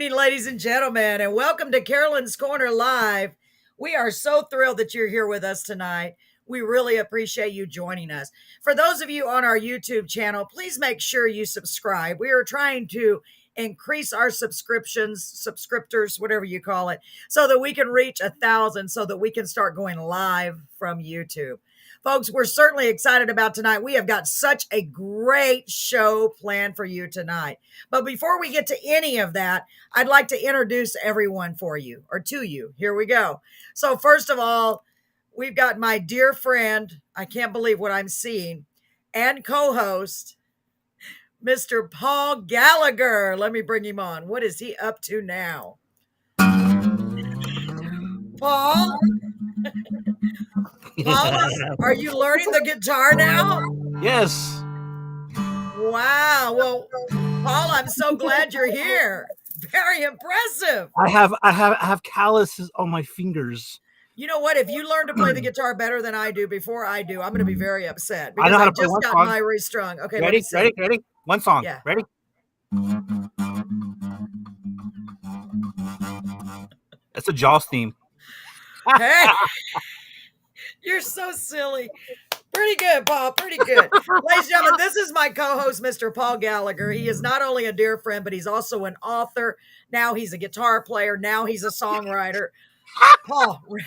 evening, ladies and gentlemen, and welcome to Carolyn's Corner Live. We are so thrilled that you're here with us tonight. We really appreciate you joining us. For those of you on our YouTube channel, please make sure you subscribe. We are trying to increase our subscriptors, whatever you call it, so that we can reach 1,000, so that we can start going live from YouTube. Folks, we're certainly excited about tonight. We have got such a great show planned for you tonight. But before we get to any of that, I'd like to introduce everyone for you, or to you. Here we go. So first of all, we've got my dear friend, I can't believe what I'm seeing, and co-host, Mr. Paul Gallagher. Let me bring him on. What is he up to now? Paul? Paul, are you learning the guitar now? Yes. Wow. Well, Paul, I'm so glad you're here. Very impressive. I have calluses on my fingers. You know what? If you learn to play the guitar better than I do before I do, I'm going to be very upset because I know how I to play just one got song. my restrung. Okay, Ready? Ready? One song. Yeah. Ready? That's a Jaws theme. Hey, you're so silly. Pretty good, Paul. Pretty good. Ladies and gentlemen, this is my co-host, Mr. Paul Gallagher. He is not only a dear friend, but he's also an author. Now he's a guitar player. Now he's a songwriter. Paul, really?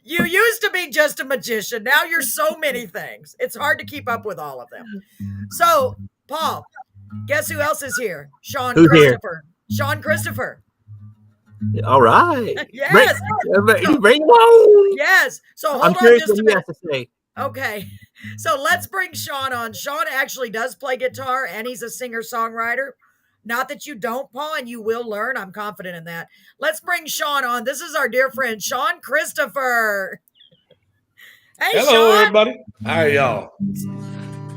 You used to be just a magician. Now you're so many things. It's hard to keep up with all of them. So, Paul, guess who else is here? Sean Who's Christopher. Sean Christopher. All right. Yes. Bring it on. Yes. So hold I'm on curious just what a he minute. has to say. Okay. So let's bring Sean on. Sean actually does play guitar and he's a singer-songwriter. Not that you don't, Paul, and you will learn. I'm confident in that. Let's bring Sean on. This is our dear friend, Sean Christopher. Hey, hello, Sean. everybody. How are y'all?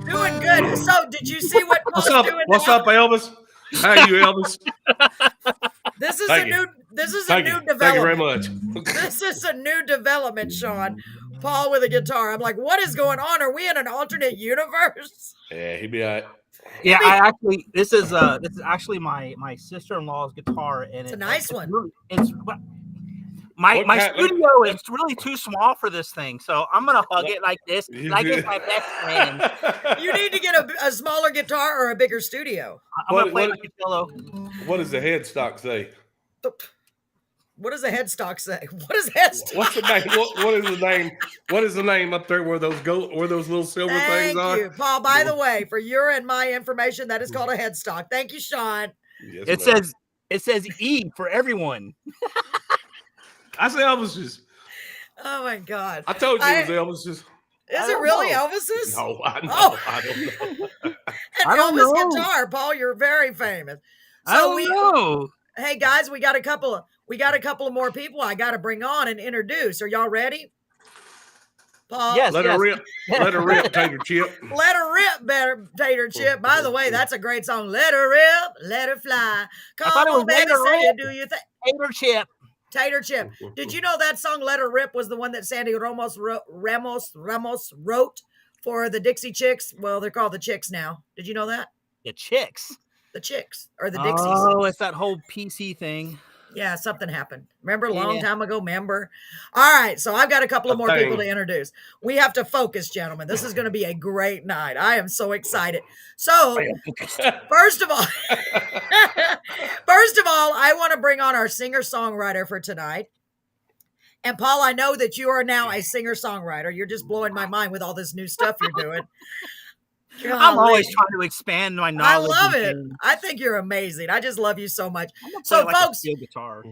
Doing good. So did you see what Paul's doing What's now? up, Elvis? How are you, Elvis? This is Thank a you. new development. Thank you very much. This is a new development, Sean. Paul with a guitar. I'm like, what is going on? Are we in an alternate universe? Yeah, he'll be all right. Yeah, this is actually my sister-in-law's guitar, and It's a nice one. My studio is really too small for this thing, so I'm gonna hug it like this, like it's my best friend. You need to get a smaller guitar or a bigger studio. I'm gonna play like a cello. What does the headstock say? What does the headstock say? What does headstock? What's the name? What is the name? What is the name up there where those little silver things are? Thank you, Paul. By the way, for your and my information, that is called a headstock. Thank you, Sean. Yes, It says E for everyone. I say Elvis's. Oh my God! I told you it was Elvis's. Is it really Elvis's? No, I know. Oh. I don't know. An Elvis guitar, Paul. You're very famous. So I don't know. Hey guys, we got a couple of more people I got to bring on and introduce. Are y'all ready? Paul? Yes. Let her rip. Let her rip, Tater Chip. Let her rip, better Tater Chip. By the way, that's a great song. Let her rip, let her fly. Come on, baby, say it. Do you think? Tater Chip. Tater Chip. Did you know that song "Let Her Rip" was the one that Sandy Ramos wrote for the Dixie Chicks? Well, they're called the Chicks now. Did you know that? The Chicks. The Chicks or the Dixies. Oh, it's that whole PC thing. Yeah, something happened. Remember a long time ago? Remember? All right, so I've got a couple of more people to introduce. We have to focus, gentlemen. This is going to be a great night. I am so excited. So, first of all, I want to bring on our singer-songwriter for tonight. And Paul, I know that you are now a singer-songwriter. You're just blowing my mind with all this new stuff you're doing. Golly. I'm always trying to expand my knowledge. I love it. I think you're amazing. I just love you so much. So, folks, guitar.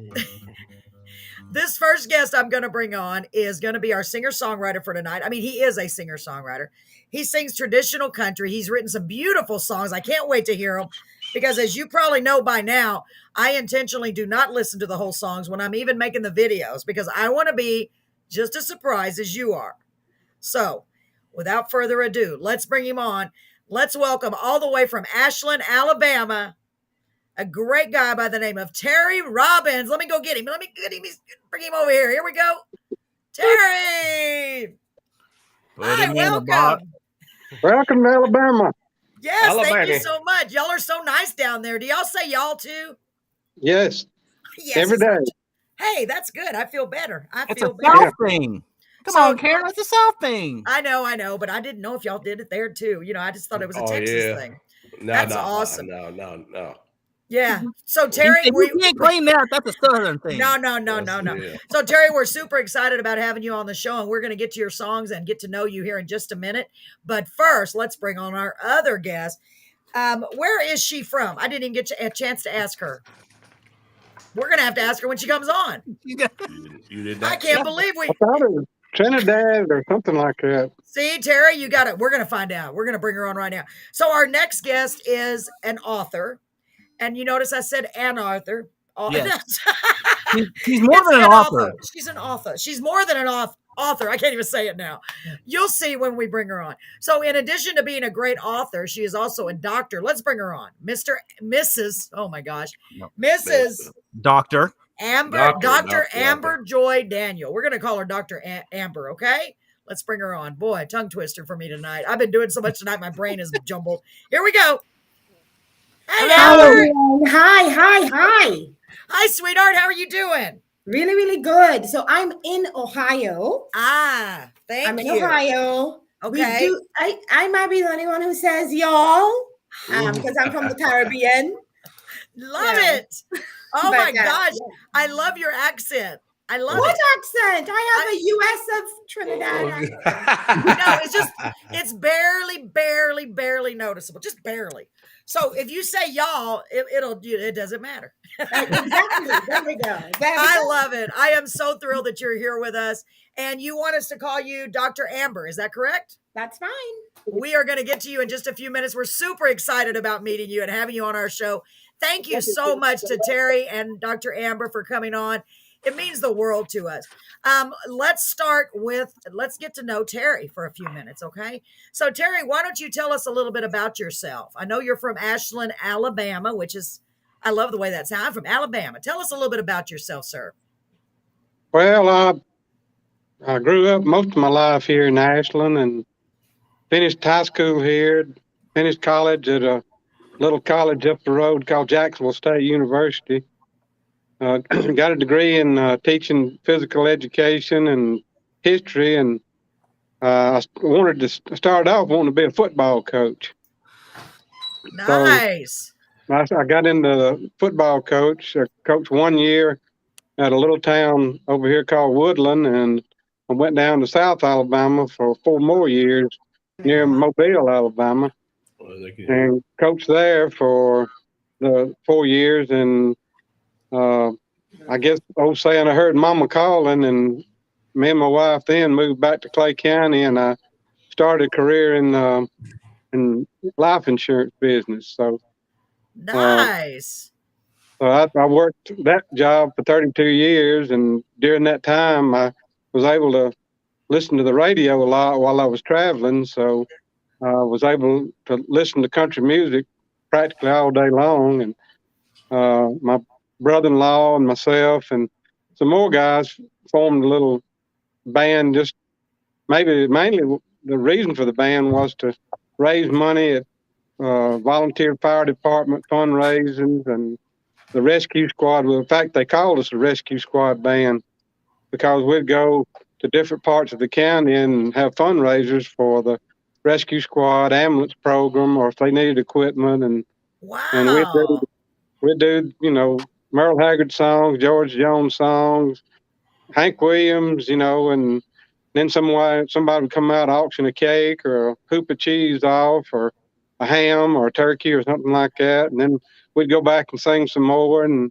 This first guest I'm going to bring on is going to be our singer-songwriter for tonight. I mean, he is a singer-songwriter. He sings traditional country. He's written some beautiful songs. I can't wait to hear them because, as you probably know by now, I intentionally do not listen to the whole songs when I'm even making the videos because I want to be just as surprised as you are. So, without further ado, let's bring him on. Let's welcome all the way from Ashland, Alabama, a great guy by the name of Terry Robbins. Let me go get him. Bring him over here. Here we go. Terry. Hi, welcome. Welcome to Alabama. Yes, thank you so much. Y'all are so nice down there. Do y'all say y'all too? Yes, Yes, every it's not. day. Hey, that's good. I feel better. I It's feel a better. South thing. Come on, Karen. It's a South thing. I know, but I didn't know if y'all did it there too. I just thought it was a Texas thing. No, That's awesome. No. Yeah. So Terry, You can't claim that. That's a Southern thing. No. Yeah. So Terry, we're super excited about having you on the show, and we're going to get to your songs and get to know you here in just a minute. But first, let's bring on our other guest. Where is she from? I didn't even get a chance to ask her. We're going to have to ask her when she comes on. You did that. I can't believe I thought it was Trinidad or something like that. See, Terry, you got it. We're going to find out. We're going to bring her on right now. So our next guest is an author. And you notice I said an author. Yes. She's more than an author. She's an author. She's more than an author. I can't even say it now. You'll see when we bring her on. So in addition to being a great author, she is also a doctor. Let's bring her on. Mrs. Oh my gosh. Mrs. Dr. Dr. Amber Joy Daniel. We're going to call her Dr. Amber, okay? Let's bring her on. Boy, tongue twister for me tonight. I've been doing so much tonight, my brain is jumbled. Here we go. Hey, Amber. Hi. Hi, sweetheart. How are you doing? Really, really good. So I'm in Ohio. Thank I'm you. in Ohio. Okay. I might be the only one who says y'all, because I'm from the Caribbean. Love it. Oh my gosh. Yeah. I love your accent. I love what it. Accent? I have a U.S. of Trinidad. No, it's barely noticeable. Just barely. So if you say y'all, it doesn't matter. Exactly. There we go. I love it. I am so thrilled that you're here with us. And you want us to call you Dr. Amber. Is that correct? That's fine. We are going to get to you in just a few minutes. We're super excited about meeting you and having you on our show. Thank you so much to Terry and Dr. Amber for coming on. It means the world to us. Let's get to know Terry for a few minutes, okay? So Terry, why don't you tell us a little bit about yourself? I know you're from Ashland, Alabama, I love the way that sounds. I'm from Alabama. Tell us a little bit about yourself, sir. Well, I grew up most of my life here in Ashland and finished high school here, finished college at a little college up the road called Jacksonville State University. Got a degree in teaching physical education and history, and I wanted to start off wanting to be a football coach. Nice. So I got into football coach. I coached 1 year at a little town over here called Woodland, and I went down to South Alabama for 4 more years near Mobile, Alabama, and coached there for the 4 years. And I guess old saying, I heard Mama calling, and me and my wife then moved back to Clay County, and I started a career in life insurance business. So nice. So I worked that job for 32 years, and during that time, I was able to listen to the radio a lot while I was traveling. So I was able to listen to country music practically all day long. And my brother-in-law and myself and some more guys formed a little band. Just mainly the reason for the band was to raise money at volunteer fire department fundraisings and the rescue squad. Well, in fact, they called us the rescue squad band because we'd go to different parts of the county and have fundraisers for the rescue squad ambulance program, or if they needed equipment. And we'd do Merle Haggard songs, George Jones songs, Hank Williams, and then somebody would come out, auction a cake or a hoop of cheese off, or a ham or a turkey or something like that. And then we'd go back and sing some more. And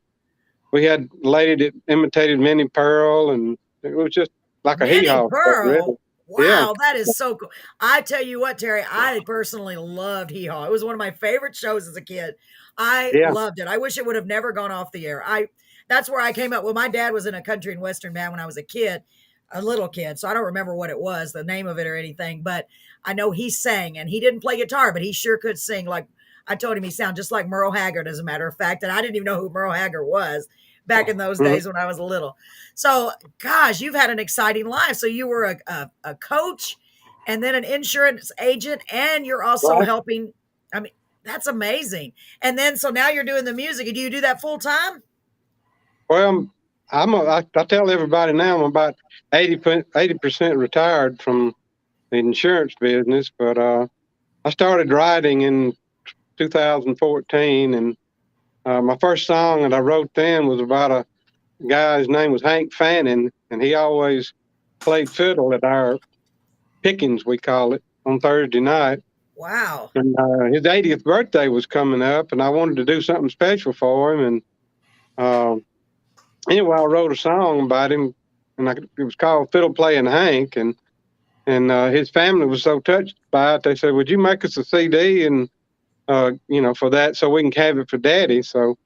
we had a lady that imitated Minnie Pearl, and it was just like a hee-haw. Pearl? Wow, that is so cool. I tell you what, Terry, I personally loved Hee Haw. It was one of my favorite shows as a kid. I loved it. I wish it would have never gone off the air. That's where I came up. Well, my dad was in a country and western band when I was a little kid, so I don't remember what it was, the name of it or anything, but I know he sang, and he didn't play guitar, but he sure could sing. Like I told him, he sounded just like Merle Haggard, as a matter of fact, and I didn't even know who Merle Haggard was back in those days when I was little. So, gosh, you've had an exciting life. So you were a coach and then an insurance agent, and you're also helping. I mean, that's amazing. And then, so now you're doing the music. Do you do that full time? Well, I tell everybody now I'm about 80% retired from the insurance business, but I started writing in 2014, and my first song that I wrote then was about a guy. His name was Hank Fannin, and he always played fiddle at our pickings, we call it, on Thursday night. Wow. And his 80th birthday was coming up, and I wanted to do something special for him. And anyway, I wrote a song about him, and it was called "Fiddle Playing Hank." And his family was so touched by it, they said, "Would you make us a CD and for that, so we can have it for Daddy?" So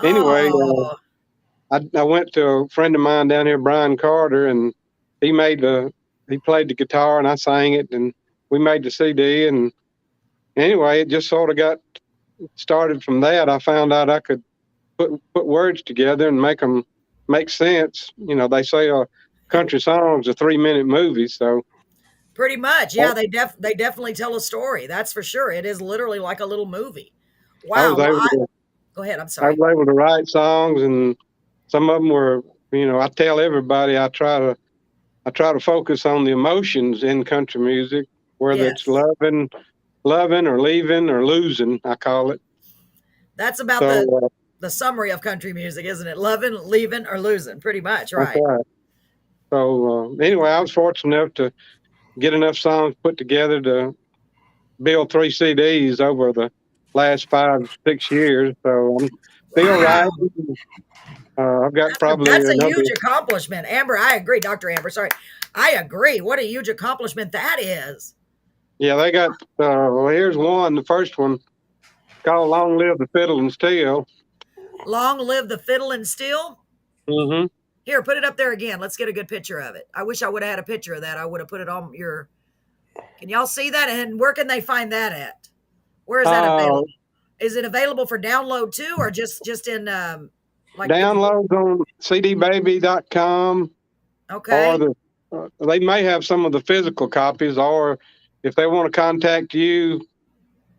anyway, Oh, I went to a friend of mine down here, Brian Carter, and he played the guitar, and I sang it, and we made the CD. And anyway, it just sort of got started from that. I found out I could put words together and make them make sense. They say a country song's a 3-minute movie, so pretty much. Yeah, they definitely tell a story. That's for sure. It is literally like a little movie. I Wow. was able Well, to go ahead. I'm I sorry. was able to write songs, and some of them were, I tell everybody I try to focus on the emotions in country music, whether it's Yes. loving or leaving or losing, I call it. That's about So the summary of country music, isn't it? Loving, leaving, or losing. Pretty much, that's right? right. So anyway, I was fortunate enough to get enough songs put together to build 3 CDs over the last 5-6 years. So I'm still Wow. writing. I've got probably That's a another. huge accomplishment. Amber, I agree. Dr. Amber, sorry. I agree. What a huge accomplishment that is. Yeah, they got. Well, here's one. The first one called "Long Live the Fiddle and Steel." Long live the fiddle and steel. Mm-hmm. Here, put it up there again. Let's get a good picture of it. I wish I would have had a picture of that. I would have put it on your. Can y'all see that? And where can they find that at? Where is that available? Is it available for download too, or just in like Downloads on cdbaby.com, okay? or they may have some of the physical copies, or if they want to contact you,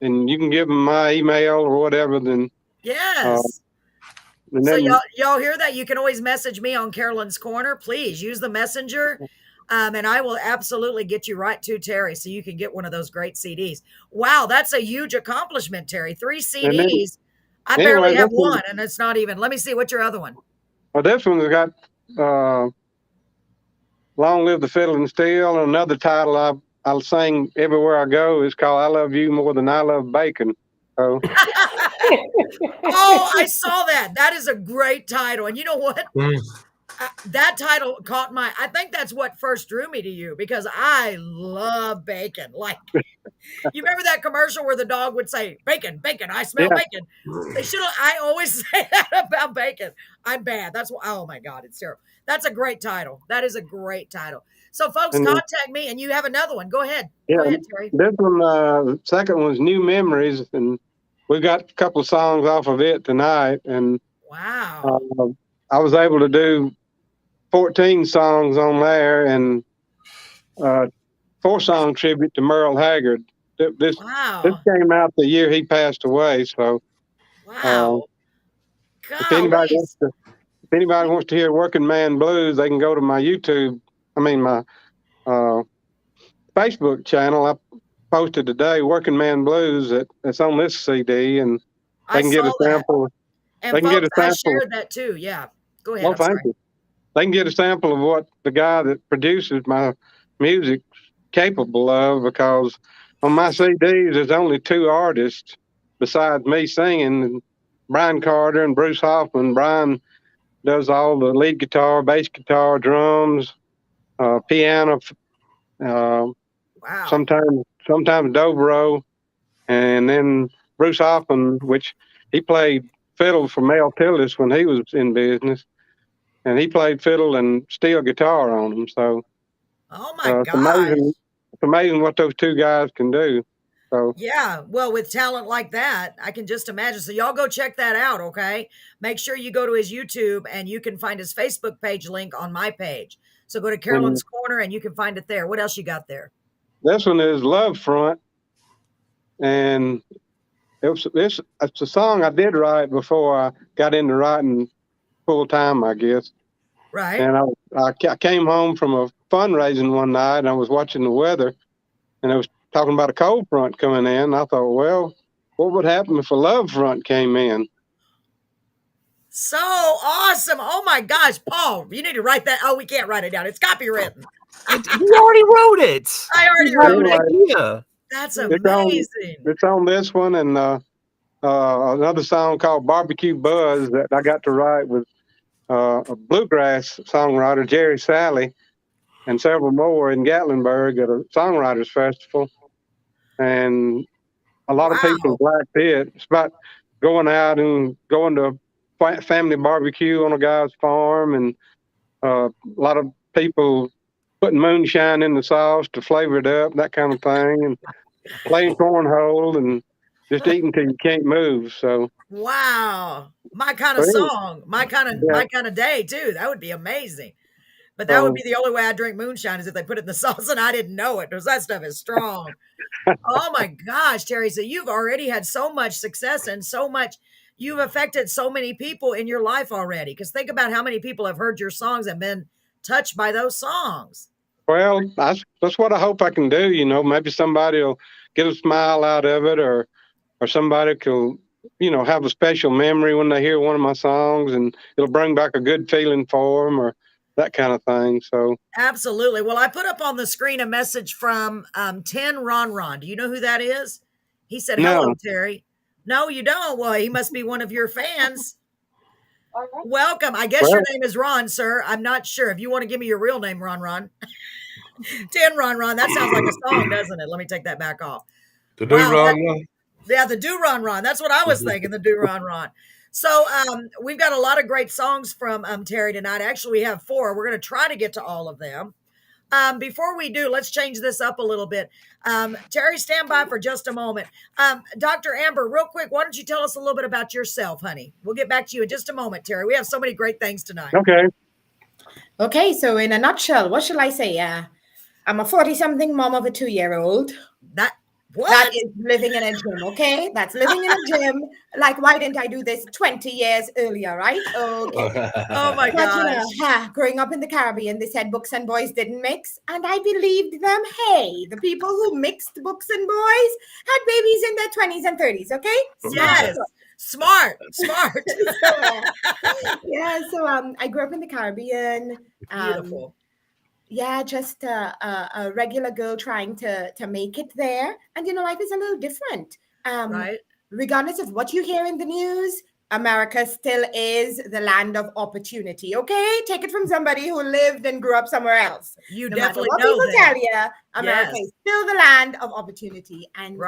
and you can give them my email or whatever, then Yes. and So then y'all hear that? You can always message me on Carolyn's Corner. Please use the messenger. And I will absolutely get you right to Terry so you can get one of those great CDs. Wow, that's a huge accomplishment, Terry. 3 and then CDs. I anyway, barely have one, and it's not even. Let me see. What's your other one? well, this one's got "Long Live the Fiddle and Steel," and another title I'll sing everywhere I go is called "I Love You More Than I Love Bacon." So Oh, I saw that. That is a great title. And you know what? That title caught my. I think that's what first drew me to you because I love bacon. Like, you remember that commercial where the dog would say, "Bacon, bacon, I smell yeah, bacon." They should. I always say that about bacon. I'm bad. That's why. Oh my God, it's terrible. That's a great title. That is a great title. So, folks, and contact me, and you have another one. Go ahead. yeah, Go ahead, Terry. this one, second one's "New Memories," and we got a couple of songs off of it tonight, and Wow. I was able to do 14 songs on there, and 4-song tribute to Merle Haggard. This Wow. came out the year he passed away. So Wow. if anybody Golly. wants to hear "Working Man Blues," they can go to my YouTube. I mean my Facebook channel. I posted today "Working Man Blues" that's on this CD, and I they can get saw a that. sample. And They can get folks, a I sample. shared that too. Yeah. Go ahead. Well, I'm thank sorry. you. They can get a sample of what the guy that produces my music capable of, because on my CDs there's only 2 artists besides me singing, Brian Carter and Bruce Hoffman. Brian does all the lead guitar, bass guitar, drums, piano, Wow. sometimes dobro, and then Bruce Hoffman, which he played fiddle for Mel Tillis when he was in business, and he played fiddle and steel guitar on them. So Oh my it's gosh. amazing. It's amazing what those 2 guys can do. So Yeah. Well, with talent like that, I can just imagine. So y'all go check that out, okay? Make sure you go to his YouTube and you can find his Facebook page link on my page. So go to and Carolyn's Corner and you can find it there. What else you got there? this one is "Love Front," and it's a song I did write before I got into writing full time, I guess. Right. And I came home from a fundraising one night, and I was watching the weather, and it was talking about a cold front coming in. And I thought, well, what would happen if a love front came in? So awesome. Oh my gosh, Paul, you need to write that. Oh, we can't write it down. It's copywritten. You already wrote it. I already You have wrote an it. idea. That's It's amazing. It's on this one, and another song called Barbecue Buzz that I got to write with a bluegrass songwriter, Jerry Salley, and several more in Gatlinburg at a songwriters festival. And a lot of people liked it. It's about going out and going to family barbecue on a guy's farm, and a lot of people putting moonshine in the sauce to flavor it up, that kind of thing, and playing cornhole and just eating till you can't move. So wow, my kind of song, my kind of day too. That would be amazing. But that would be the only way I drink moonshine is if they put it in the sauce and I didn't know it, because that stuff is strong. Oh my gosh, Terry. So you've already had so much success and you've affected so many people in your life already. Because think about how many people have heard your songs and been touched by those songs. Well, that's what I hope I can do. You know, maybe somebody will get a smile out of it, or somebody will, have a special memory when they hear one of my songs, and it'll bring back a good feeling for them, or that kind of thing. So absolutely. Well, I put up on the screen a message from 10 Ron. Do you know who that is? He said, no. "Hello, Terry." No, you don't. Well, he must be one of your fans. Welcome. I guess your name is Ron, sir. I'm not sure. If you want to give me your real name, Ron. 10 Ron. That sounds like a song, doesn't it? Let me take that back off. The do Ron. Yeah, the do Ron. That's what I was thinking. The do Ron. So we've got a lot of great songs from Terry tonight. Actually, we have 4. We're going to try to get to all of them. Before we do, let's change this up a little bit. Terry, stand by for just a moment. Dr. Amber, real quick, why don't you tell us a little bit about yourself, honey? We'll get back to you in just a moment, Terry. We have so many great things tonight. Okay, so in a nutshell, what shall I say? I'm a 40-something mom of a 2-year-old. That is living in a gym, okay? That's living in a gym. Like, why didn't I do this 20 years earlier, right? Okay. Oh, my gosh. Growing up in the Caribbean, they said books and boys didn't mix, and I believed them. Hey, the people who mixed books and boys had babies in their 20s and 30s, okay? Yes. Smart. So I grew up in the Caribbean. Beautiful. Yeah, just a regular girl trying to make it there. And, life is a little different. Right. Regardless of what you hear in the news, America still is the land of opportunity, okay? Take it from somebody who lived and grew up somewhere else. You no definitely matter what know people tell you, America is still the land of opportunity. And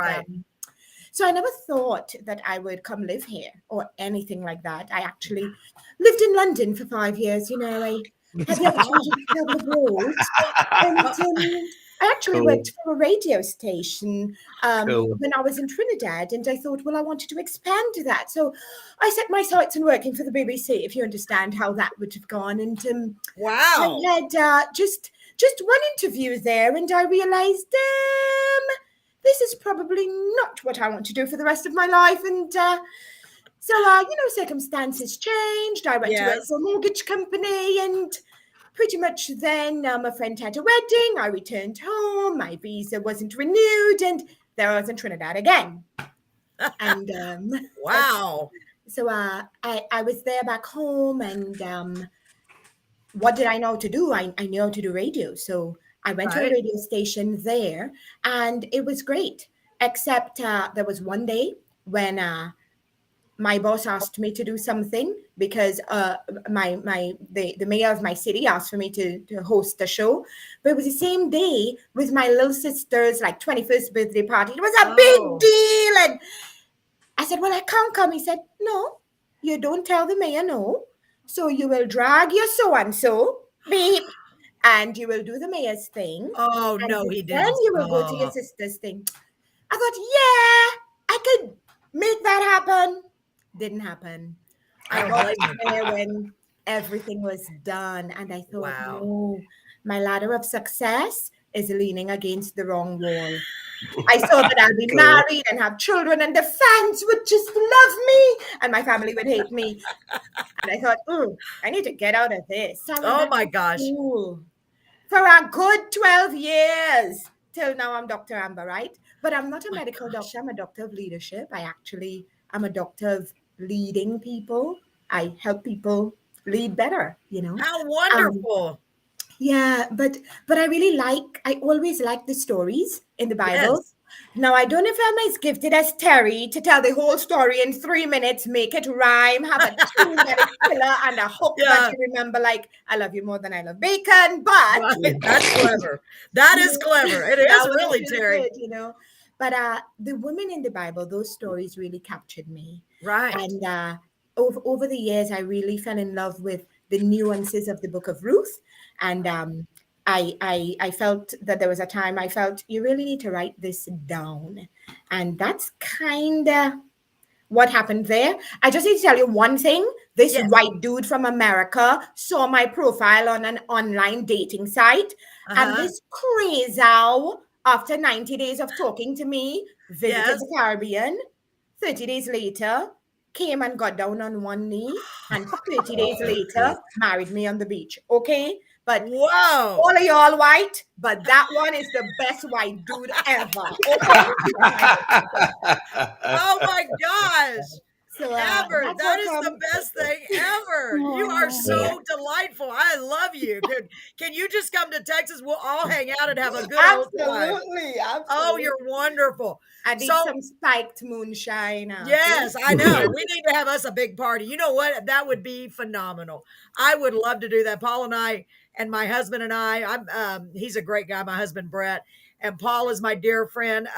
so I never thought that I would come live here or anything like that. I actually lived in London for 5 years, I had the opportunity to travel abroad. And I actually worked for a radio station when I was in Trinidad, and I thought, well, I wanted to expand to that. So I set my sights on working for the BBC, if you understand how that would have gone. And wow, I had just one interview there, and I realized this is probably not what I want to do for the rest of my life. And so, circumstances changed. I went to work for a mortgage company, and pretty much then my friend had a wedding. I returned home. My visa wasn't renewed, and there I was in Trinidad again. And wow. So I was there back home, and what did I know to do? I knew how to do radio. So I went to a radio station there, and it was great. Except there was one day when my boss asked me to do something because the mayor of my city asked for me to host a show. But it was the same day with my little sister's 21st birthday party. It was a big deal. And I said, well, I can't come. He said, no, you don't tell the mayor no. So you will drag your so-and-so, beep, and you will do the mayor's thing. Oh, and no, he didn't. Then you will go to your sister's thing. I thought, I could make that happen. Didn't happen. I got there when everything was done, and I thought, no, my ladder of success is leaning against the wrong wall. I saw that I'll be Cool. married and have children, and the fans would just love me, and my family would hate me. And I thought, I need to get out of this. So I went Oh back my to gosh. school for a good 12 years. Till now, I'm Dr. Amber, right? But I'm not a medical doctor. I'm a doctor of leadership. I'm a doctor of leading people. I help people lead better, How Um, wonderful. yeah, but I always like the stories in the Bible. Yes. Now, I don't know if I'm as gifted as Terry to tell the whole story in 3 minutes, make it rhyme, have a tune that is killer, and a hook that you remember, like, I love you more than I love bacon, but Right. That's clever. That is clever. It that is was really, Terry. good. But the women in the Bible, those stories really captured me. Right. And over the years, I really fell in love with the nuances of the book of Ruth. And I felt that there was a time I felt you really need to write this down. And that's kind of what happened there. I just need to tell you one thing. This Yes. white dude from America saw my profile on an online dating site. And this crazy, after 90 days of talking to me, visited the Caribbean. 30 days later, came and got down on one knee. And 30 days later, married me on the beach. Okay? But Whoa. all of y'all white, but that one is the best white dude ever. Okay? Oh my gosh. So, Ever. that's That how is the come- best thing ever. You are so delightful. I love you. Can you just come to Texas? We'll all hang out and have a good old time. Absolutely. Oh, you're wonderful. I need So- some spiked moonshine. Yes, I know. We need to have us a big party. You know what? That would be phenomenal. I would love to do that. Paul and I, and my husband and he's a great guy, my husband, Brett, and Paul is my dear friend.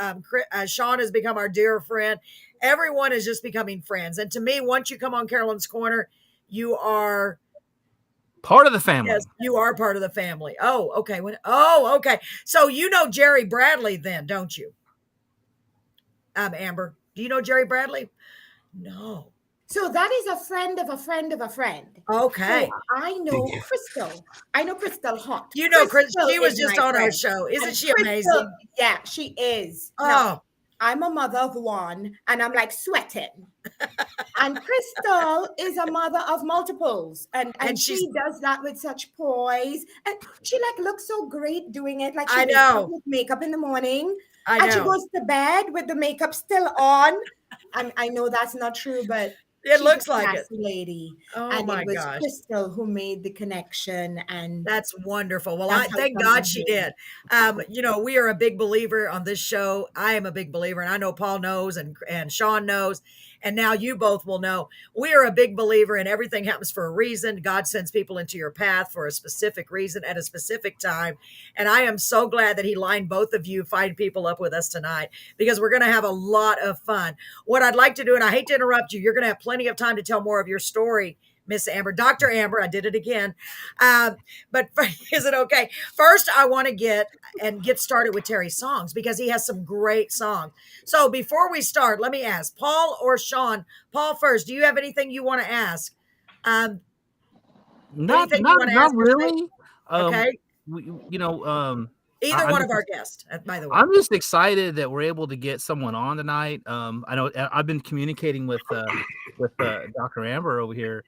Sean has become our dear friend. Everyone is just becoming friends. And to me, once you come on Carolyn's Corner, you are part of the family. Yes, you are part of the family. Oh, okay. Okay. So you know Jerry Bradley then, don't you? Amber, do you know Jerry Bradley? No. So that is a friend of a friend of a friend. Okay. So I know Crystal. I know Crystal Hot. You know, Crystal, she was is just my on our friend. show. Isn't And she Crystal- amazing? Yeah, she is. Oh, Now, I'm a mother of one, and I'm like sweating. And Crystal is a mother of multiples, and And she she's- does that with such poise, and she like looks so great doing it. Like she I wakes up know. with makeup in the morning, I and she know. goes to bed with the makeup still on. I know that's not true, but It she's looks a like it. classy lady. Oh And my it was gosh. Crystal who made the connection, and That's wonderful. Well, That's how thank come God I'm she here. did. You know, we are a big believer on this show. I am a big believer, and I know Paul knows, and Sean knows, and now you both will know. We are a big believer, and everything happens for a reason. God sends people into your path for a specific reason at a specific time, and I am so glad that He lined both of you fine people up with us tonight, because we're going to have a lot of fun. What I'd like to do, and I hate to interrupt you, you're going to have plenty of time to tell more of your story, Miss Amber, Dr. Amber. I did it again. But is it okay? First, I want to get started with Terry's songs, because he has some great songs. So before we start, let me ask Paul or Sean. Paul first. Do you have anything you want to ask? Not anything you wanna ask or say? really. Okay. Either I'm one of just- our guests, by the way. I'm just excited that we're able to get someone on tonight. I know I've been communicating with Dr. Amber over here,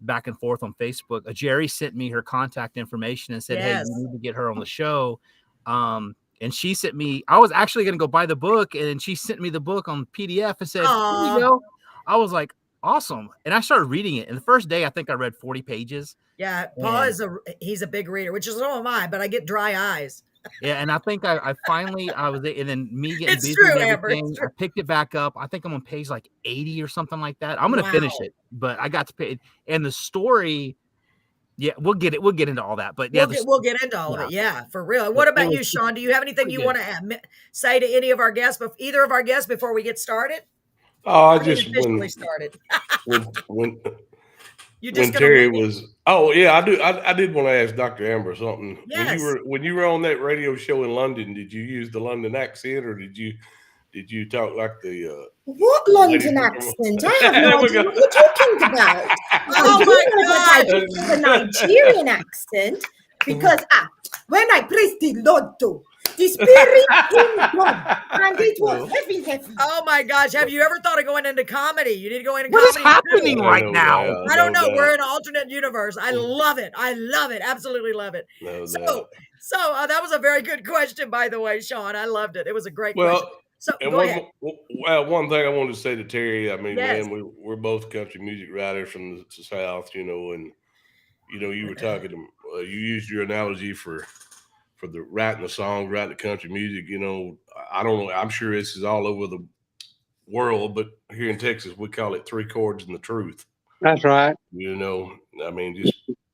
back and forth on Facebook. Jerry sent me her contact information and said, Yes. "Hey, you need to get her on the show." And she sent me. I was actually going to go buy the book, and she sent me the book on PDF and said, "Here Aw. you go." I was like, "Awesome!" And I started reading it. And the first day, I think I read 40 pages. Yeah, Paul And- he's a big reader, which is so am I, but I get dry eyes. Yeah, and I think I finally was, and then me getting It's busy true, and Amber, it's everything, true. I picked it back up. I think I'm on page like 80 or something like that. I'm gonna finish Wow. it, but I got to pay. And the story, yeah, we'll get into all that. But yeah, We'll get into all of it. Yeah, for real. What It about was you, Sean? Do you have anything pretty you good. want to say to any of our guests, either of our guests, before we get started? Oh, I mean, just officially started. when You just when gonna Terry wing it? was I do I did want to ask Dr. Amber something. Yes. When you were on that radio show in London, did you use the London accent, or did you talk like the what ladies London from- accent? I have There no we idea go. what you're talking about. Oh You my know that I God. picked the Nigerian accent because when I press the lotto, The Spirit came down, and it was heavy. Oh my gosh. Have you ever thought of going into comedy? You need to go into What is comedy. happening too. right now? I don't know. We're in an alternate universe. I love it. I love it. Absolutely love it. No So, doubt. that was a very good question, by the way, Sean. I loved it. It was a great question. So And go ahead. one thing I wanted to say to Terry, I mean, Yes. man, we're both country music writers from the South, and you were talking to you used your analogy for the writing the songs, writing the country music. I don't know. I'm sure this is all over the world, but here in Texas, we call it 3 chords and the truth. That's right. I mean,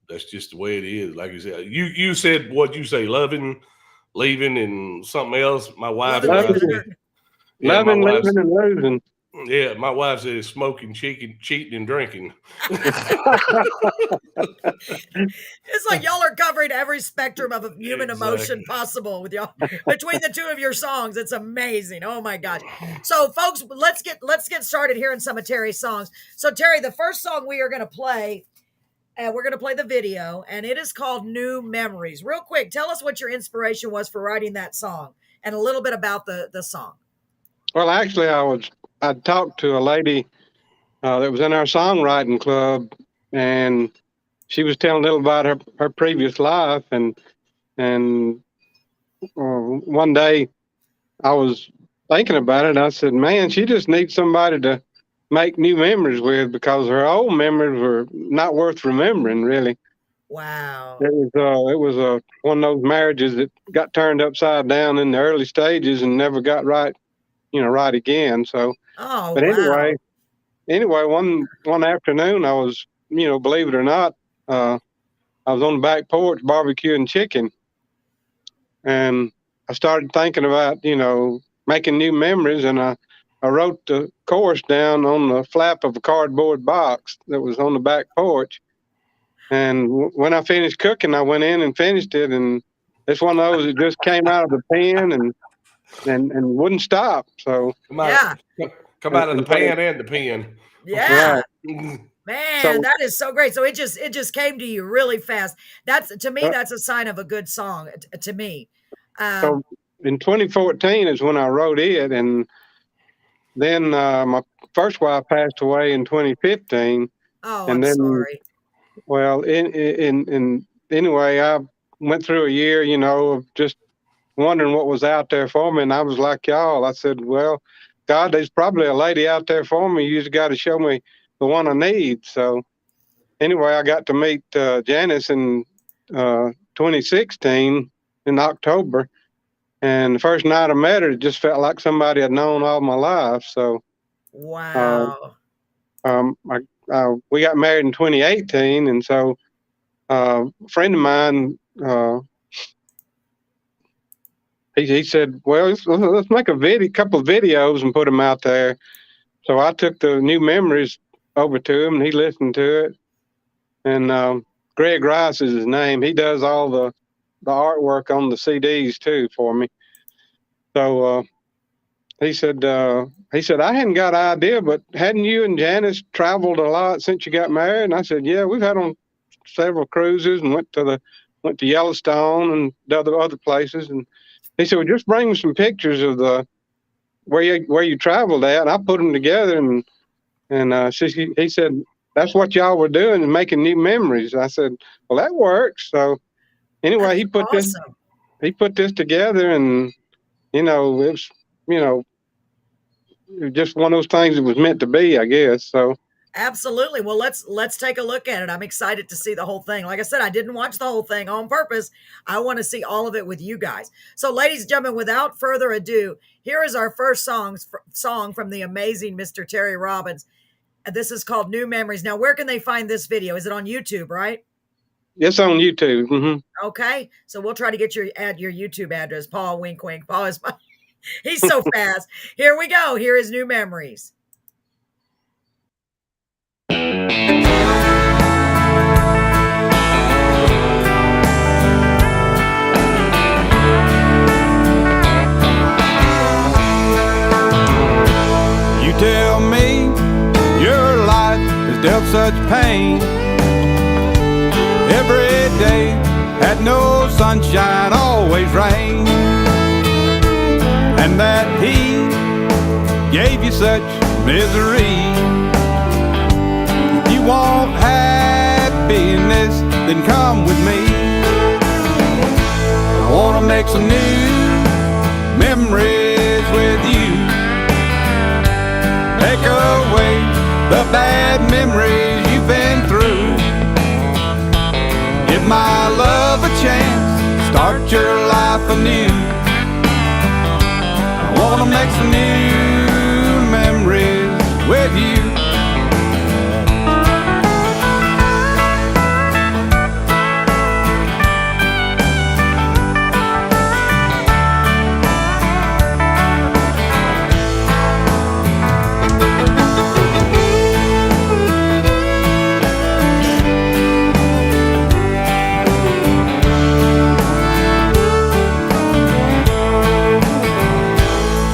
that's just the way it is. Like you said, you said what you say, loving, leaving, and something else. My wife, Loving, leaving, and losing. Yeah, my wife said smoking, cheating, and drinking. It's like y'all are covering every spectrum of human emotion possible with y'all between the two of your songs. It's amazing. Oh my gosh. So folks, let's get started hearing some of Terry's songs. So Terry, the first song we are going to play, we're going to play the video, and it is called New Memories. Real quick, tell us what your inspiration was for writing that song and a little bit about the song. Well, actually, I talked to a lady that was in our songwriting club, and she was telling a little about her previous life, and one day I was thinking about it. I said, "Man, she just needs somebody to make new memories with, because her old memories were not worth remembering, really." Wow. It was one of those marriages that got turned upside down in the early stages and never got right again. So, but wow. anyway, one afternoon I was, believe it or not, I was on the back porch barbecuing chicken, and I started thinking about, making new memories, and I wrote the chorus down on the flap of a cardboard box that was on the back porch. And when I finished cooking, I went in and finished it, and it's one of those that just came out of the pen and wouldn't stop. So come out of the pan and the pen. Yeah. Right. Man, that is so great. So it just came to you really fast. That's, to me, that's a sign of a good song to me. So in 2014 is when I wrote it, and then my first wife passed away in 2015. Oh, and I'm sorry. Well, anyway, I went through a year, of just wondering what was out there for me, and I was like y'all. I said, "Well, God, there's probably a lady out there for me. You just got to show me the one I need." So anyway, I got to meet Janice in 2016 in October, and the first night I met her, it just felt like somebody I'd known all my life. So wow. We got married in 2018, and so a friend of mine, he said, "Well, let's make a couple of videos and put them out there." So I took the New Memories over to him, and he listened to it. And Greg Rice is his name. He does all the artwork on the CDs too for me. So he said, "I hadn't got an idea, but hadn't you and Janice traveled a lot since you got married?" And I said, "Yeah, we've had on several cruises and went to Yellowstone and other places." And he said, "Well, just bring me some pictures of where you traveled at." And I put them together, and he said, "That's what y'all were doing, and making new memories." I said, "Well, that works." So anyway, he put this together, and it was just one of those things that was meant to be, I guess. So absolutely. Well, let's take a look at it. I'm excited to see the whole thing. Like I said, I didn't watch the whole thing on purpose. I want to see all of it with you guys. So ladies and gentlemen, without further ado, here is our first song from the amazing Mr. Terry Robbins. This is called New Memories. Now, where can they find this video? Is it on YouTube, right? It's on YouTube. Mm-hmm. Okay. So we'll try to get your YouTube address. Paul, wink, wink. Paul is he's so fast. Here we go. Here is New Memories. You tell me your life has dealt such pain. Every day had no sunshine, always rain. and that he gave you such misery. If you want happiness, then come with me. I wanna make some new memories with you. Take away the bad memories you've been through. Give my love a chance, start your life anew. I wanna make some new memories with you.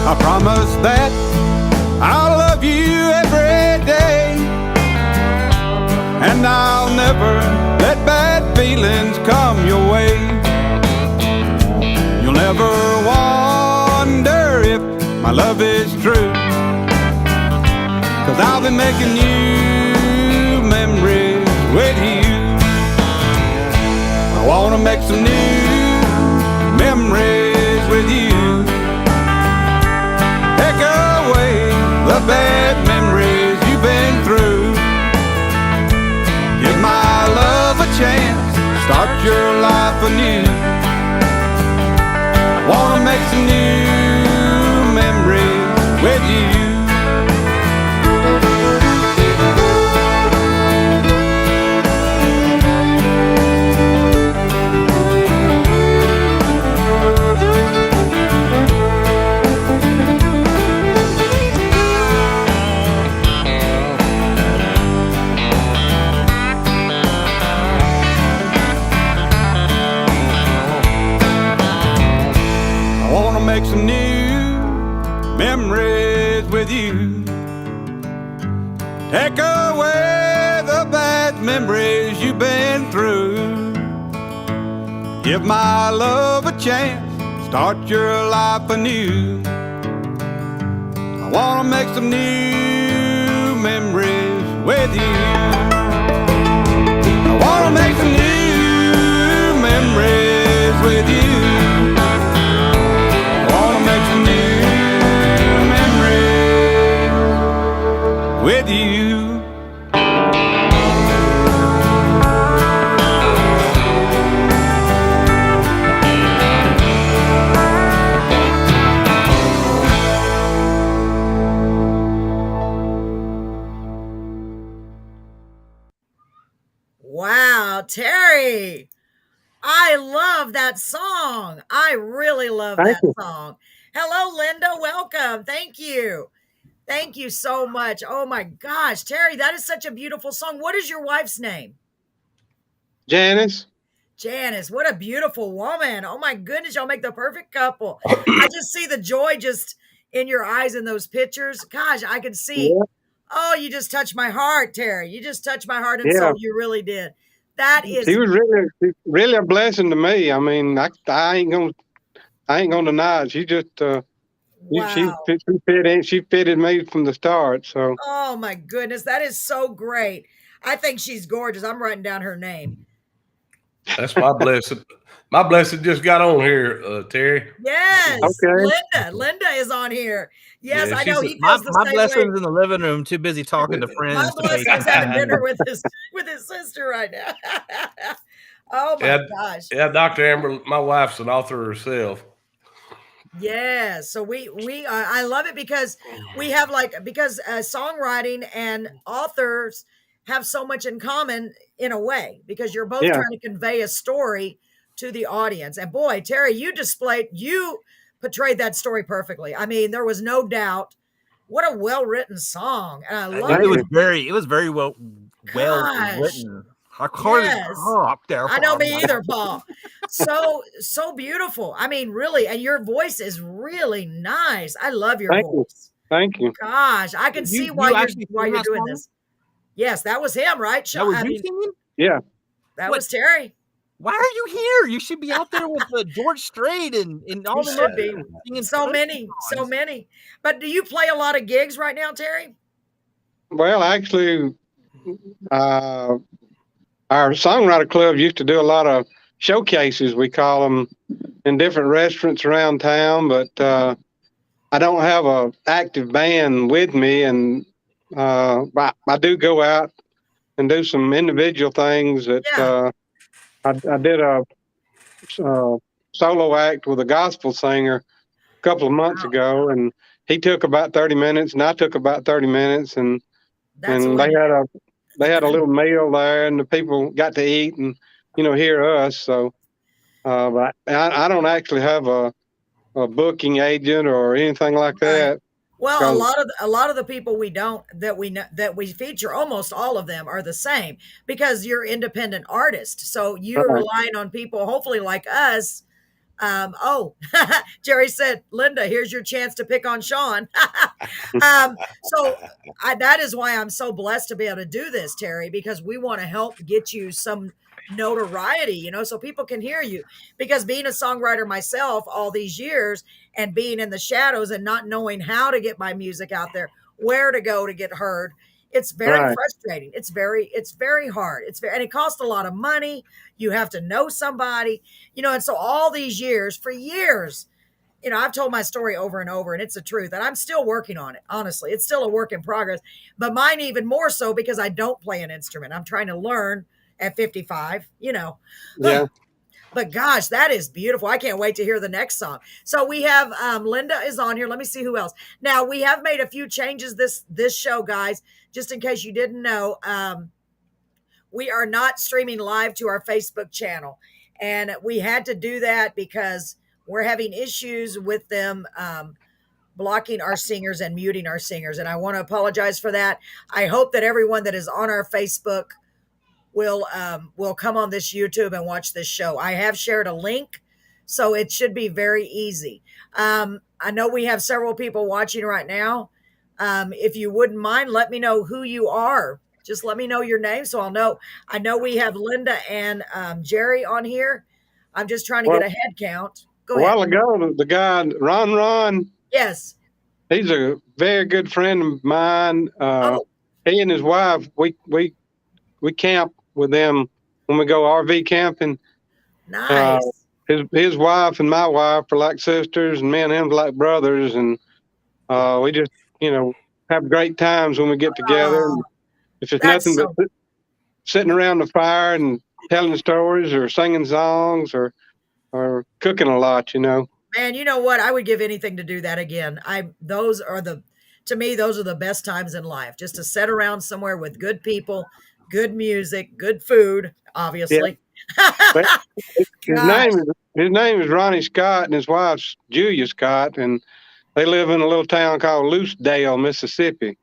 I promise that I'll love you every day, and I'll never let bad feelings come your way. You'll never wonder if my love is true, 'cause I'll be making new memories with you. I wanna make some new memories with you. Take away the bad memories you've been through. Give my love a chance, start your life anew. I wanna make some new memories with you. Make some new memories with you. Take away the bad memories you've been through. Give my love a chance, start your life anew. I wanna make some new memories with you. I wanna make some new memories with you. With you. Wow, Terry, I love that song. I really love Thank that you. song. Hello, Linda. Welcome. Thank you. Thank you so much. Oh my gosh, Terry, that is such a beautiful song. What is your wife's name? Janice. Janice, what a beautiful woman. Oh my goodness, y'all make the perfect couple. I just see the joy just in your eyes in those pictures. Gosh, I can see. Yeah. Oh, you just touched my heart, Terry. You just touched my heart and Yeah. soul. You really did. That is She was really a blessing to me. I mean, I ain't gonna deny it. She just wow. she fitted me from the start. So Oh my goodness, that is so great. I think she's gorgeous. I'm writing down her name. That's my blessing. My blessing just got on here, Terry. Yes, okay. Linda is on here. Yes, Yeah, I know she's he feels the My same way. blessing's in the living room, too busy talking to My friends. to blessing's FaceTime. having dinner with his sister right now. Oh my gosh. Yeah, Dr. Amber, my wife's an author herself. Yeah, so we I love it because we have because songwriting and authors have so much in common in a way because you're both Yeah. trying to convey a story to the audience. And boy, Terry, you portrayed that story perfectly. I mean, there was no doubt. What a well-written song. And I love It it. was very well Gosh. written. I caught Yes. up there. I know, me either, Paul. So beautiful. I mean, really, and your voice is really nice. I love your Thank you. voice. Thank you. Gosh, I can see why you're actually sing that doing song? this. Yes, that was him, right? That was I you mean, singing? Yeah. that What? was Terry. Why are you here? You should be out there with George Strait and all He the should be. singing So country many, so songs. many. But do you play a lot of gigs right now, Terry? Well, actually, our songwriter club used to do a lot of showcases, we call them, in different restaurants around town. But I don't have a active band with me, and but I do go out and do some individual things. That Yeah. I did a solo act with a gospel singer a couple of months Wow. ago, and he took about 30 minutes, and I took about 30 minutes, and That's the way they to had do a little meal there, and the people got to eat and hear us. So, but I don't actually have a booking agent or anything like it. Right. that. Well, 'Cause, a lot of the people we don't that we know that we feature, almost all of them are the same because you're independent artists. So you're right, relying on people, hopefully like us. Oh, Jerry said, Linda, here's your chance to pick on Sean. So that is why I'm so blessed to be able to do this, Terry, because we want to help get you some notoriety, so people can hear you. Because being a songwriter myself all these years and being in the shadows and not knowing how to get my music out there, where to go to get heard, it's very right, frustrating. It's very hard. And it costs a lot of money. You have to know somebody, and so all these years, for years, I've told my story over and over, and it's the truth. And I'm still working on it. Honestly, it's still a work in progress, but mine even more so because I don't play an instrument. I'm trying to learn at 55, yeah. But gosh, that is beautiful. I can't wait to hear the next song. So we have Linda is on here. Let me see who else. Now we have made a few changes this show, guys, just in case you didn't know. We are not streaming live to our Facebook channel. And we had to do that because we're having issues with them blocking our singers and muting our singers. And I want to apologize for that. I hope that everyone that is on our Facebook will come on this YouTube and watch this show. I have shared a link, so it should be very easy. I know we have several people watching right now. If you wouldn't mind, let me know who you are. Just let me know your name so I'll know. I know we have Linda and Jerry on here. I'm just trying to Well, get a head count. Go a ahead. while ago, the guy Ron, Yes. he's a very good friend of mine. Oh, He and his wife, we camp with them when we go RV camping. nice. His wife and my wife are like sisters, and me and him are like brothers, and we just have great times when we get together. Oh, And if it's that's nothing but so sitting around the fire and telling stories or singing songs or cooking a lot, Man, you know what? I would give anything to do that again. To me, those are the best times in life. Just to sit around somewhere with good people, good music, good food, Yeah. obviously. But his Gosh, name is Ronnie Scott, and his wife's Julia Scott, and they live in a little town called Loosedale, Mississippi.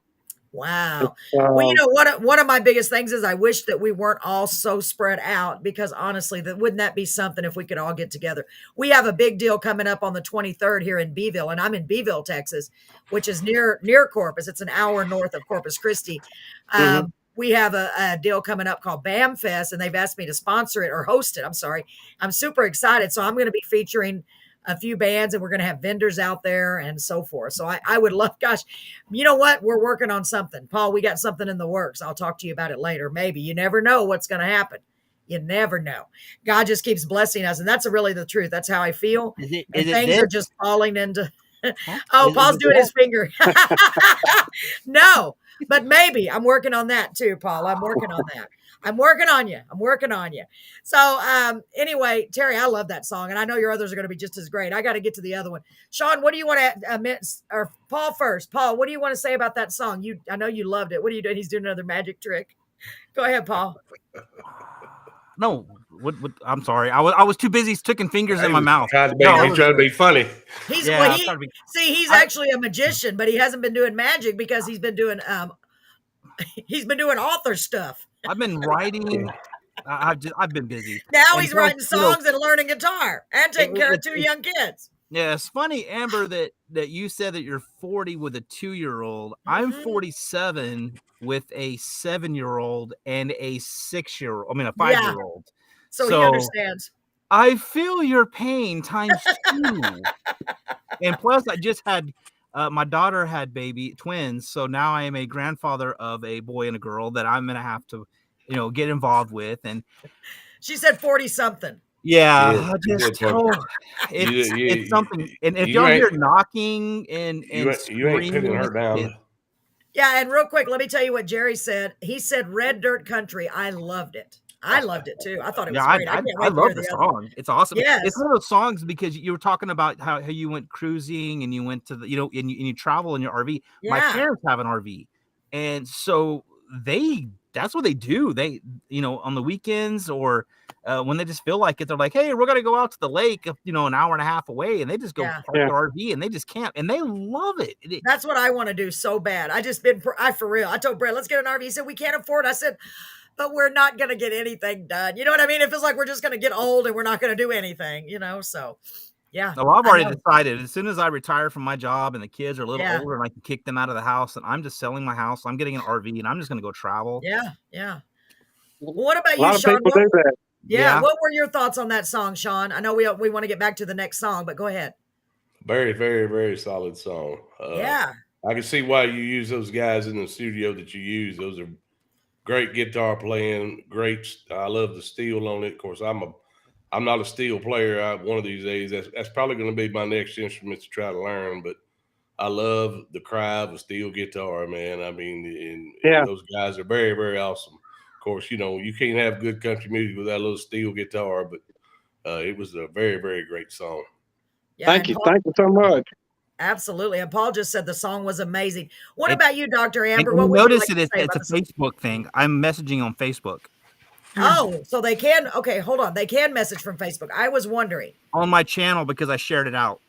wow. Well, one of my biggest things is I wish that we weren't all so spread out because honestly, wouldn't that be something if we could all get together? We have a big deal coming up on the 23rd here in Beeville, and I'm in Beeville, Texas, which is near Corpus. It's an hour north of Corpus Christi. Mhm. We have a deal coming up called BAM Fest, and they've asked me to sponsor it or host it. I'm sorry. I'm super excited. So I'm going to be featuring a few bands, and we're going to have vendors out there and so forth. So I would love, gosh, you know what? We're working on something. Paul, we got something in the works. I'll talk to you about it later. Maybe. You never know what's going to happen. You never know. God just keeps blessing us. And that's really the truth. That's how I feel. Is it Things this? are just falling into. Huh? Oh, Is Paul's it doing that? his finger. No, but maybe I'm working on that too, Paul. I'm working on that. I'm working on you. I'm working on you. So anyway, Terry, I love that song. And I know your others are going to be just as great. I got to get to the other one. Sean, what do you want to or Paul first? Paul, what do you want to say about that song? I know you loved it. What are you doing? He's doing another magic trick. Go ahead, Paul. No, what? I'm sorry. I was too busy sticking fingers in my mouth. He's No, trying to be funny. He's Yeah, well, I'm trying to be- he's actually a magician, but he hasn't been doing magic because he's been doing author stuff. I've been writing. I've been busy. Now And he's so, writing you know, songs and learning guitar and taking care of two young kids. Yeah, it's funny, Amber, that you said that you're 40 with a 2-year-old. I'm 47 with a 7-year-old and a 6-year-old. I mean, a 5-year-old. So he understands. I feel your pain times 2. And plus, I just had my daughter had twins, so now I am a grandfather of a boy and a girl that I'm gonna have to, get involved with. And she said 40 something. Yeah, it's something. And if y'all hear knocking and you ain't pinning her down. Yeah, and real quick, let me tell you what Jerry said. He said "Red Dirt Country." I loved it. I loved it too. I thought it was great. I love the song. It's awesome. Yes. It's one of those songs because you were talking about how you went cruising and you went to the, and you travel in your RV. Yeah. My parents have an RV, and so that's what they do. They, on the weekends or when they just feel like it, they're like, hey, we're gonna go out to the lake, an hour and a half away, and they just go park their RV and they just camp and they love it. That's what I want to do so bad. For real. I told Brett, let's get an RV. He said we can't afford it. I said, but we're not going to get anything done. You know what I mean? It feels like we're just going to get old and we're not going to do anything, so yeah. Well, I've already decided as soon as I retire from my job and the kids are a little older and I can kick them out of the house, and I'm just selling my house. I'm getting an RV and I'm just going to go travel. Yeah. Yeah. Well, what about you, Sean? Do that. Yeah. What were your thoughts on that song, Sean? I know we want to get back to the next song, but go ahead. Very, very, very solid song. I can see why you use those guys in the studio that you use. Those are great guitar playing, great. I love the steel on it. Of course, I'm not a steel player. One of these days, that's probably going to be my next instrument to try to learn. But I love the cry of a steel guitar, man. I mean, and those guys are very, very awesome. Of course, you can't have good country music without a little steel guitar. But it was a very, very great song. Yeah, thank you so much. Absolutely. And Paul just said the song was amazing. What about you, Dr. Amber? What notice it's a Facebook thing. I'm messaging on Facebook. Oh, so they can. Okay, hold on. They can message from Facebook. I was wondering. On my channel because I shared it out.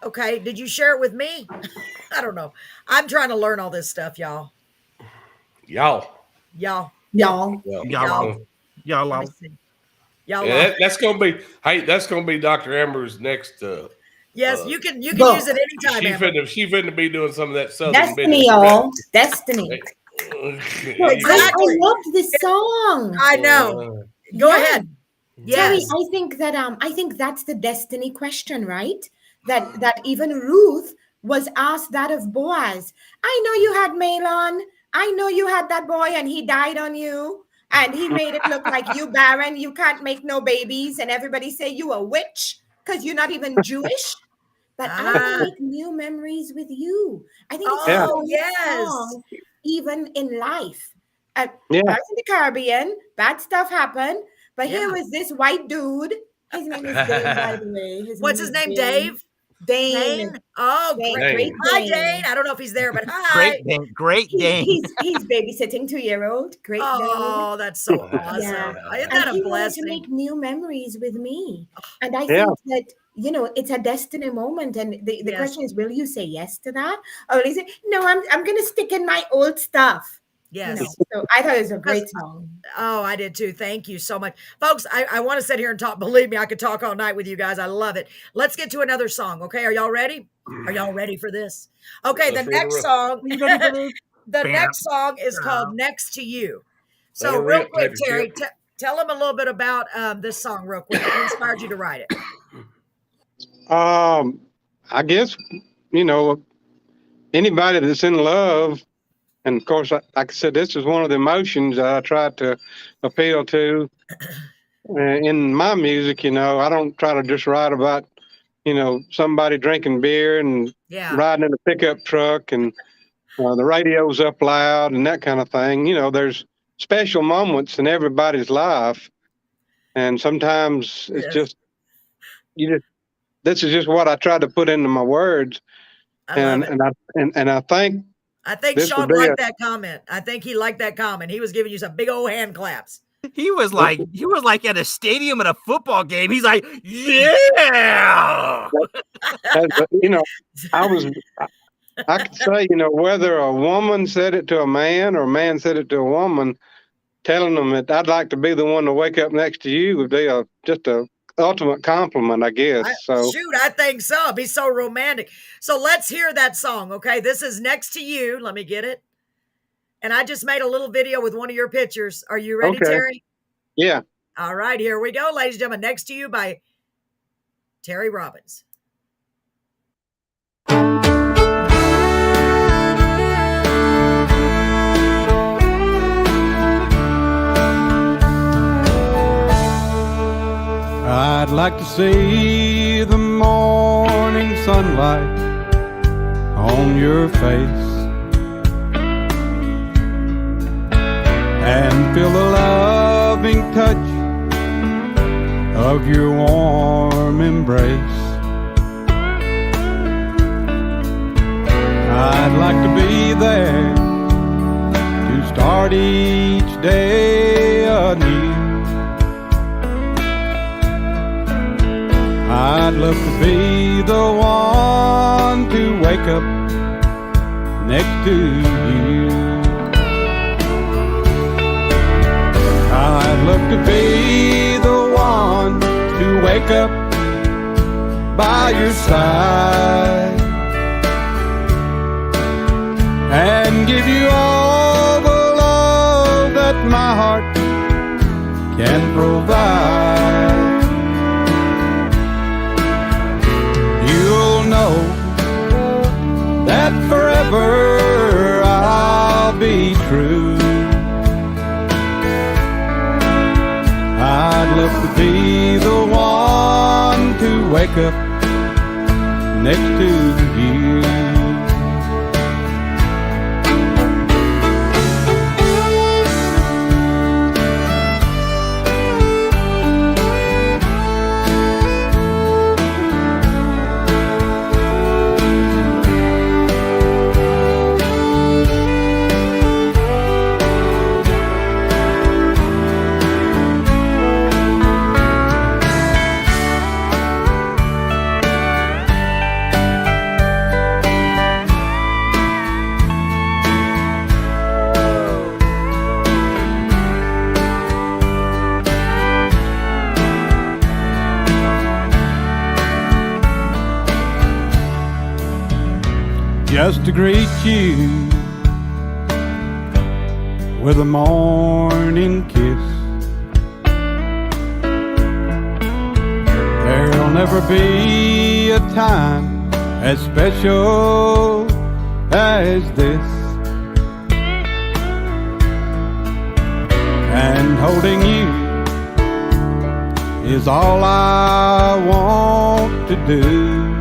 Okay. Did you share it with me? I don't know. I'm trying to learn all this stuff, y'all. Y'all. That's gonna be Dr. Amber's next. Yes, you can use it anytime. She finna be doing some of that southern Destiny, y'all. Destiny. Exactly. I love this song. I know. Go ahead. Yes. Terry, I think that's the destiny question, right? That even Ruth was asked that of Boaz. I know you had Malon. I know you had that boy and he died on you. And he made it look like you barren. You can't make no babies. And everybody say you a witch because you're not even Jewish. But I make new memories with you. I think it's so song, even in life. I was in the Caribbean. Bad stuff happened. But here was this white dude. His name is Dane, by the way. What's his name? Dave? Dane. Oh, great. Hi, Dane. I don't know if he's there, but hi. Great Dane. He's babysitting 2-year-old. Great Dane. Oh, that's so awesome. Yeah. Isn't that a blessing? To make new memories with me. And I think that, it's a destiny moment. And the question is, will you say yes to that? Or will you say, no, I'm going to stick in my old stuff? Yes. So I thought it was a great song. Oh, I did too. Thank you so much. Folks, I want to sit here and talk. Believe me, I could talk all night with you guys. I love it. Let's get to another song. Okay. Are y'all ready? Are y'all ready for this? Okay. The next song is called Next to You. So real quick, Terry, tell them a little bit about this song real quick. What inspired you to write it? I guess, anybody that's in love. And of course, like I said, this is one of the emotions I try to appeal to in my music. I don't try to just write about, somebody drinking beer and riding in a pickup truck and the radio's up loud and that kind of thing. There's special moments in everybody's life. And sometimes it's just, this is just what I try to put into my words. And I think, Sean liked that comment. I think he liked that comment. He was giving you some big old hand claps. He was like at a stadium at a football game. He's like, yeah. I could say, whether a woman said it to a man or a man said it to a woman, telling them that I'd like to be the one to wake up next to you would be just a ultimate compliment, I guess. I think so. It'd be so romantic. So let's hear that song. Okay. This is Next to You. Let me get it. And I just made a little video with one of your pictures. Are you ready, Terry? Yeah. All right, here we go, ladies and gentlemen. Next to You by Terry Robbins. I'd like to see the morning sunlight on your face and feel the loving touch of your warm embrace. I'd like to be there to start each day anew. I'd love to be the one to wake up next to you. I'd love to be the one to wake up by your side and give you all the love that my heart can provide. You'll know that forever I'll be true. I'd love to be the one to wake up next to you. Just to greet you with a morning kiss. There'll never be a time as special as this. And holding you is all I want to do.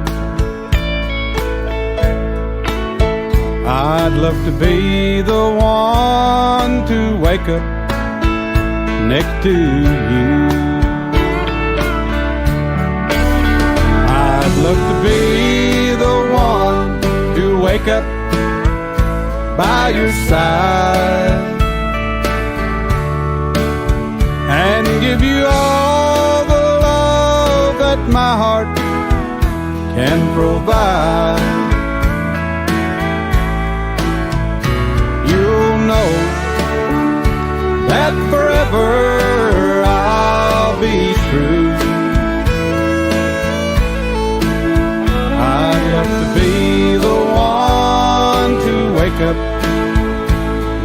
I'd love to be the one to wake up next to you. I'd love to be the one to wake up by your side and give you all the love that my heart can provide. You'll know that forever I'll be true. I'd love to be the one to wake up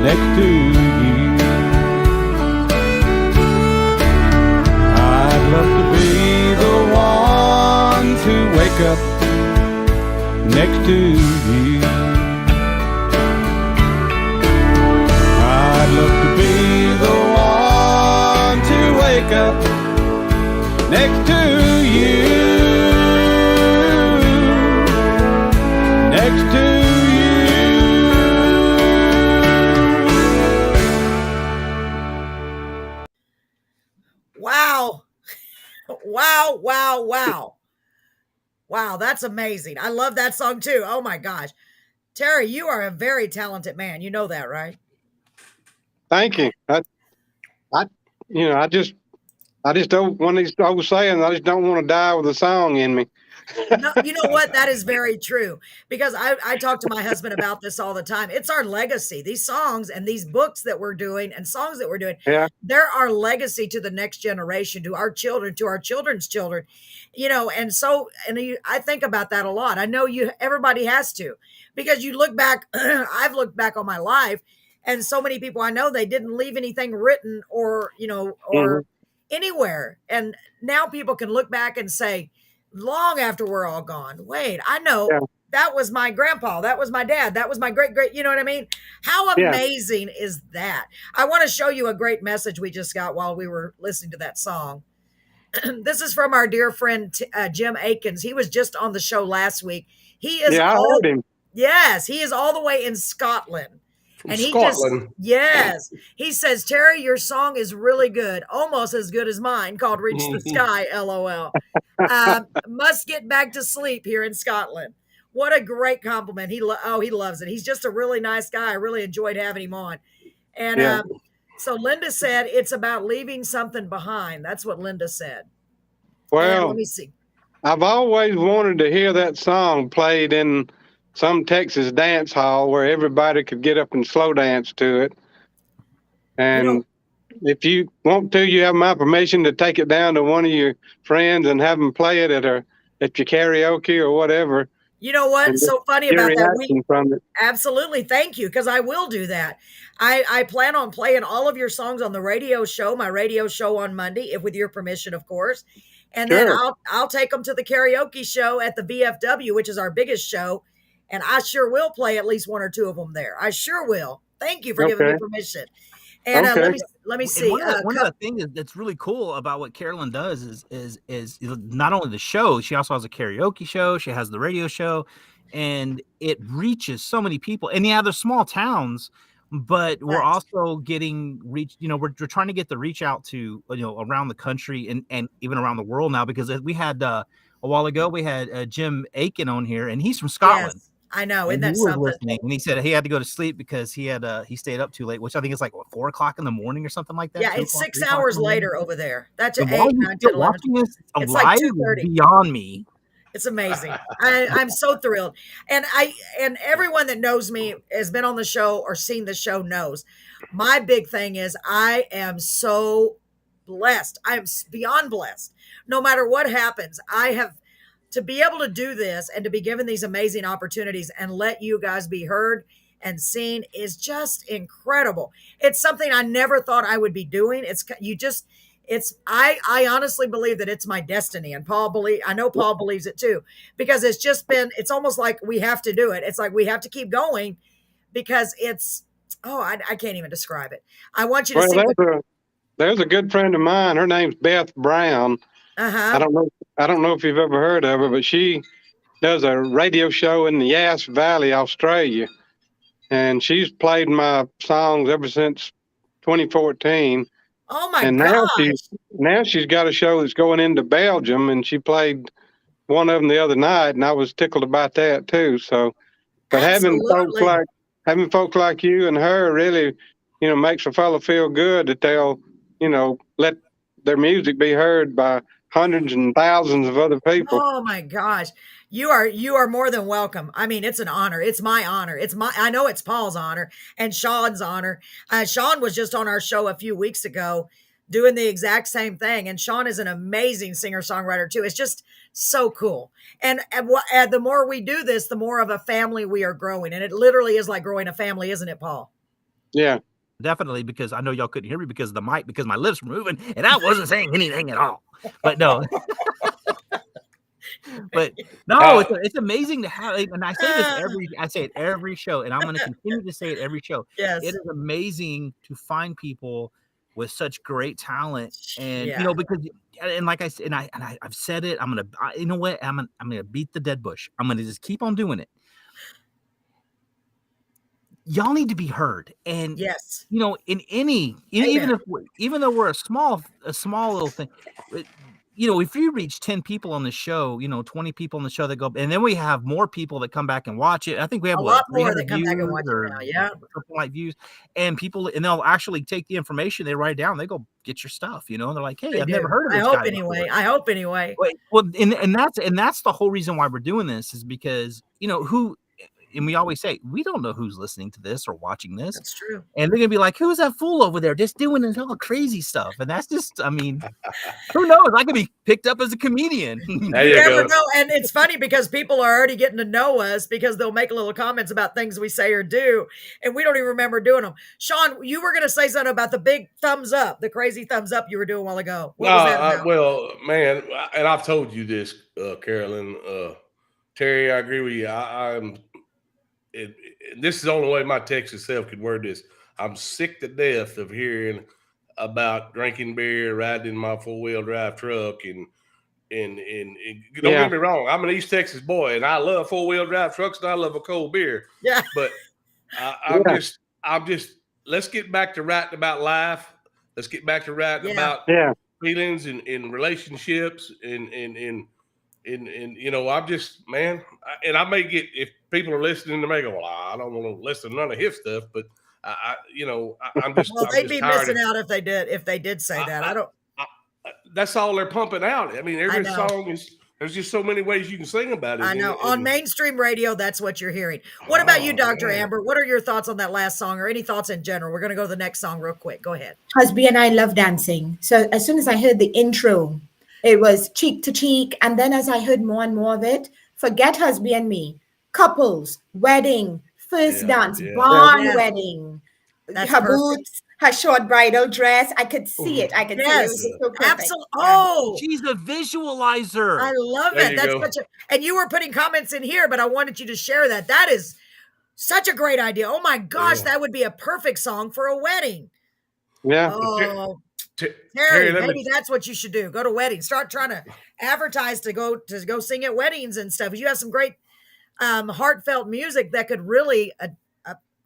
next to you. I'd love to be the one to wake up next to you. I'd love to be the one to wake up next to you. Next to you. Wow. Wow, wow, wow. Wow, that's amazing. I love that song too. Oh my gosh. Terry, you are a very talented man. You know that, right? Thank you. I just don't, one of these old sayings, I just don't want to die with a song in me. No, you know what? That is very true because I talk to my husband about this all the time. It's our legacy. These songs and these books that we're doing and songs that we're doing, Yeah. they're our legacy to the next generation, to our children, to our children's children, and so, I think about that a lot. I know everybody has to, because you look back, I've looked back on my life, and so many people I know, they didn't leave anything written or, or anywhere. And now people can look back and say, long after we're all gone, wait, I know Yeah. that was my grandpa, that was my dad, that was my great, you know what I mean? How Yeah. amazing is that? I want to show you a great message we just got while we were listening to that song. This is from our dear friend Jim Akins. He was just on the show last week. He is Yeah, I heard him. Yes, he is all the way in Scotland. From And he Scotland. yes, he says, Terry, your song is really good, almost as good as mine, called Reach the Sky, LOL. Must get back to sleep here in Scotland. What a great compliment. He loves it. He's just a really nice guy. I really enjoyed having him on. And Yeah. so Linda said it's about leaving something behind. That's what Linda said. And Well, let me see. I've always wanted to hear that song played in some Texas dance hall where everybody could get up and slow dance to it. And if you want to, you have my permission to take it down to one of your friends and have them play it at your karaoke or whatever. You know what's so funny about that? Reaction from it. Absolutely. Thank you. Because I will do that. I plan on playing all of your songs on the radio show, my radio show on Monday, if with your permission, of course. And then I'll take them to the karaoke show at the VFW, which is our biggest show. And I sure will play at least one or two of them there. I sure will. Thank you for giving me permission. And let me see. One of the things that's really cool about what Carolyn does is not only the show, she also has a karaoke show. She has the radio show, and it reaches so many people. And yeah, they're small towns, but we're also getting reach. You know, we're trying to get the reach out to around the country and even around the world now, because we had a while ago we had Jim Aiken on here, and he's from Scotland. Yes. I know, and isn't that something? Listening, and he said he had to go to sleep because he stayed up too late, which I think is like 4 o'clock in the morning or something like that. Yeah, it's 6 hours later over there. That's at 8, 9, 10, 11. Watching this it's live like 2:30. Beyond me. It's amazing. I'm so thrilled. And everyone that knows me has been on the show or seen the show knows. My big thing is I am so blessed. I am beyond blessed. No matter what happens, I have to be able to do this and to be given these amazing opportunities and let you guys be heard and seen is just incredible. It's something I never thought I would be doing. I honestly believe that it's my destiny, and I know Paul believes it too, because it's almost like we have to do it. It's like we have to keep going because I can't even describe it. I want you to see. There's a good friend of mine. Her name's Beth Brown. I don't know if you've ever heard of her, but she does a radio show in the Yass Valley, Australia. And she's played my songs ever since 2014. Oh my and now she's got a show that's going into Belgium, and she played one of them the other night, and I was tickled about that too. So, but having folks like you and her really, makes a fellow feel good that they'll, let their music be heard by hundreds and thousands of other people. Oh my gosh. You are more than welcome. I mean, it's an honor. It's my honor. I know it's Paul's honor and Sean's honor. Sean was just on our show a few weeks ago doing the exact same thing. And Sean is an amazing singer-songwriter too. It's just so cool. And the more we do this, the more of a family we are growing. And it literally is like growing a family, isn't it, Paul? Yeah. Definitely, because I know y'all couldn't hear me because of the mic, because my lips were moving and I wasn't saying anything at all. But no. But no, it's amazing to have, and I say it every show, and I'm going to continue to say it every show. Yes. It is amazing to find people with such great talent, and because, and like I said, and I've said it, I'm gonna beat the dead bush. I'm gonna just keep on doing it. Y'all need to be heard, and yes, in any, even though we're a small little thing. If you reach 10 people on the show, 20 people on the show that go, and then we have more people that come back and watch it. I think we have a lot more that come back and watch it now. Yeah. Like views, and people, and they'll actually take the information, they write it down, they go get your stuff, and they're like, hey, I've never heard of this guy before. I hope anyway. Well, and that's the whole reason why we're doing this is because, and we always say, we don't know who's listening to this or watching this. That's true. And they're gonna be like, who's that fool over there just doing all crazy stuff? And that's just, I mean, who knows? I could be picked up as a comedian. There You you never go. know. And it's funny because people are already getting to know us because they'll make little comments about things we say or do, and we don't even remember doing them. Sean, you were going to say something about the big thumbs up, the crazy thumbs up you were doing a while ago. What was that about? Well, man, and I've told you this, Carolyn, Terry, I agree with you. This is the only way my Texas self could word this. I'm sick to death of hearing about drinking beer, riding in my 4-wheel drive truck, and don't get me wrong, I'm an East Texas boy, and I love 4-wheel drive trucks, and I love a cold beer. Yeah, but I'm just. Let's get back to writing about life. Let's get back to writing about feelings and relationships, and I'm just, man, and I may get, if people are listening, they may go, well, I don't want to listen to none of his stuff, but I'm just. Well, they'd be tired missing out if they did say that. I don't. That's all they're pumping out. I mean, every song is. There's just so many ways you can sing about it. I know. On mainstream radio, that's what you're hearing. What about you, Dr. Amber? What are your thoughts on that last song, or any thoughts in general? We're going to go to the next song real quick. Go ahead. Husby and I love dancing. So as soon as I heard the intro, it was cheek to cheek. And then as I heard more and more of it, forget Husby and me, couples, wedding, first dance, barn wedding, That's her perfect. boots, her short bridal dress. I could see it. I could see it. It was so perfect. Absolutely. Oh, she's a visualizer. I love There it. you That's go. such a, and you were putting comments in here, but I wanted you to share that. That is such a great idea. Oh my gosh, that would be a perfect song for a wedding. Yeah. Oh, Terry, maybe that's what you should do. Go to weddings. Start trying to advertise to go sing at weddings and stuff. You have some great heartfelt music that could really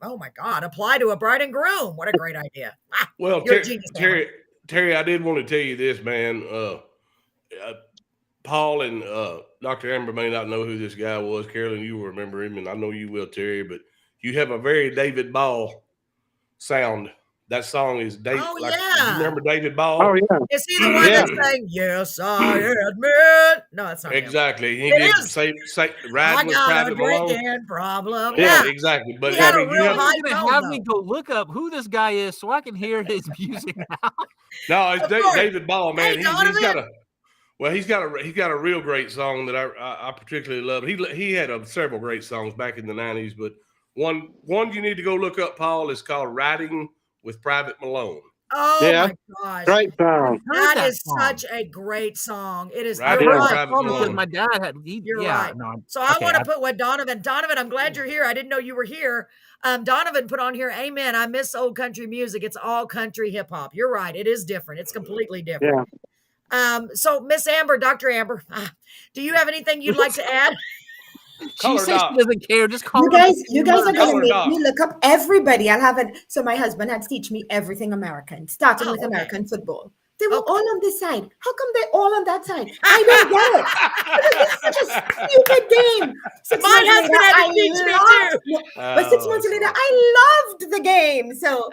oh my God, apply to a bride and groom. What a great idea. Well, You're a genius, Terry, I did want to tell you this, man. Paul and Dr. Amber may not know who this guy was. Carolyn, you will remember him, and I know you will, Terry, but you have a very David Ball sound. That song is David. Oh, you yeah. remember David Ball? Oh yeah. Is he the one that's saying, yes, I admit? No, that's not him. Exactly. He It did is. say I Riding with got a Private Malone. drinking problem. Yeah, Yeah. exactly. But He had I a mean, real high You're gonna tone, have though. me go look up who this guy is so I can hear his music now. no, it's Of course. David Ball, man. Hey, He's Donovan. got a real great song that I particularly love. He had several great songs back in the 90s, but one you need to go look up, Paul, is called Riding with Private Malone. Oh Yeah. my gosh. Great song. That is such a great song. It is. Riding You're with right. Private Because Malone. my dad had. You're yeah, right. no, So I okay, want to put what Donovan, I'm glad you're here. I didn't know you were here. Donovan put on here, amen. I miss old country music. It's all country hip hop. You're right. It is different. It's completely different. So Miss Amber, Dr. Amber, do you have anything you'd like to add? Call She her says Doc. she doesn't care. Just call You her. guys are Call gonna her make Doc. me look up everybody. I'll have it. So my husband had to teach me everything American, starting with okay. American football. They were all on this side. How come they're all on that side? I don't get it. Because it's such a stupid game. 6 My months husband later, had to teach me loved- But 6 months Oh, later, I loved the game. So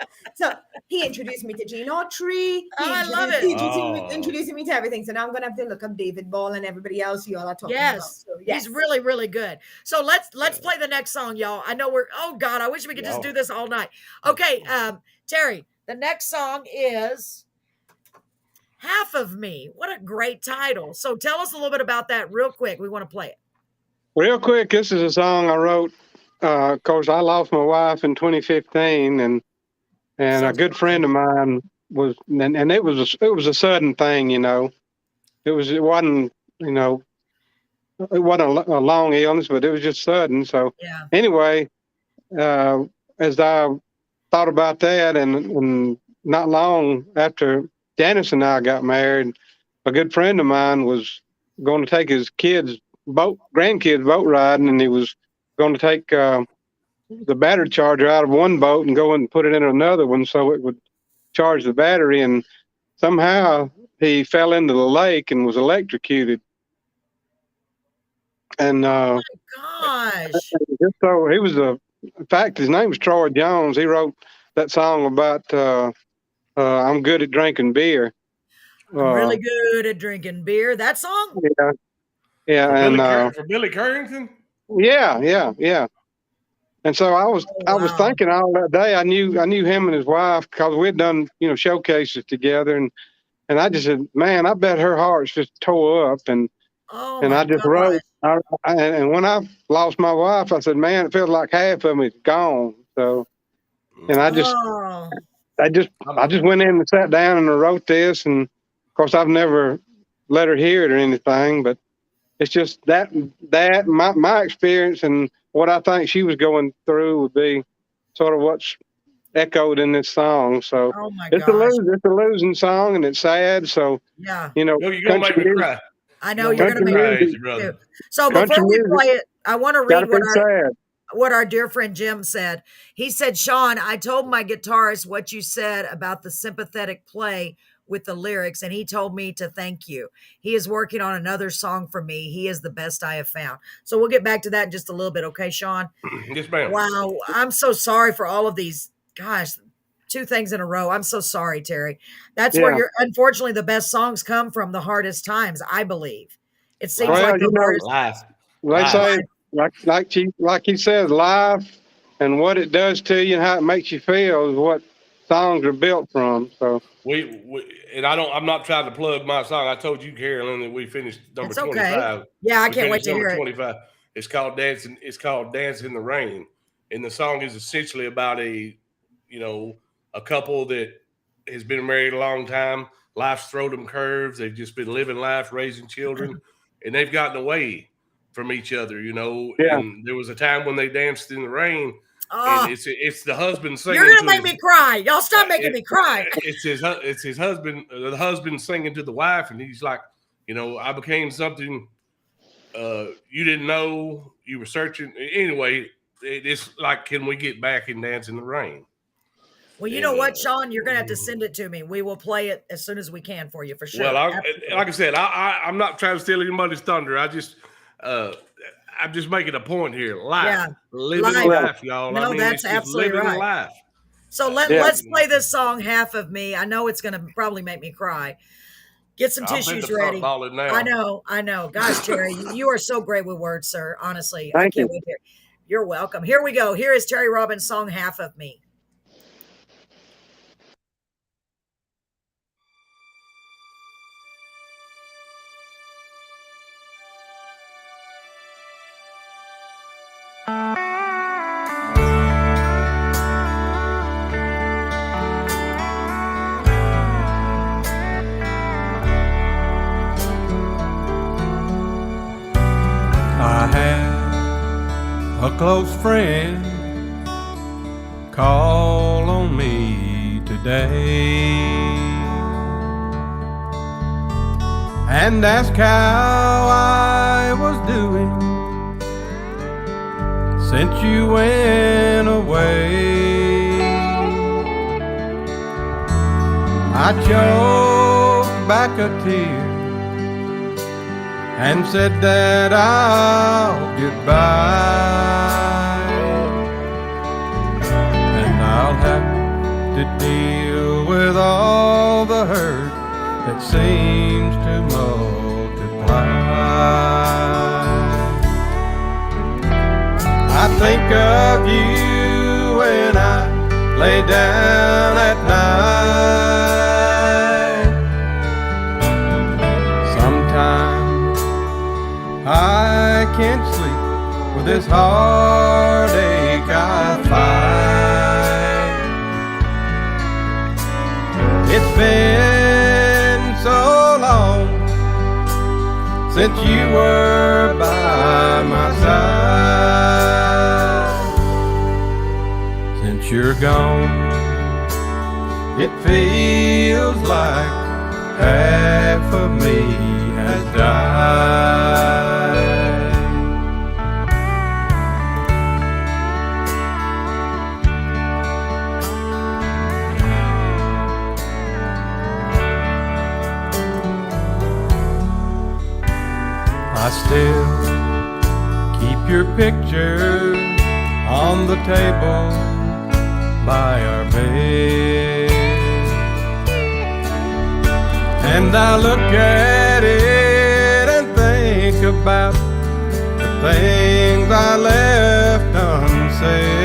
he introduced me to Gene Autry. I love it. He Oh. introducing me to everything. So now I'm gonna have to look up David Ball and everybody else you all are talking Yes. about. So, He's really, really good. So let's play the next song, y'all. I know oh God, I wish we could just do this all night. Okay, Terry, the next song is Half of Me. What a great title. So tell us a little bit about that real quick. We want to play it. Real quick, this is a song I wrote. Of course, I lost my wife in 2015, and a good friend of mine was, and it was a sudden thing, you know. It wasn't a long illness, but it was just sudden. So Yeah. anyway, as I thought about that, and not long after Janice and I got married, a good friend of mine was going to take his grandkids boat riding, and he was going to take the battery charger out of one boat and go and put it in another one so it would charge the battery. And somehow he fell into the lake and was electrocuted. And Gosh. just so he was in fact, his name was Troy Jones. He wrote that song about I'm good at drinking beer. I'm really good at drinking beer. That song? Yeah, For and Billy Currington? yeah. And so I was wow. thinking all that day. I knew him and his wife because we'd done showcases together, and I just said, man, I bet her heart's just tore up. And Oh I my just gosh. wrote. And when I lost my wife, I said, man, it feels like half of me's gone. So, and I just Oh, I just went in and sat down and I wrote this. And of course, I've never let her hear it or anything, but it's just that my experience and what I think she was going through would be sort of what's echoed in this song. So oh my it's gosh. a losing song and it's sad. So Yeah. You're gonna make me cry. I know you're going to country make music, it brother. too. So country before we music play it, I want to gotta read be sad. what our dear friend Jim said. He said, Sean, I told my guitarist what you said about the sympathetic play with the lyrics, and he told me to thank you. He is working on another song for me. He is the best I have found. So we'll get back to that in just a little bit. Okay, Sean? Yes, ma'am. Wow. I'm so sorry for all of these. Gosh, 2 things in a row. I'm so sorry, Terry. That's where unfortunately, the best songs come from the hardest times, I believe. It seems Well, like the hardest. Life. They say like he says, life and what it does to you and how it makes you feel is what songs are built from. So We and I'm not trying to plug my song. I told you, Carolyn, that we finished number It's okay. 25. Yeah, I We can't wait finished to hear number it. 25. It's called Dancing. It's called Dance in the Rain, and the song is essentially about a couple that has been married a long time. Life's thrown them curves. They've just been living life, raising children, and they've gotten away from each other. Yeah. And there was a time when they danced in the rain. Oh, And it's the husband singing. you're gonna make me cry. Y'all stop making me cry. It's his husband. The husband singing to the wife, and he's like, I became something you didn't know. You were searching. Anyway, it's like, can we get back and dance in the rain? Well, you know what, Sean? You're gonna have to send it to me. We will play it as soon as we can for you, for sure. Well, like I said, I'm not trying to steal anybody's thunder. I'm just making a point here. Life, living life, y'all. No, that's it's just absolutely living right. life. So let's play this song, Half of Me. I know it's gonna probably make me cry. Get some tissues ready. Now. I know. Gosh, Terry, you are so great with words, sir. Honestly, Thank I can't you. wait to hear. You're welcome. Here we go. Here is Terry Robbins' song, Half of Me. I had a close friend call on me today and ask how I was doing since you went away. I choked back a tear and said that I'll get by, and I'll have to deal with all the hurt that seems to multiply. I think of you when I lay down at night. Sometimes I can't sleep with this heartache I find. It's been so long since you were by my side. Since you're gone, it feels like half of me has died. I still keep your picture on the table by our bed, and I look at it and think about the things I left unsaid.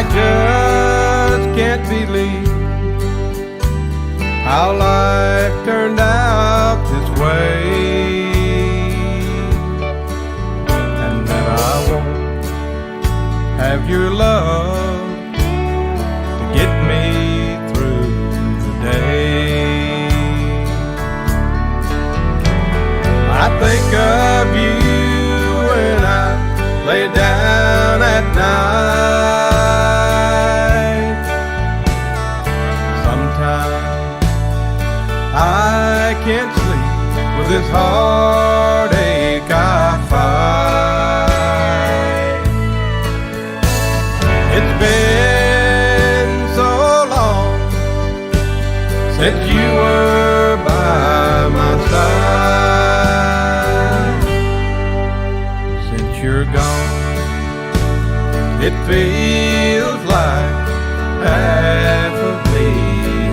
I just can't believe how life turned out this way, and that I won't have your love to get me through the day. I think of you when I lay down at night. Sometimes I can't sleep with this heartache I fight. It's been so long since you were by my side. Since you're gone, it feels like half of me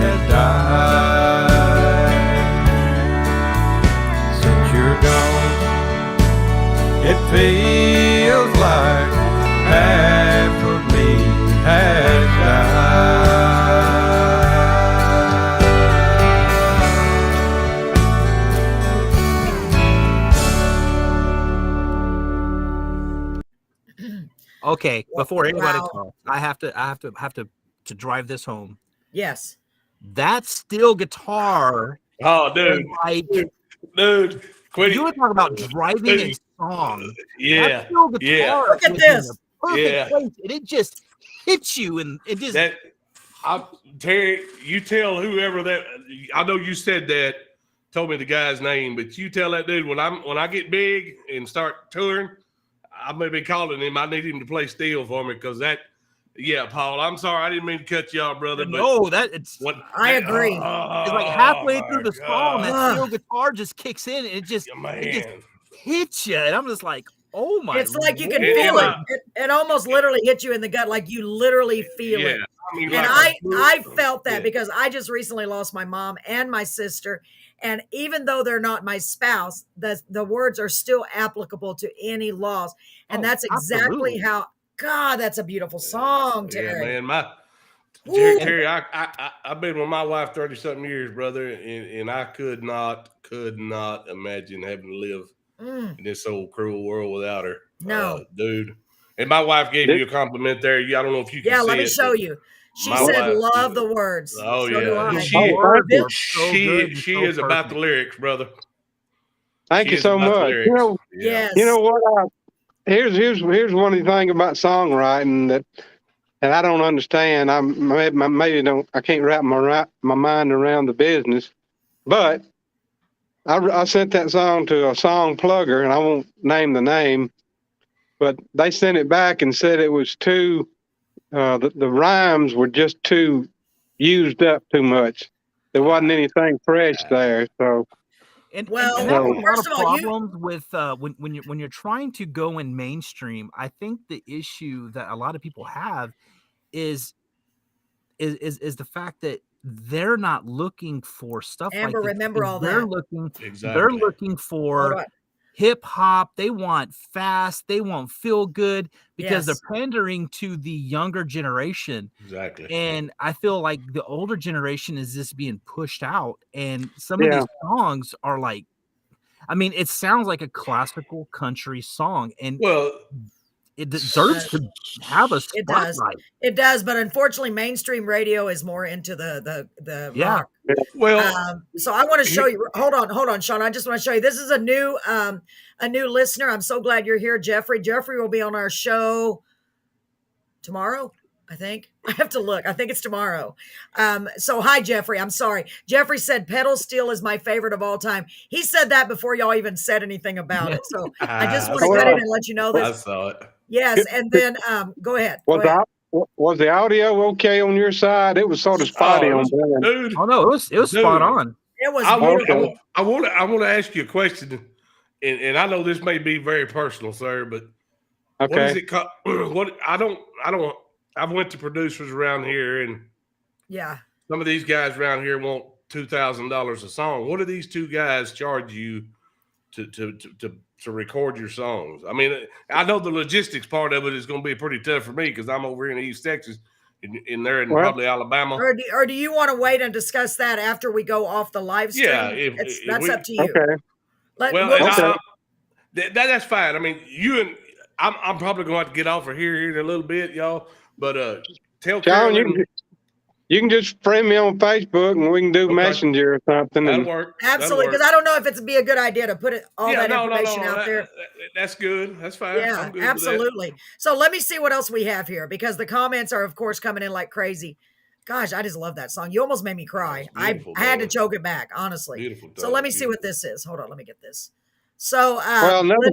has died. Since you're gone, it feels like half of me has died. Okay, before anybody Wow. talks, I have to drive this home. Yes. That steel guitar, Oh, dude, like dude, quit you it. were talking about driving a Dude. song. Yeah, That steel guitar yeah. Look at was this. in the perfect Yeah. place, and it just hits you, and it just Terry, you tell whoever that. I know you said that, told me the guy's name, but you tell that dude when I get big and start touring, I may be calling him. I need him to play steel for me because that. Yeah, Paul, I'm sorry, I didn't mean to cut you off, brother. But no, that it's I agree. it's like halfway through the song, that God. steel guitar just kicks in, and it just hits you, and I'm just like, oh my! It's like you can Lord. feel it. It almost literally hits you in the gut, like you literally feel it. I mean, And like I felt that because I just recently lost my mom and my sister. And even though they're not my spouse, the words are still applicable to any loss. And that's exactly absolutely. how, God, that's a beautiful song, Terry. Yeah, man, Woo. Terry, I've been with my wife 30-something years, brother, and I could not imagine having to live in this old cruel world without her. No. Dude. And my wife gave you a compliment there. I don't know if you can see it. Yeah, let me show you. She my said, wife- love the words. Oh, So do yeah. I. She She is about the lyrics, brother. Thank She you is so about the much. lyrics. Yes. You know what? Here's one of the things about songwriting that I don't understand. I can't wrap my mind around the business. But I sent that song to a song plugger, and I won't name the name, but they sent it back and said it was too. The rhymes were just too used up too much. There wasn't anything fresh there. So. And Well, and that's a lot first of of all, problems with when you're trying to go in mainstream. I think the issue that a lot of people have is the fact that they're not looking for stuff Amber, like this. remember all They're that. looking Exactly. they're looking Hold for on. hip hop. They want fast. They want feel good because Yes. they're pandering to the younger generation. Exactly. And I feel like the older generation is just being pushed out. And some of these songs are like, I mean, it sounds like a classical country song, and Well, it deserves to have a It does. spotlight. It does, but unfortunately, mainstream radio is more into the Yeah. rock. well, So I want to show you. Hold on, Sean. I just want to show you. This is a new listener. I'm so glad you're here, Jeffrey. Jeffrey will be on our show tomorrow. I think I have to look. I think it's tomorrow. So hi, Jeffrey. I'm sorry. Jeffrey said pedal steel is my favorite of all time. He said that before y'all even said anything about it. So I just want to cut in and let you know I this. saw it. Yes, and then go ahead. Was the audio okay on your side? It was sort of spotty on mine. Dude. Oh no, it was spot on. It was I beautiful. want to ask you a question, and I know this may be very personal, sir, but what is it called? I've went to producers around here, and Yeah. some of these guys around here want $2,000 a song. What do these two guys charge you to record your songs. I mean, I know the logistics part of it is going to be pretty tough for me because I'm over here in East Texas, in there in probably Alabama. Or do you want to wait and discuss that after we go off the live stream? Yeah, that's up to you. Okay. That's fine. I mean, I'm probably going to have to get off of here in a little bit, y'all. But tell John, Carolyn, you can just friend me on Facebook and we can do Messenger or something. That'll work. Absolutely, because I don't know if it's be a good idea to put that information out there. That's good. That's fine. Yeah, I'm good absolutely. So let me see what else we have here, because the comments are, of course, coming in like crazy. Gosh, I just love that song. You almost made me cry. I had to choke it back, honestly. Beautiful. So let me see what this is. Hold on, let me get this. So another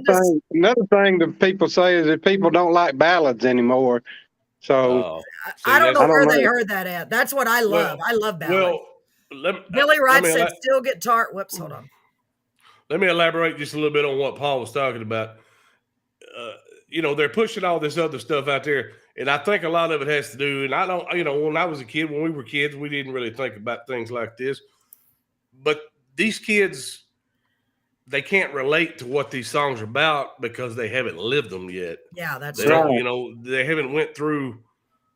thing that people say is that people don't like ballads anymore. So I don't know where they heard that at. That's what I love. I love ballads. Billy Wright said steel guitar. Whoops, hold on. Let me elaborate just a little bit on what Paul was talking about. They're pushing all this other stuff out there, and I think a lot of it has to do, and I don't, when I was a kid, when we were kids, we didn't really think about things like this. But these kids, they can't relate to what these songs are about because they haven't lived them yet. Yeah, that's true. They haven't went through.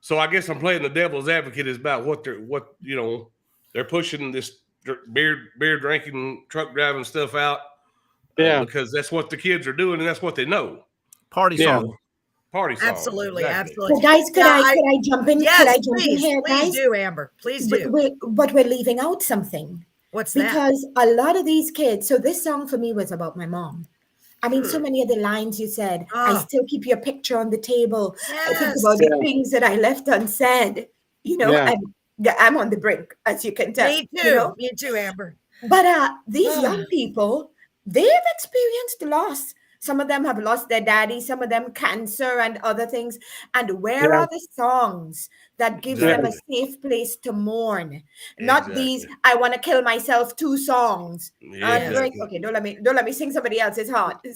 So I guess I'm playing the devil's advocate is about what they're pushing this beer drinking, truck driving stuff out. Because that's what the kids are doing and that's what they know. Party song. Absolutely, exactly. absolutely. So guys, could I jump in? Yes, could I jump in here, guys? Please do, Amber. Please do. But we're leaving out something. What's that? Because a lot of these kids, so this song for me was about my mom. I mean, so many of the lines you said, I still keep your picture on the table. Yes. I think about the things that I left unsaid, I'm on the brink, as you can tell. Me too. Me too, Amber. But these young people, they've experienced loss. Some of them have lost their daddy, some of them cancer and other things. And where are the songs that give them a safe place to mourn? Not these, I want to kill myself 2 songs. Okay, don't let me sing somebody else's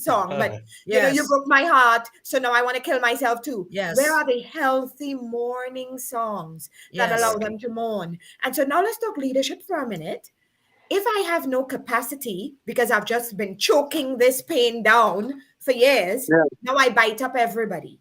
song. But you broke my heart, so now I want to kill myself too. Yes. Where are the healthy mourning songs that allow them to mourn? And so now let's talk leadership for a minute. If I have no capacity because I've just been choking this pain down for years, now I bite up everybody.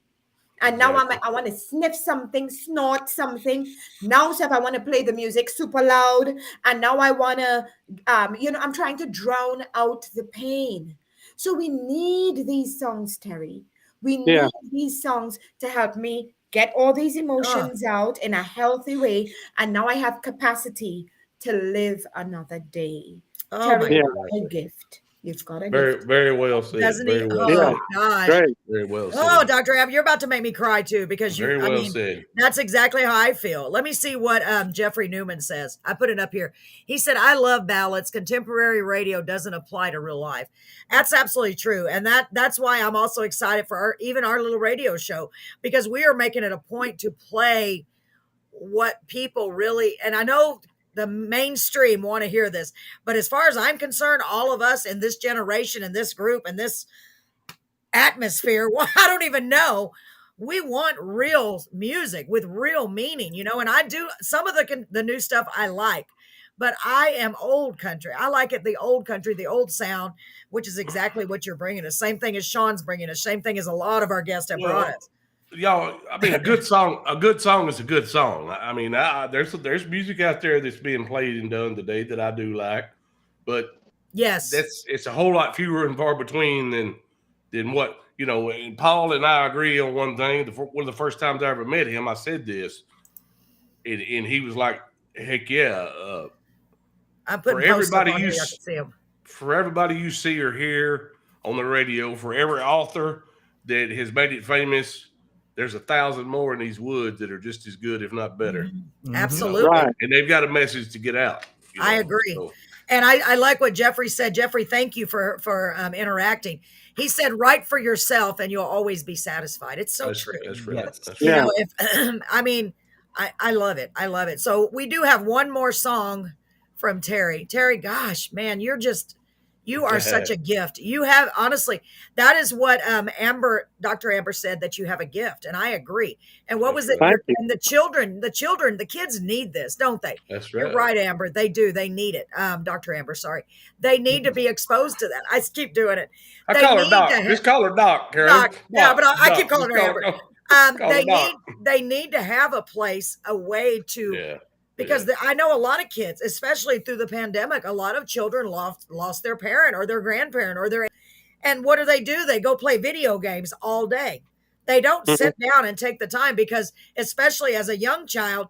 And now I want to sniff something, snort something. Now, if I want to play the music super loud, and now I want to, I'm trying to drown out the pain. So we need these songs, Terry. We need these songs to help me get all these emotions out in a healthy way. And now I have capacity to live another day. Terry, a gift. You've got a gift. Very well said. Doesn't very he? Well Gosh. Great. Very well said. Oh, Dr. Ab, you're about to make me cry too, because very well said. That's exactly how I feel. Let me see what Jeffrey Newman says. I put it up here. He said, I love ballads. Contemporary radio doesn't apply to real life. That's absolutely true. And that's why I'm also excited for our little radio show, because we are making it a point to play what people really, and I know the mainstream want to hear this, but as far as I'm concerned, all of us in this generation, in this group, in this atmosphere, well, I don't even know, we want real music with real meaning, and I do some of the new stuff I like, but I am old country. I like it, the old country, the old sound, which is exactly what you're bringing us. Same thing as Sean's bringing us. Same thing as a lot of our guests have brought us. Y'all, I mean, a good song is a good song. I mean, there's music out there that's being played and done today that I do like, but it's a whole lot fewer and far between than what, and Paul and I agree on one thing. One of the first times I ever met him, I said this, and he was like, heck yeah. I'm putting everybody on here, I can see him. For everybody you see or hear on the radio, for every author that has made it famous, there's 1,000 more in these woods that are just as good, if not better. Mm-hmm. Absolutely. Right. And they've got a message to get out. I agree. So. And I like what Jeffrey said. Jeffrey, thank you for interacting. He said, write for yourself and you'll always be satisfied. It's so true. That's right. Yes. That's right. I love it. I love it. So we do have one more song from Terry. Terry, gosh, man, you're You are such a gift. You have, honestly, that is what Dr. Amber said, that you have a gift, and I agree. And what was it? Thank you. And the kids need this, don't they? That's You're right. right, Amber. They do. They need it. Dr. Amber, sorry. They need to be exposed to that. I keep doing it. I They call her need Doc. to Just call her Doc, Carolyn. Doc. Yeah, but I keep calling her Just Amber. call her Doc. They need to have a place, a way to, Yeah. because I know a lot of kids, especially through the pandemic, a lot of children lost their parent or their grandparent and what do? They go play video games all day. They don't sit down and take the time, because especially as a young child,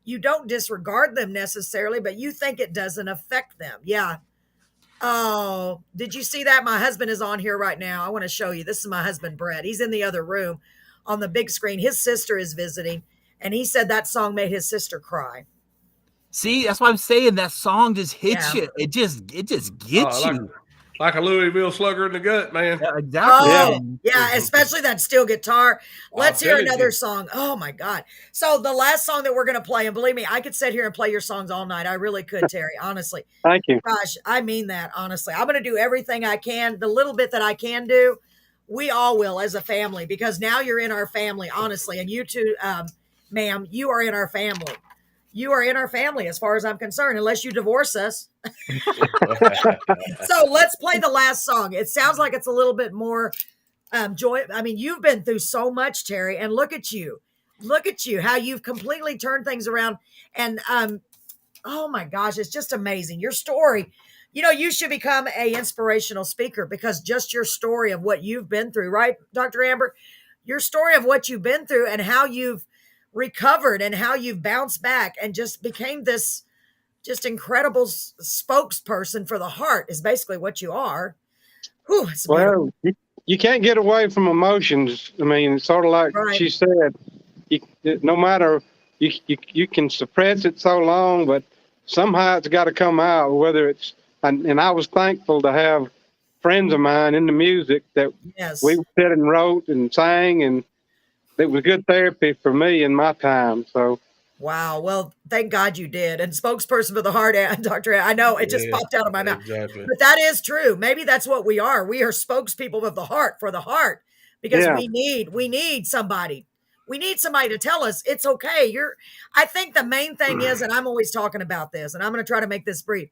you don't disregard them necessarily, but you think it doesn't affect them. Yeah. Oh, did you see that? My husband is on here right now. I want to show you. This is my husband, Brett. He's in the other room on the big screen. His sister is visiting, and he said that song made his sister cry. See, that's why I'm saying that song just hits you. It just gets you. Like a Louisville slugger in the gut, man. Yeah, exactly. Oh, yeah, especially that steel guitar. Let's hear another song. Oh, my God. So the last song that we're going to play, and believe me, I could sit here and play your songs all night. I really could, Terry, honestly. Thank you. Gosh, I mean that, honestly. I'm going to do everything I can, the little bit that I can do. We all will as a family, because now you're in our family, honestly. And you too, ma'am, you are in our family. You are in our family as far as I'm concerned, unless you divorce us. So let's play the last song. It sounds like it's a little bit more joy. I mean, you've been through so much, Terry, and look at you, how you've completely turned things around. And oh my gosh, it's just amazing. Your story, you should become a inspirational speaker, because just your story of what you've been through, right, Dr. Amber? Your story of what you've been through and how you've recovered and how you've bounced back and just became this just incredible spokesperson for the heart is basically what you are. Whew, well, you can't get away from emotions. I mean, it's sort of like she said, no matter, you can suppress it so long, but somehow it's got to come out, whether it's, and I was thankful to have friends of mine in the music that we sat and wrote and sang, and it was good therapy for me in my time. So, wow. Well, thank God you did. And spokesperson for the heart, Dr. I know it just popped out of my mouth, but that is true. Maybe that's what we are. We are spokespeople of the heart, for the heart, because we need somebody. We need somebody to tell us it's okay. I think the main thing is, and I'm always talking about this, and I'm going to try to make this brief.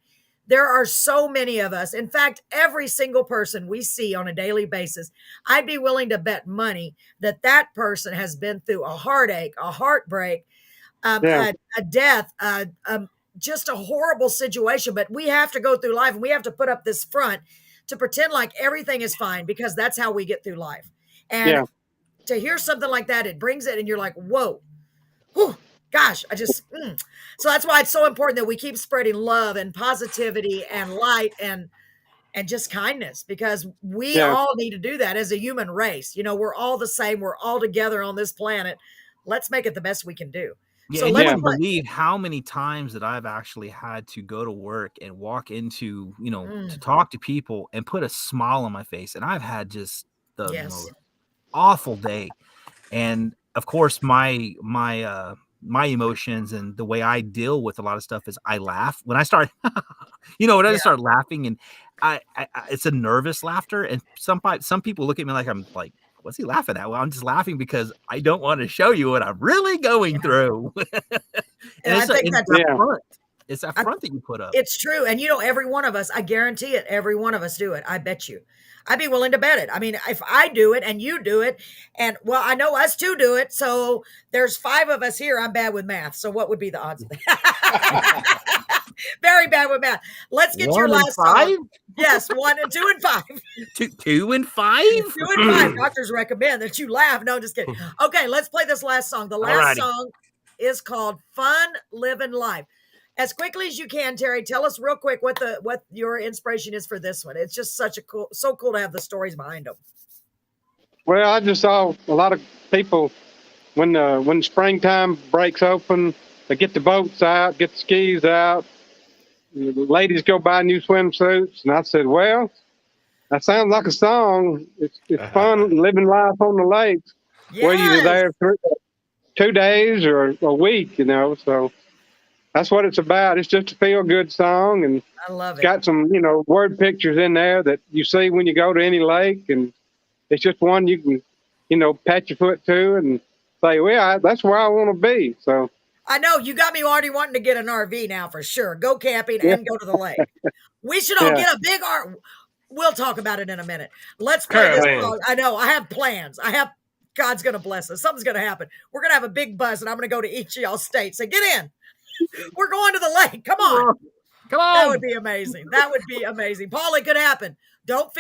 There are so many of us. In fact, every single person we see on a daily basis, I'd be willing to bet money that person has been through a heartache, a heartbreak, a death, just a horrible situation. But we have to go through life, and we have to put up this front to pretend like everything is fine, because that's how we get through life. And to hear something like that, it brings it, and you're like, whoa, whew, gosh, So that's why it's so important that we keep spreading love and positivity and light and just kindness, because we all need to do that as a human race. We're all the same. We're all together on this planet. Let's make it the best we can do. Yeah, so you wouldn't believe how many times that I've actually had to go to work and walk into, to talk to people and put a smile on my face. And I've had just the most awful day. And of course, my emotions and the way I deal with a lot of stuff is I laugh when I start, when I just start laughing, and I it's a nervous laughter. And some people look at me like I'm like, what's he laughing at? Well, I'm just laughing because I don't want to show you what I'm really going through. And I think that's front. It's that front that you put up. It's true. And every one of us, I guarantee it, every one of us do it. I bet you. I'd be willing to bet it. I mean, if I do it and you do it, and well, I know us two do it. So there's 5 of us here. I'm bad with math. So what would be the odds of that? Very bad with math. Let's get your last 5. Song. Yes, 1 and 2 and 5. 2 and 5. 2 and 5. Doctors recommend that you laugh. No, just kidding. Okay, let's play this last song. The last song is called "Fun Living Life." As quickly as you can, Terry, tell us real quick what your inspiration is for this one. It's just so cool to have the stories behind them. Well, I just saw a lot of people when springtime breaks open, they get the boats out, get the skis out. The ladies go buy new swimsuits, and I said, "Well, that sounds like a song. It's fun living life on the lakes, whether you're there 2 days or a week, So that's what it's about. It's just a feel good song, and I love it's it. got some, word pictures in there that you see when you go to any lake, and it's just one you can, pat your foot to and say, well, that's where I want to be. So I know you got me already wanting to get an RV now for sure. Go camping yeah, and go to the lake. We should all yeah. get a big RV. We'll talk about it in a minute. Let's play this Caravan. song. I know. I have plans. God's going to bless us. Something's going to happen. We're going to have a big bus, and I'm going to go to each of y'all states. Say, get in. We're going to the lake. Come on. Come on. That would be amazing. That would be amazing. Paul, it could happen. Don't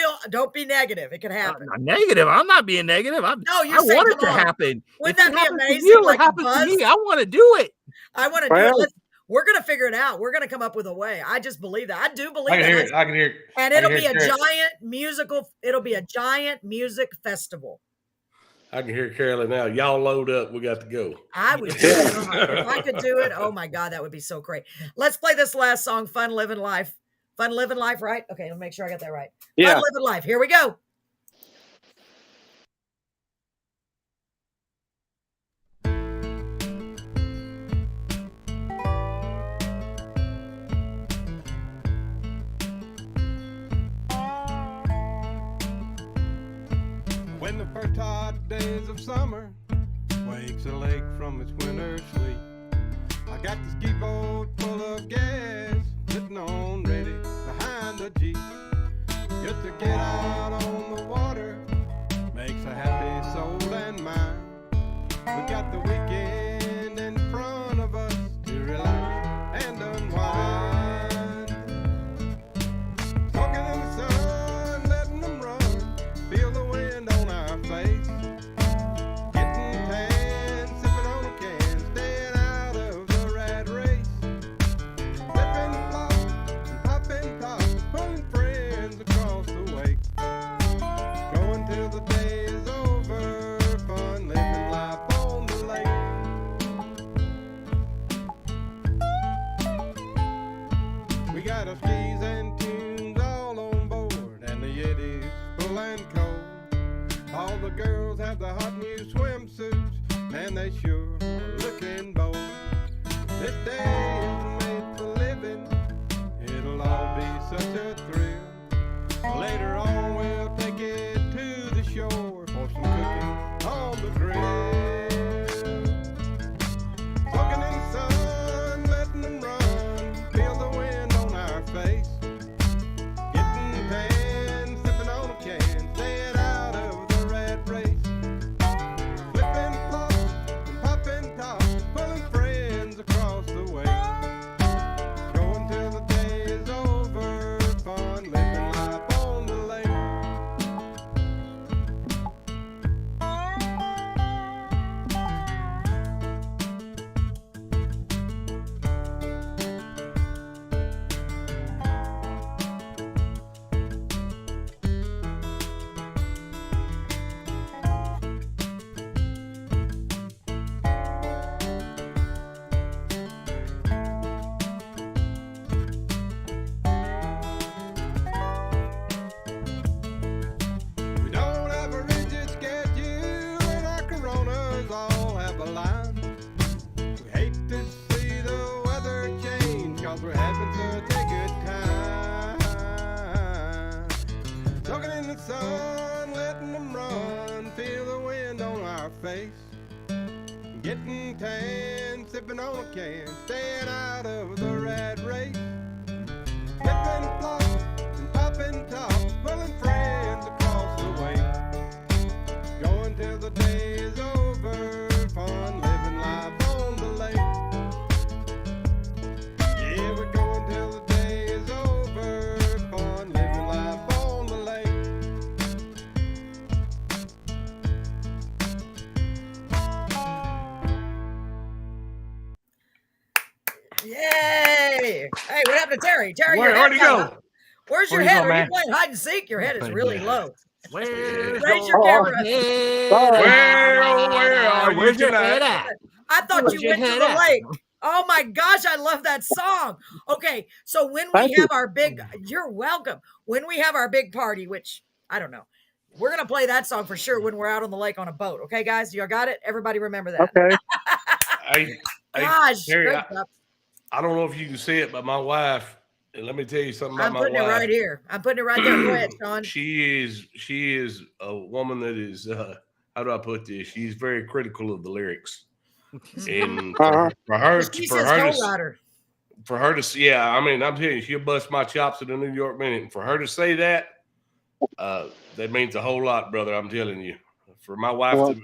be negative. It could happen. I'm negative. I'm not being negative. No, you're I saying, want it come to on. happen. Wouldn't If that it be happens to amazing? you, Like it a happens to buzz? me. I want to do it. I want to do Well, it. We're going to figure it out. We're going to come up with a way. I just believe that. I do believe I can that. hear it. I can hear it. And I can it'll hear be a Carolyn. giant musical. It'll be a giant music festival. I can hear Carolyn now. Y'all load up. We got to go. I would do it. If I could do it, oh my God, that would be so great. Let's play this last song, Fun Living Life. Fun Living Life, right? Okay, let me make sure I got that right. Yeah. Fun Living Life. Here we go. When the first hot days of summer wakes a lake from its winter sleep, I got this ski boat full of gas sitting on ready behind the Jeep. Just to get out on the water makes a happy soul and mind. We got the weekend in front of us to relax and unwind. Soaking in the sun, letting them run, feel the wind on our face. Getting tan, sipping on a can, staying out of the rat race. Flipping flops and popping tops, pulling friends across the way. Going till the day is over, fun living life on the lake. We got our skis and tunes all on board, and the Yeti's full and cold. All the girls have the hot new swimsuits, man, they sure are looking bold. This day is made for living, it'll all be such a thrill. Later on we'll take it to the shore for some cooking on the grill. Soaking in the sun, letting them run, feel the wind on our face. Getting tan, sipping on a can, staying out of the rat race. Flipping flops and popping tops, pulling friends across the way. Going till the day is over, fun living life on the lake. We don't have a rigid schedule, and our coronas all have a line. We hate to see the weather change, cause we're having such a good time. Soaking in the sun, letting them run, feel the wind on our face. Getting tan, sipping on a can, staying out of the rat race. Flipping flops and popping tops, pulling friends across the way. Going till the day is over, fun living life on the lake. Yeah, we're going till the day is over, fun living life on the lake. Yay. Hey, what happened to Terry? Terry, your Where'd he head fell go? out. Where's your Where'd he head? go, Are you man? playing hide and seek? Your head is really low. Where's Raise your Oh, camera. Where are you Where's your tonight? head at? I thought Where's you your went to head the at? lake. Oh my gosh, I love that song. Okay, so when we Thank you. have our big, you're welcome. When we have our big party, which I don't know, we're gonna play that song for sure when we're out on the lake on a boat. Okay, guys, you got it. Everybody remember that. Okay. Hey, Gosh, Terry, great stuff. I don't know if you can see it, but my wife, and let me tell you something about I'm my putting it wife. right here. I'm putting it right there. Go ahead, Sean. She is a woman that is how do I put this? She's very critical of the lyrics, and for her She says songwriter. for her to yeah, I mean, I'm telling you, she'll bust my chops in a New York minute. And for her to say that, that means a whole lot, brother. I'm telling you. For my wife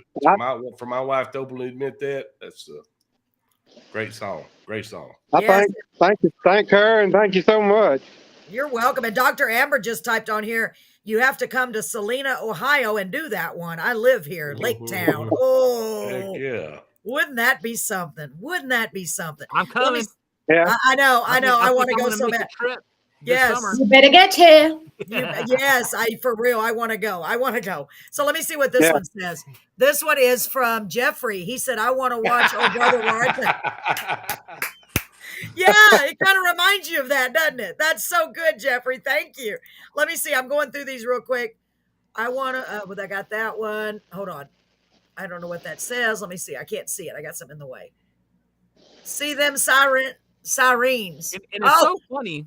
for my wife to openly admit that, that's a great song. Great song. Thank her, and thank you so much. You're welcome. And Dr. Amber just typed on here, you have to come to Salina, Ohio and do that one. I live here, Lake Town. Oh, heck yeah. Wouldn't that be something? Wouldn't that be something? I'm coming. Yeah. I know. I want to go so bad. Yes. You better get here. Yes, for real. I want to go. So let me see what this one says. This one is from Jeffrey. He said, I want to watch Oh Brother Where Yeah, it kind of reminds you of that, doesn't it? That's so good, Jeffrey. Thank you. Let me see. I'm going through these real quick. I want to, but I got that one. Hold on. I don't know what that says. Let me see. I can't see it. I got something in the way. See them sirens. And it's so funny.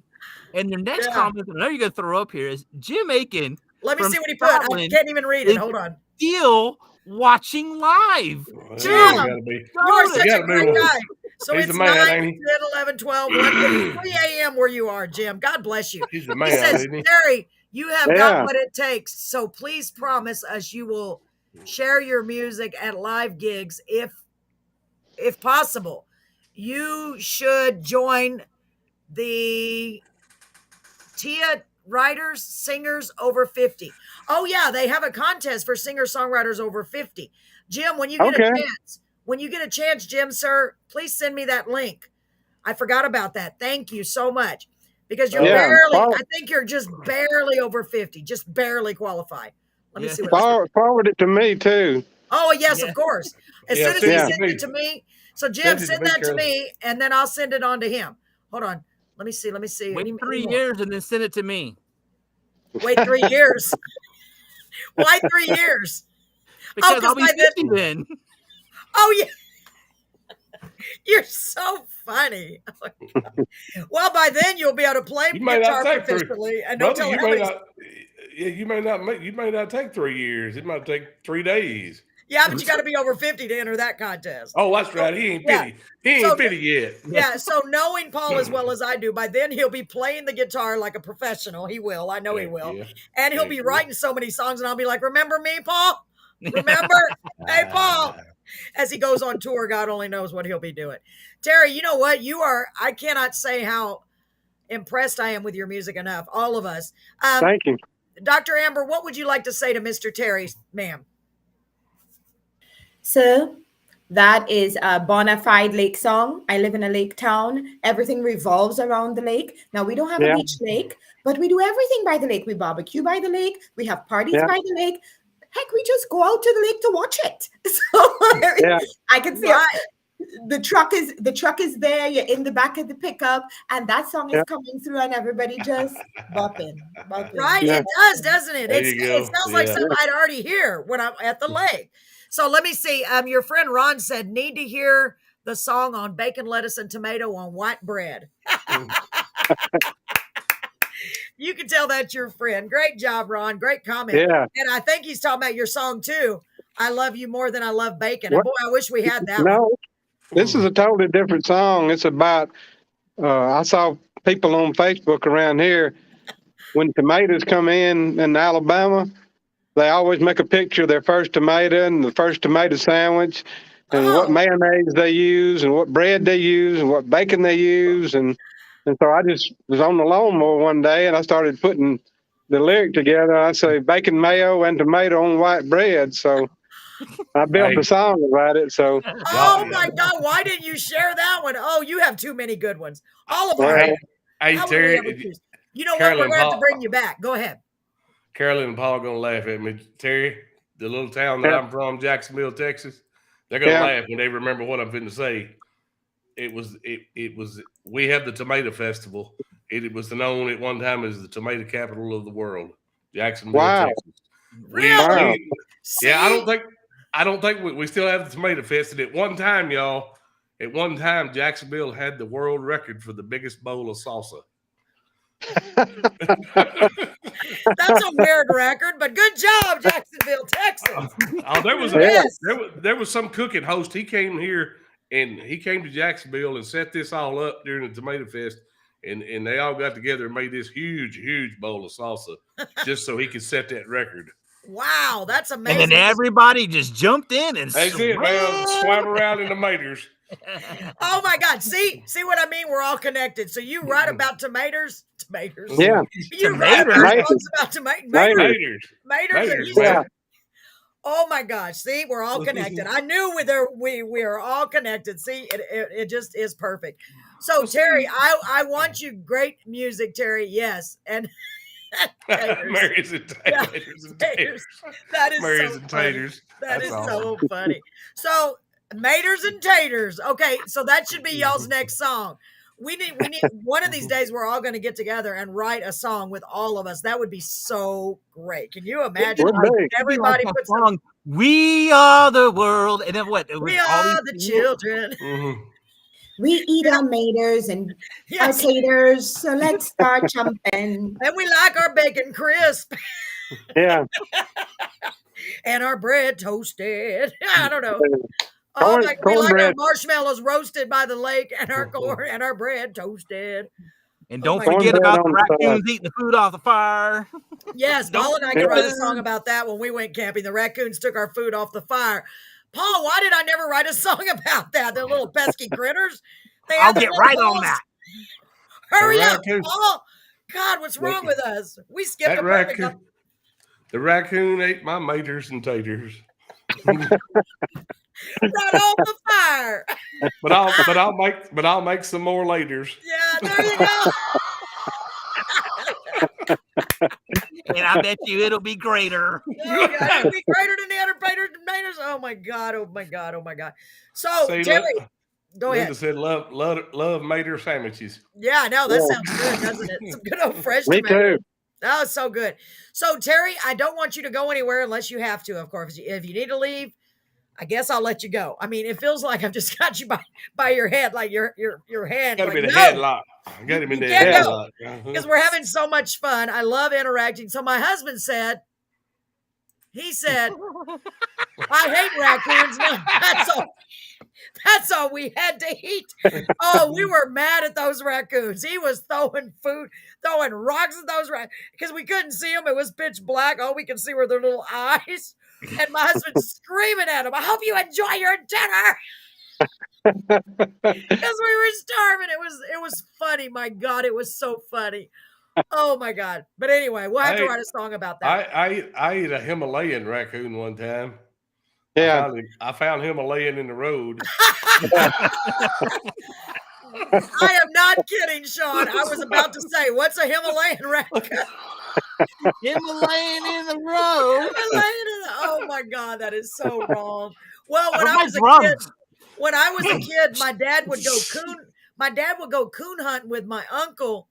And your next comment, I know you're going to throw up here, is Jim Aiken. Let me see what he put. I can't even read it. Hold on. Still watching live. Jim, you are such a great guy. So it's 9, 10, 11, 12, 1, 3 a.m. where you are, Jim. God bless you. He's the man, he says, isn't he? Terry, you have got what it takes. So please promise us you will share your music at live gigs if possible. You should join the Tia Writers, Singers Over 50. Oh, yeah, they have a contest for singer-songwriters over 50. Jim, when you get a chance, Jim, sir, please send me that link. I forgot about that. Thank you so much. Because you're I think you're just barely over 50, just barely qualify. Let me see what forward it to me, too. Oh, yes, of course. As soon as he sends it to me. So, Jim, send that to me, and then I'll send it on to him. Hold on. Let me see. Wait 3 years and then send it to me. Wait 3 years. Why 3 years? Because I'll be 50 then. Oh, yeah. You're so funny. Oh, well, by then you'll be able to play guitar proficiently. And don't tell you may not take 3 years. It might take 3 days. Yeah, but you got to be over 50 to enter that contest. Oh, that's right. He ain't 50. He ain't 50 yet. Yeah, so knowing Paul as well as I do, by then he'll be playing the guitar like a professional. He will. I know he will. Yeah. And he'll be writing so many songs, and I'll be like, remember me, Paul? Remember? Hey, Paul. As he goes on tour, God only knows what he'll be doing. Terry, you know what? I cannot say how impressed I am with your music enough. All of us. Thank you. Dr. Amber, what would you like to say to Mr. Terry, ma'am? So that is a bona fide lake song. I live in a lake town. Everything revolves around the lake. Now, we don't have a beach lake, but we do everything by the lake. We barbecue by the lake. We have parties by the lake. Heck, we just go out to the lake to watch it. So I can see the truck is there. You're in the back of the pickup, and that song is coming through, and everybody just bopping. Right? It does, doesn't it? It sounds like something I'd already hear when I'm at the lake. So let me see. Your friend Ron said, need to hear the song on bacon, lettuce, and tomato on white bread. You can tell that's your friend. Great job, Ron. Great comment. Yeah. And I think he's talking about your song, too. I love you more than I love bacon. And boy, I wish we had that one. This is a totally different song. It's about, I saw people on Facebook around here, when tomatoes come in Alabama, they always make a picture of their first tomato and the first tomato sandwich and what mayonnaise they use and what bread they use and what bacon they use. And so I just was on the lawnmower one day and I started putting the lyric together. I say bacon, mayo, and tomato on white bread. So I built a song about it. So oh my God, why didn't you share that one? Oh, you have too many good ones. All of them. Hey, Terry, you know what? We're going to have to bring you back. Go ahead. Carolyn and Paul are going to laugh at me. Terry, the little town that I'm from, Jacksonville, Texas, they're going to laugh when they remember what I'm finna to say. It was we have the tomato festival. It was known at one time as the tomato capital of the world, Jacksonville, Texas. Really? Yeah, I don't think we still have the tomato fest. And at one time, y'all, At one time, Jacksonville had the world record for the biggest bowl of salsa. That's a weird record, but good job, Jacksonville, Texas. There was some cooking host. He came here and he came to Jacksonville and set this all up during the Tomato Fest, and they all got together and made this huge bowl of salsa just so he could set that record. Wow, that's amazing. And then everybody just jumped in and swam around in the maters. Oh my God! See what I mean? We're all connected. So you write about tomatoes. Yeah. You write about Maters. Yeah. Oh my gosh! See, we're all connected. I knew we are all connected. See, it just is perfect. So Terry, I want you great music, Terry. Yes, and Marys and taters. That is Marys so and funny. taters. That is awesome. So funny. So maters and taters. Okay, so that should be y'all's next song. We need one of these days we're all going to get together and write a song with all of us. That would be so great. Can you imagine? Everybody puts song. We are the world, and then what? We are the children. Mm-hmm. We eat our maters and our taters, so let's start jumping. And we like our bacon crisp. Yeah. And our bread toasted. I don't know. Corn We like our bread. marshmallows roasted by the lake and our corn and our bread toasted. And don't forget about the raccoons eating the food off the fire. Yes, Paul and I could write a song about that when we went camping. The raccoons took our food off the fire. Paul, why did I never write a song about that? They're little pesky critters. I'll get right on that. Hurry up, Paul. God, what's wrong with us? We skipped a perfect. The raccoon ate my maters and taters. Right off the fire. But I'll make some more laters. Yeah, there you go. And I bet you it'll be greater. Oh, God, it'll be greater than the other tomatoes. Oh my God. Oh my God. Oh my God. So Terry, go ahead. Linda said love mater sandwiches. Yeah, no, that sounds good, doesn't it? Some good old fresh Me tomatoes. too. Oh, so good. So Terry, I don't want you to go anywhere unless you have to, of course. If you need to leave, I guess I'll let you go. I mean, it feels like I've just got you by your head, like your hand. Got him like, in the headlock. Got him in the headlock. Because we're having so much fun. I love interacting. So my husband said, I hate raccoons. No, that's all we had to eat. Oh, we were mad at those raccoons. He was throwing rocks at those raccoons because we couldn't see them. It was pitch black. All we could see were their little eyes. And my husband screaming at him, I hope you enjoy your dinner. Because we were starving. It was funny. My God, it was so funny. Oh my God. But anyway, we'll have to write a song about that. I ate a Himalayan raccoon one time. Yeah. I found him laying in the road. I am not kidding, Sean. I was about to say, what's a Himalayan raccoon? Himalayan in the road. Oh my God, that is so wrong. Well, when I was a kid, my dad would go coon hunting with my uncle.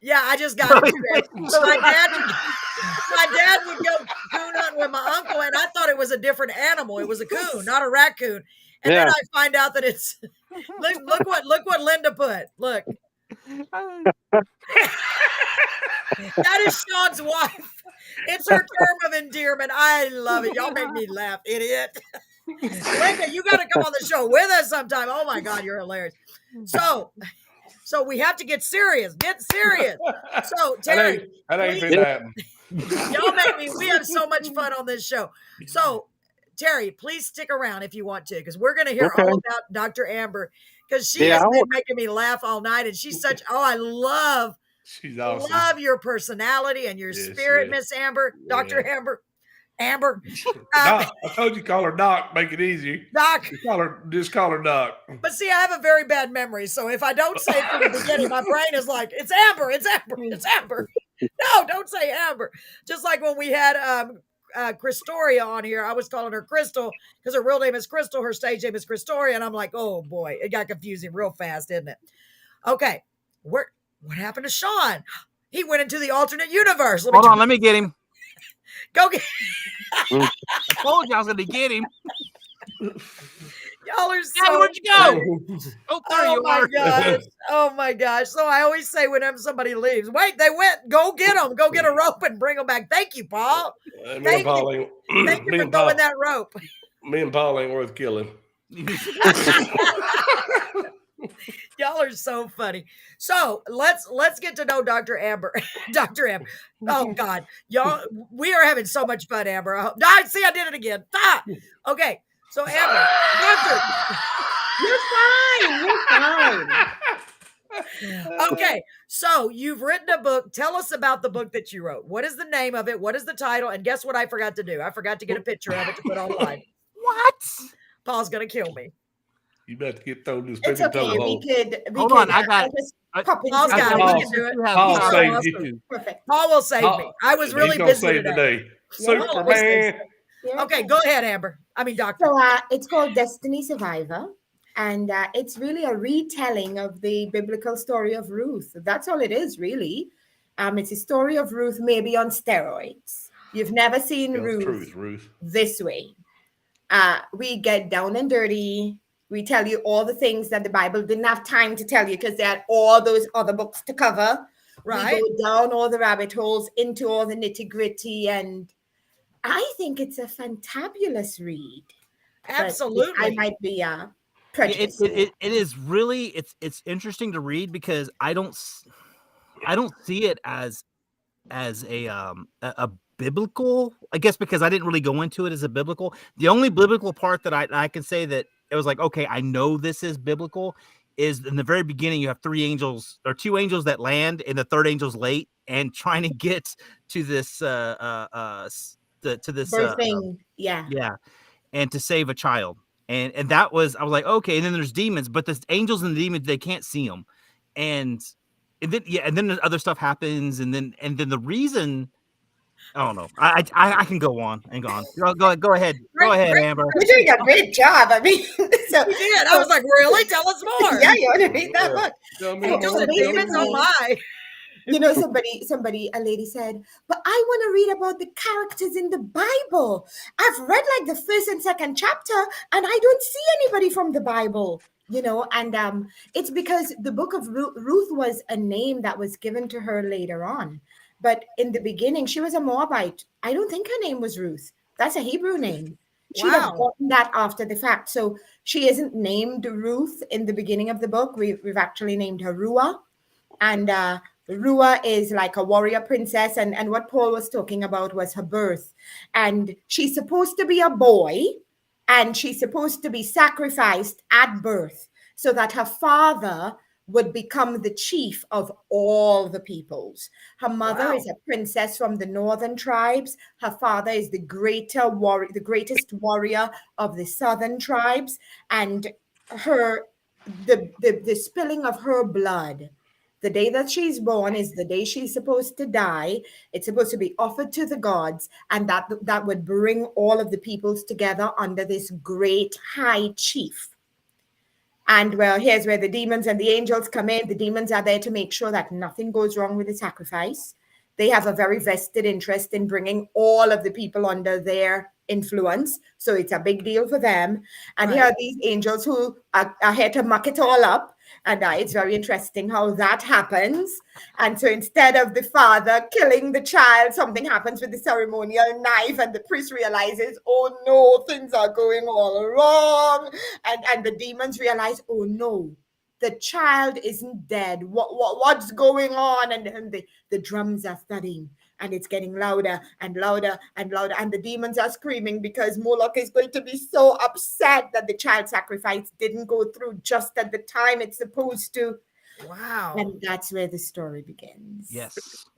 Yeah, I just got it. My dad would go coon hunting with my uncle, and I thought it was a different animal. It was a coon, not a raccoon. And then I find out that it's look what Linda put. Look. That is Sean's wife. It's her term of endearment. I love it. Y'all make me laugh, idiot. Linda, you got to come on the show with us sometime. Oh my God, you're hilarious. So we have to get serious. Get serious. So Terry, that ain't been happening. Y'all make me. We have so much fun on this show. So Terry, please stick around if you want to, because we're going to hear all about Dr. Amber, because she has been making me laugh all night, and she's such. Oh, she's awesome. Love your personality and your spirit, Miss Amber, Dr. Amber. Amber. Doc, I told you call her Doc, make it easy. Doc. Just call her Doc. But see, I have a very bad memory, so if I don't say it from the beginning, my brain is like, it's Amber, it's Amber, it's Amber. No, don't say Amber. Just like when we had Christoria on here, I was calling her Crystal because her real name is Crystal, her stage name is Christoria, and I'm like, oh boy, it got confusing real fast, didn't it? Okay, what happened to Sean? He went into the alternate universe. Hold on, let me get him. Go get. I told you I was going to get him. Y'all are so Hey, where'd you go? Oh, there Oh you my are. gosh. Oh my gosh. So I always say whenever somebody leaves, wait, they went, go get them, go get a rope and bring them back. Thank you, Paul. Me and Thank Paul you. ain't Thank you me for and throwing Paul that rope. me and Paul ain't worth killing. Y'all are so funny. So let's get to know Dr. Amber. Dr. Amber. Oh God. Y'all, we are having so much fun, Amber. I see I did it again. Ah! Okay. So Amber, Doctor. You're fine. Okay, so you've written a book. Tell us about the book that you wrote. What is the name of it? What is the title? And guess what I forgot to do? I forgot to get a picture of it to put online. What? Paul's gonna kill me. You better get thrown this It's spinning toe okay. hole. Hold on, I got- just I- pop into Paul's the got it. room. He can do it. Paul He's so saved awesome. you. Perfect. Paul will save me. I was really He's gonna busy save today. today. Yeah. Superman. Here it Okay, is. go ahead, Amber. I mean, Doctor. So it's called Destiny Survivor. And it's really a retelling of the biblical story of Ruth. That's all it is, really. It's a story of Ruth, maybe on steroids. You've never seen Tell the Ruth truth, Ruth. this way. We get down and dirty. We tell you all the things that the Bible didn't have time to tell you because they had all those other books to cover. Right. We go down all the rabbit holes into all the nitty gritty. And I think it's a fantabulous read. But Absolutely. I might be It, prejudiced. it is really it's interesting to read because I don't see it as a biblical, I guess, because I didn't really go into it as a biblical. The only biblical part that I can say that it was like, okay, I know this is biblical, is in the very beginning you have two angels that land and the third angel's late and trying to get to this Birthing, yeah. and to save a child. And that was, I was like, okay. And then there's demons, but the angels and the demons, they can't see them. And then the other stuff happens. And then the reason, I don't know. I can go on and go on. Go ahead. Go ahead, Amber. You're doing a great job. I mean, so You did. I was like, really? Tell us more. yeah, you want to read that book? Tell me Angels more. and demons, oh my. You know, a lady said, but I want to read about the characters in the Bible. I've read like the first and second chapter, and I don't see anybody from the Bible. You know, and it's because the book of Ruth was a name that was given to her later on. But in the beginning, she was a Moabite. I don't think her name was Ruth. That's a Hebrew name. She'd have gotten that after the fact. So she isn't named Ruth in the beginning of the book. We've actually named her Ruah. And Ruah is like a warrior princess. And what Paul was talking about was her birth. And she's supposed to be a boy. And she's supposed to be sacrificed at birth so that her father would become the chief of all the peoples. Her mother is a princess from the northern tribes. Her father is the greatest warrior of the southern tribes. And the spilling of her blood, the day that she's born is the day she's supposed to die. It's supposed to be offered to the gods, and that would bring all of the peoples together under this great high chief. And well, here's where the demons and the angels come in. The demons are there to make sure that nothing goes wrong with the sacrifice. They have a very vested interest in bringing all of the people under their influence. So it's a big deal for them. And here are these angels who are here to muck it all up. And it's very interesting how that happens. And so instead of the father killing the child, something happens with the ceremonial knife, and the priest realizes, oh no, things are going all wrong. And the demons realize, oh no, the child isn't dead. What's going on? And the drums are thudding, and it's getting louder and louder and louder. And the demons are screaming because Moloch is going to be so upset that the child sacrifice didn't go through just at the time it's supposed to. Wow. And that's where the story begins. Yes.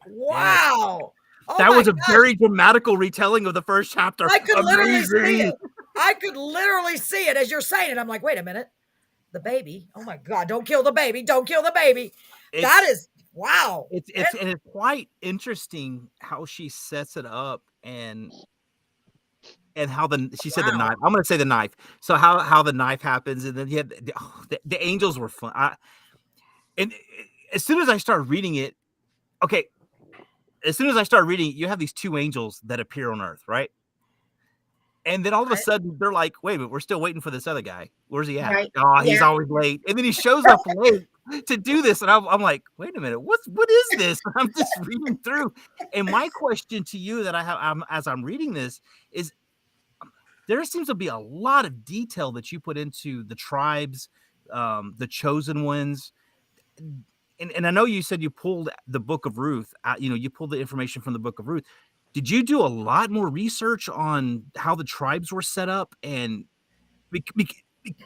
Wow. Oh that was a gosh. very dramatical retelling of the first chapter. I could literally see it. I could literally see it as you're saying it. I'm like, wait a minute. The baby. Oh my God. Don't kill the baby. Don't kill the baby. That is wow. It's quite interesting how she sets it up and how she said the knife. I'm going to say the knife. So how the knife happens, and then the angels were fun. And as soon as I started reading it, you have these two angels that appear on earth, right? And then all of a sudden they're like, wait a minute, we're still waiting for this other guy. Where's he at? Right. Oh, he's Yeah. always late. And then he shows up late to do this. And I'm like, wait a minute, what is this? I'm just reading through. And my question to you that I have as I'm reading this is, there seems to be a lot of detail that you put into the tribes, the chosen ones. And I know you said you pulled the book of Ruth out, you pulled the information from the book of Ruth. Did you do a lot more research on how the tribes were set up? And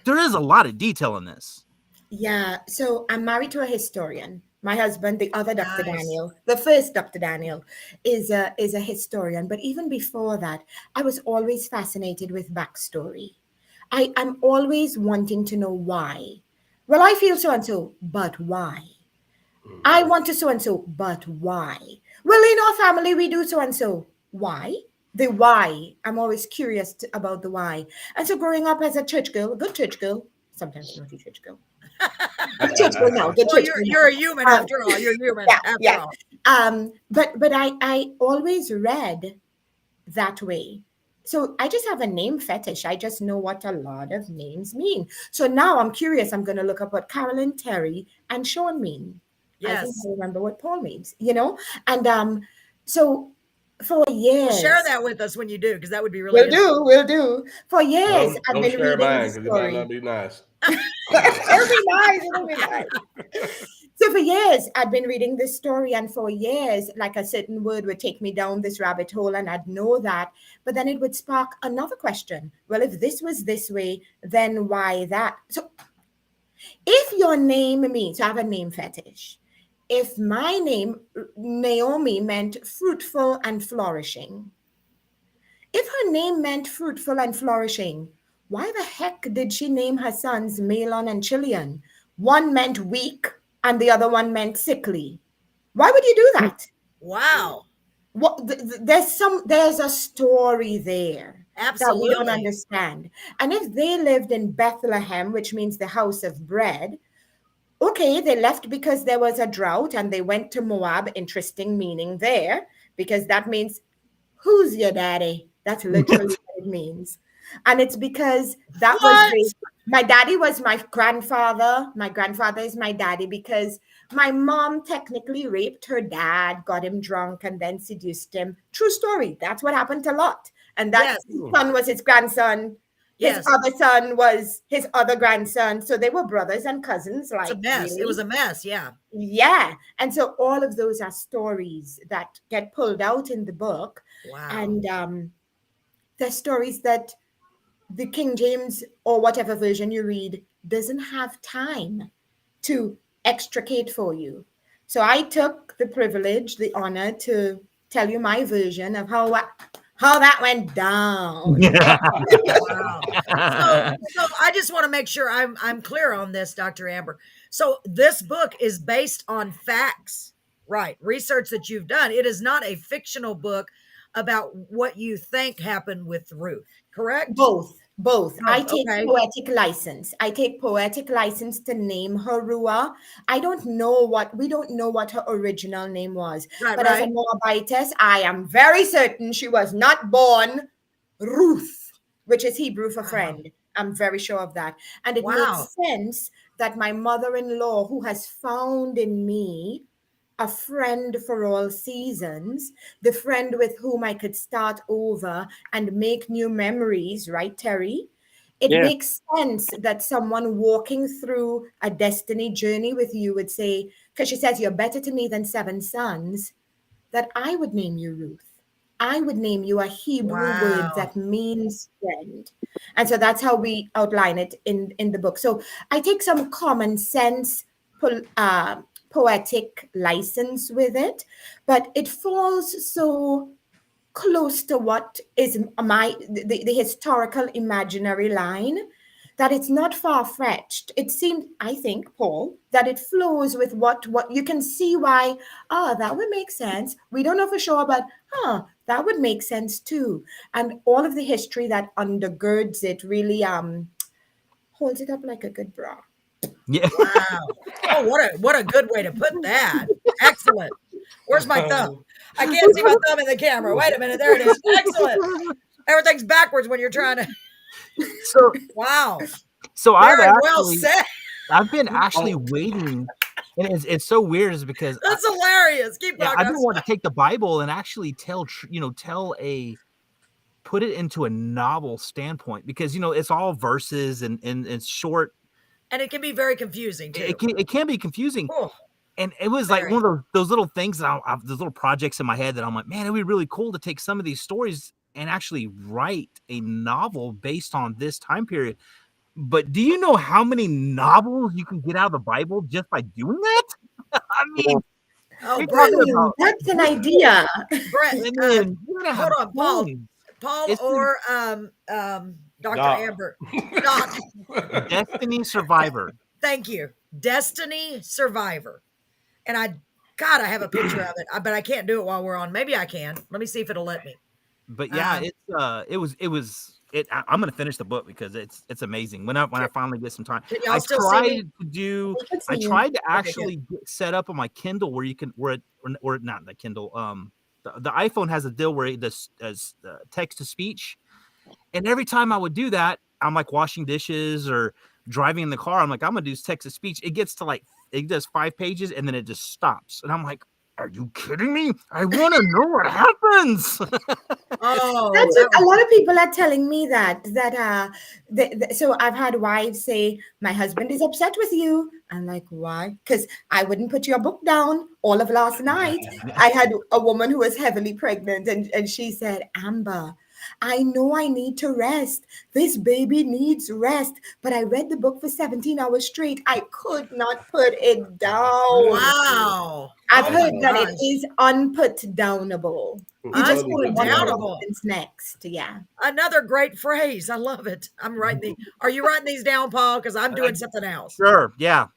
there is a lot of detail in this. Yeah. So I'm married to a historian. My husband, the other Dr. Nice. Daniel, the first Dr. Daniel, is a historian. But even before that, I was always fascinated with backstory. I'm always wanting to know why. Well, I feel so and so, but why? I want to so and so, but why? Well, in our family, we do so and so. Why? The why. I'm always curious about the why. And so growing up as a church girl, a good church girl, sometimes naughty church girl. Good church girl now. Good Well, church girl you're a human after all. You're human after all. But I always read that way. So I just have a name fetish. I just know what a lot of names mean. So now I'm curious. I'm going to look up what Carolyn, Terry, and Sean mean. I think Yes. I remember what Paul means, And so for years. Share that with us when you do, because that would be really We'll do. For years, I've Don't been share reading mine the because it might story. not be nice. It'll be nice. So for years, I'd been reading this story, and for years, like a certain word would take me down this rabbit hole, and I'd know that. But then it would spark another question. Well, if this was this way, then why that? So if your name means, so I have a name fetish. If my name, Naomi, meant fruitful and flourishing, if her name meant fruitful and flourishing, why the heck did she name her sons Malon and Chilion? One meant weak and the other one meant sickly. Why would you do that? Wow. What, there's a story there that we don't Absolutely. understand. And if they lived in Bethlehem, which means the house of bread, okay, they left because there was a drought and they went to Moab. Interesting meaning there, because that means, who's your daddy? That's literally what it means. And it's because that was my daddy was my grandfather. My grandfather is my daddy because my mom technically raped her dad, got him drunk, and then seduced him. True story. That's what happened a lot. And that son was his grandson. His other son was his other grandson. So they were brothers and cousins. Like, it's a mess. really? It was a mess. Yeah. Yeah. And so all of those are stories that get pulled out in the book. Wow. And they're stories that the King James or whatever version you read doesn't have time to extricate for you. So I took the privilege, the honor to tell you my version of how that went down. Wow. So I just want to make sure I'm clear on this, Dr. Amber. So this book is based on facts, right? Research that you've done. It is not a fictional book about what you think happened with Ruth, correct? Both. Oh, I take okay. poetic license. I take poetic license to name her Ruah. We don't know what her original name was. Right, But as a Moabitess, I am very certain she was not born Ruth, which is Hebrew for friend. I'm very sure of that. And it makes sense that my mother-in-law, who has found in me a friend for all seasons, the friend with whom I could start over and make new memories, right, Terry? It makes sense that someone walking through a destiny journey with you would say, because she says, you're better to me than 7 sons, that I would name you Ruth. I would name you a Hebrew word that means friend. And so that's how we outline it in the book. So I take some common sense poetic license with it, but it falls so close to what is the historical imaginary line that it's not far-fetched. It seems, I think, Paul, that it flows with what you can see why, that would make sense. We don't know for sure, but that would make sense too. And all of the history that undergirds it really holds it up like a good bra. Yeah. Wow. Oh, what a good way to put that. Excellent. Where's my thumb? I can't see my thumb in the camera. Wait a minute. There it is. Excellent. Everything's backwards when you're trying to. So Wow. so Very well said. I've been actually waiting, and it's so weird is because That's hilarious. Keep yeah, going. I've been wanting to take the Bible and actually put it into a novel standpoint, because it's all verses and it's short. And it can be very confusing too. It can be confusing. Oh, And it was like one of those little things that those little projects in my head that I'm like, man, it'd be really cool to take some of these stories and actually write a novel based on this time period. But do you know how many novels you can get out of the Bible just by doing that? I mean, Brett, that's an idea. Brett, hold on, Paul or Dr. Amber. Doc. Destiny Survivor. Thank you. Destiny Survivor. And I have a picture of it, but I can't do it while we're on. Maybe I can. Let me see if it'll let me. But yeah, I'm gonna finish the book because it's amazing. When I finally get some time, I tried to actually set up on my Kindle where you can or not the Kindle. The iPhone has a deal where it does text to speech, and every time I would do that, I'm like washing dishes or driving in the car. I'm like, I'm gonna do text to speech. It gets to it does 5 pages and then it just stops, and I'm like, are you kidding me? I want to know what happens. That's a lot of people are telling me that so I've had wives say, my husband is upset with you. I'm like, why? Because I wouldn't put your book down all of last night. I had a woman who was heavily pregnant, and she said, Amber, I know I need to rest. This baby needs rest. But I read the book for 17 hours straight. I could not put it down. Wow. I've heard that it is unput downable. You just put downable. Next. Yeah. Another great phrase. I love it. I'm writing Are you writing these down, Paul? Because I'm doing something else. Sure. Yeah.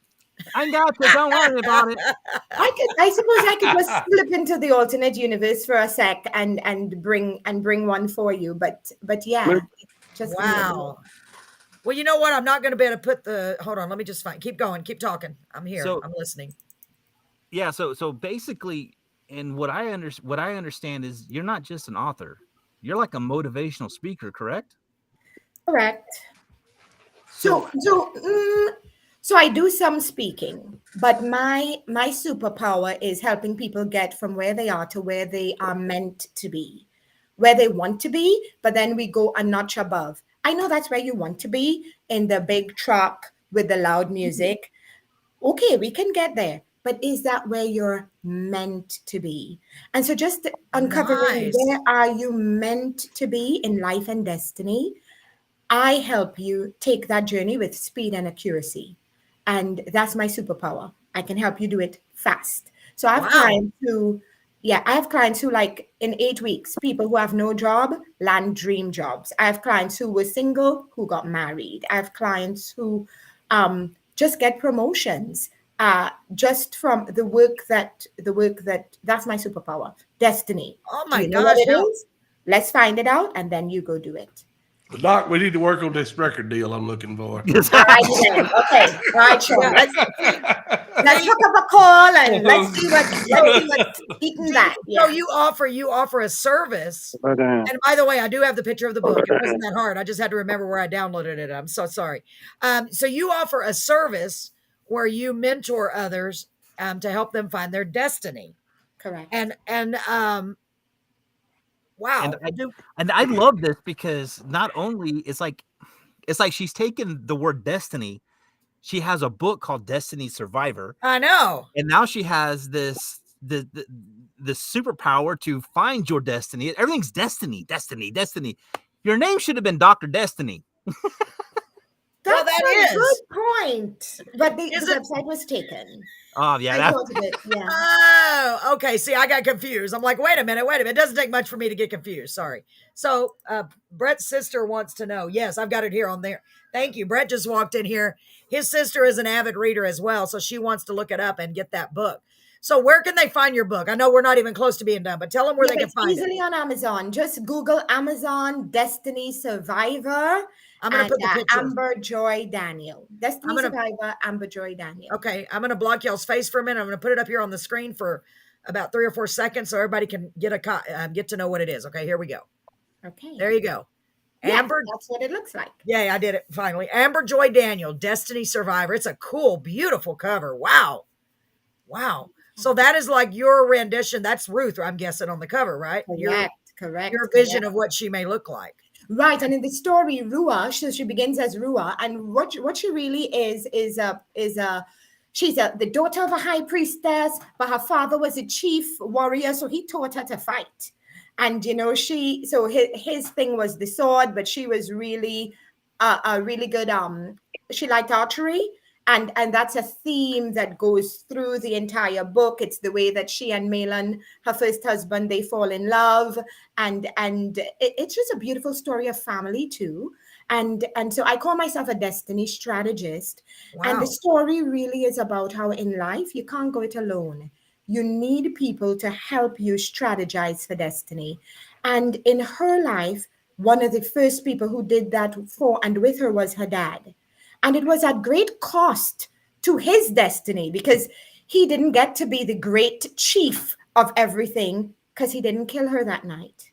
I got you. Don't worry about it. I suppose I could just slip into the alternate universe for a sec and bring one for you. But yeah, just wow. Well, you know what? I'm not going to be able to put hold on. Let me just keep going. Keep talking. I'm here. I'm listening. Yeah. So basically, and what I understand is you're not just an author. You're like a motivational speaker, correct? Correct. So I do some speaking, but my superpower is helping people get from where they are to where they are meant to be, where they want to be, but then we go a notch above. I know that's where you want to be, in the big truck with the loud music. Okay, we can get there, but is that where you're meant to be? And so just uncovering where are you meant to be in life and destiny, I help you take that journey with speed and accuracy. And that's my superpower. I can help you do it fast. So I have clients who like in 8 weeks, people who have no job land dream jobs. I have clients who were single, who got married. I have clients who just get promotions just from the work that that's my superpower. Destiny. Oh my gosh. Know what it is? Let's find it out and then you go do it. Doc, we need to work on this record deal I'm looking for. All right, then. Okay. All right, sure. Let's hook up a call and let's see what's eating that. Yeah. So you offer a service. And by the way, I do have the picture of the book. It wasn't that hard. I just had to remember where I downloaded it. I'm so sorry. So you offer a service where you mentor others to help them find their destiny. Correct. And wow. And I love this because not only it's like she's taken the word destiny. She has a book called Destiny Survivor. I know. And now she has the superpower to find your destiny. Everything's destiny. Your name should have been Dr. Destiny. That's a good point. But the website was taken. Oh, yeah. Yeah. Oh, okay. See, I got confused. I'm like, wait a minute. It doesn't take much for me to get confused. Sorry. So Brett's sister wants to know. Yes, I've got it here on there. Thank you. Brett just walked in here. His sister is an avid reader as well. So she wants to look it up and get that book. So where can they find your book? I know we're not even close to being done, but tell them where they can find it. Easily on Amazon. Just Google Amazon Destiny Survivor. I'm going to put the picture. Amber Joy Daniel. Destiny Survivor, Amber Joy Daniel. Okay. I'm going to block y'all's face for a minute. I'm going to put it up here on the screen for about 3 or 4 seconds so everybody can get to know what it is. Okay, here we go. Okay. There you go. Yes, Amber. that's what it looks like. Yeah, I did it finally. Amber Joy Daniel, Destiny Survivor. It's a cool, beautiful cover. Wow. Wow. So that is like your rendition. That's Ruth, I'm guessing, on the cover, right? Your vision of what she may look like. Right, and in the story, Rua, so she begins as Rua, and what she really is she's the daughter of a high priestess, but her father was a chief warrior, so he taught her to fight. And his thing was the sword, but she was really a really good she liked archery, and that's a theme that goes through the entire book. It's the way that she and Malin, her first husband, they fall in love, and it's just a beautiful story of family too. And so I call myself a destiny strategist. And the Wow. story really is about how in life you can't go it alone. You need people to help you strategize for destiny. And in her life, one of the first people who did that for and with her was her dad. And it was at great cost to his destiny, because he didn't get to be the great chief of everything because he didn't kill her that night.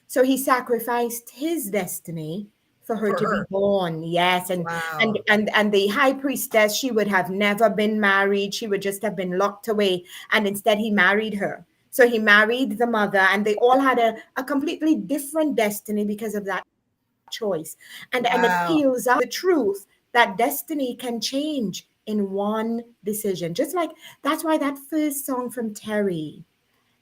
So he sacrificed his destiny for her For to be her. born. Yes. And Wow. and the high priestess, she would have never been married. She would just have been locked away. And instead he married her. So he married the mother, and they all had a completely different destiny because of that choice. And it Wow. peels out the truth that destiny can change in one decision. Just like that's why that first song from Terry,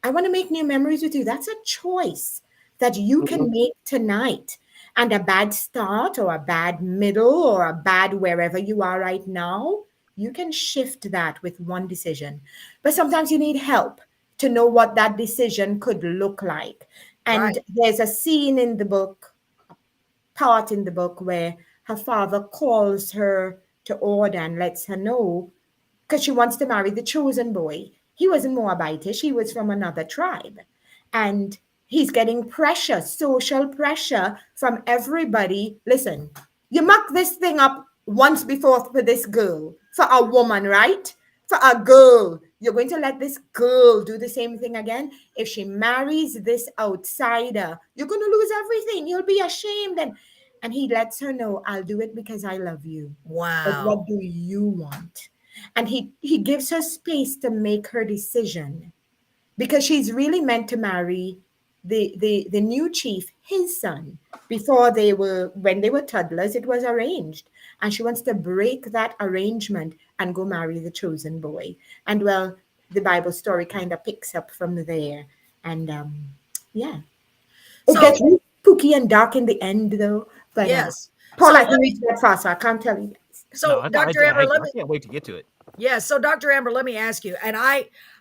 I want to make new memories with you. That's a choice that you Mhm. can make tonight. And a bad start or a bad middle or a bad wherever you are right now, you can shift that with one decision. But sometimes you need help to know what that decision could look like. Right. And there's a scene in the book, part in the book, where her father calls her to order and lets her know, because she wants to marry the chosen boy. He wasn't Moabitish, he was from another tribe. And he's getting pressure, social pressure from everybody. Listen, you muck this thing up once before for this girl, for a woman, right? For a girl. You're going to let this girl do the same thing again? If she marries this outsider, you're going to lose everything. You'll be ashamed. And he lets her know, I'll do it because I love you. But Wow. what do you want? And he gives her space to make her decision, because she's really meant to marry the new chief, his son. Before they were, when they were toddlers, it was arranged, and she wants to break that arrangement and go marry the chosen boy. And well, the Bible story kind of picks up from there. And yeah, it So gets really spooky and dark in the end though. But yes. Paul, So I let can me read that fast, so I can't tell you guys. No, so Dr. Amber, let I me can't wait to get to it. yeah, so Dr. Amber, let me ask you, and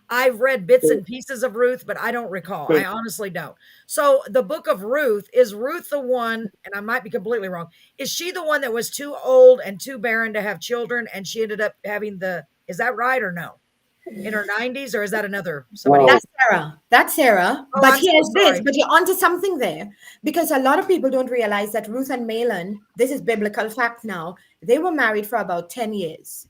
I've read bits and pieces of Ruth, but I don't recall. I honestly don't. So the book of Ruth, is Ruth the one, and I might be completely wrong, is she the one that was too old and too barren to have children, and she ended up having is that right or no? In her 90s, or is that somebody No. else? That's Sarah. That's Sarah. Oh, But I'm so here's this, sorry. but you're onto something there, because a lot of people don't realize that Ruth and Malin, this is biblical fact now, they were married for about 10 years.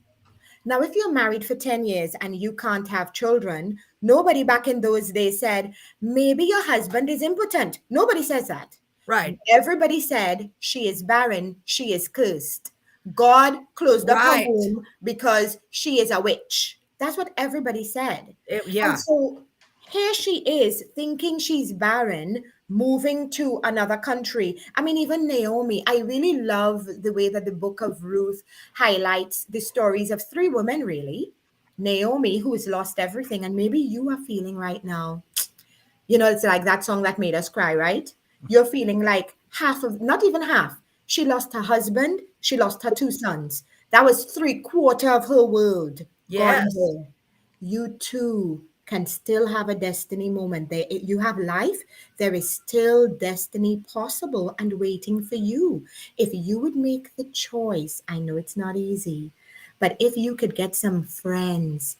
Now, if you're married for 10 years and you can't have children, nobody back in those days said, maybe your husband is impotent. Nobody says that. Right. Everybody said, she is barren, she is cursed. God closed up her Right. womb because she is a witch. That's what everybody said. And Yeah. so here she is thinking she's barren, moving to another country. I mean, even Naomi, I really love the way that the book of Ruth highlights the stories of three women, really. Naomi, who has lost everything, and maybe you are feeling right now, it's like that song that made us cry, right? You're feeling like half of, not even half. She lost her husband, she lost her two sons. That was 3/4 of her world gone Yes. there. You too can still have a destiny moment. There, you have life. There is still destiny possible and waiting for you. If you would make the choice, I know it's not easy, but if you could get some friends,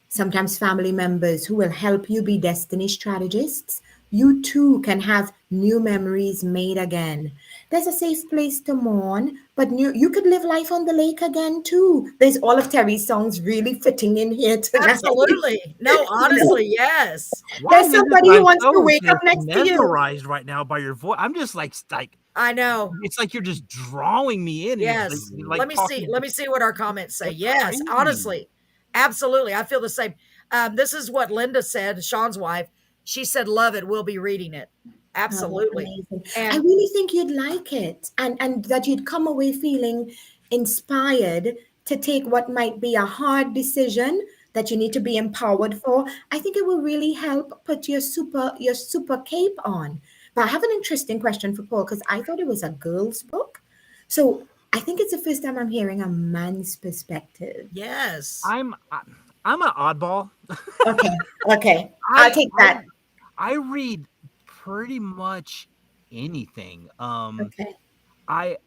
sometimes family members, who will help you be destiny strategists, you too can have new memories made again. There's a safe place to mourn, but you could live life on the lake again too. There's all of Terry's songs really fitting in here tonight. Absolutely. No, You know, honestly, yes. Why there's is it that somebody who I'm wants to so wake up just next to you. mesmerized right now by your voice? I'm just like I know. it's like you're just drawing me in. Yes. You're like Let me see. talking. Let me see what our comments say. It's Yes, crazy. honestly. Absolutely. I feel the same. This is what Linda said, Sean's wife. She said, love it. We'll be reading it. Oh, that's Absolutely. amazing. I And really think you'd like it, and that you'd come away feeling inspired to take what might be a hard decision that you need to be empowered for. I think it will really help put your super cape on. But I have an interesting question for Paul because I thought it was a girl's book. So I think it's the first time I'm hearing a man's perspective. yes. I'm an oddball. Okay, okay. I'll take that. I read pretty much anything. Okay. I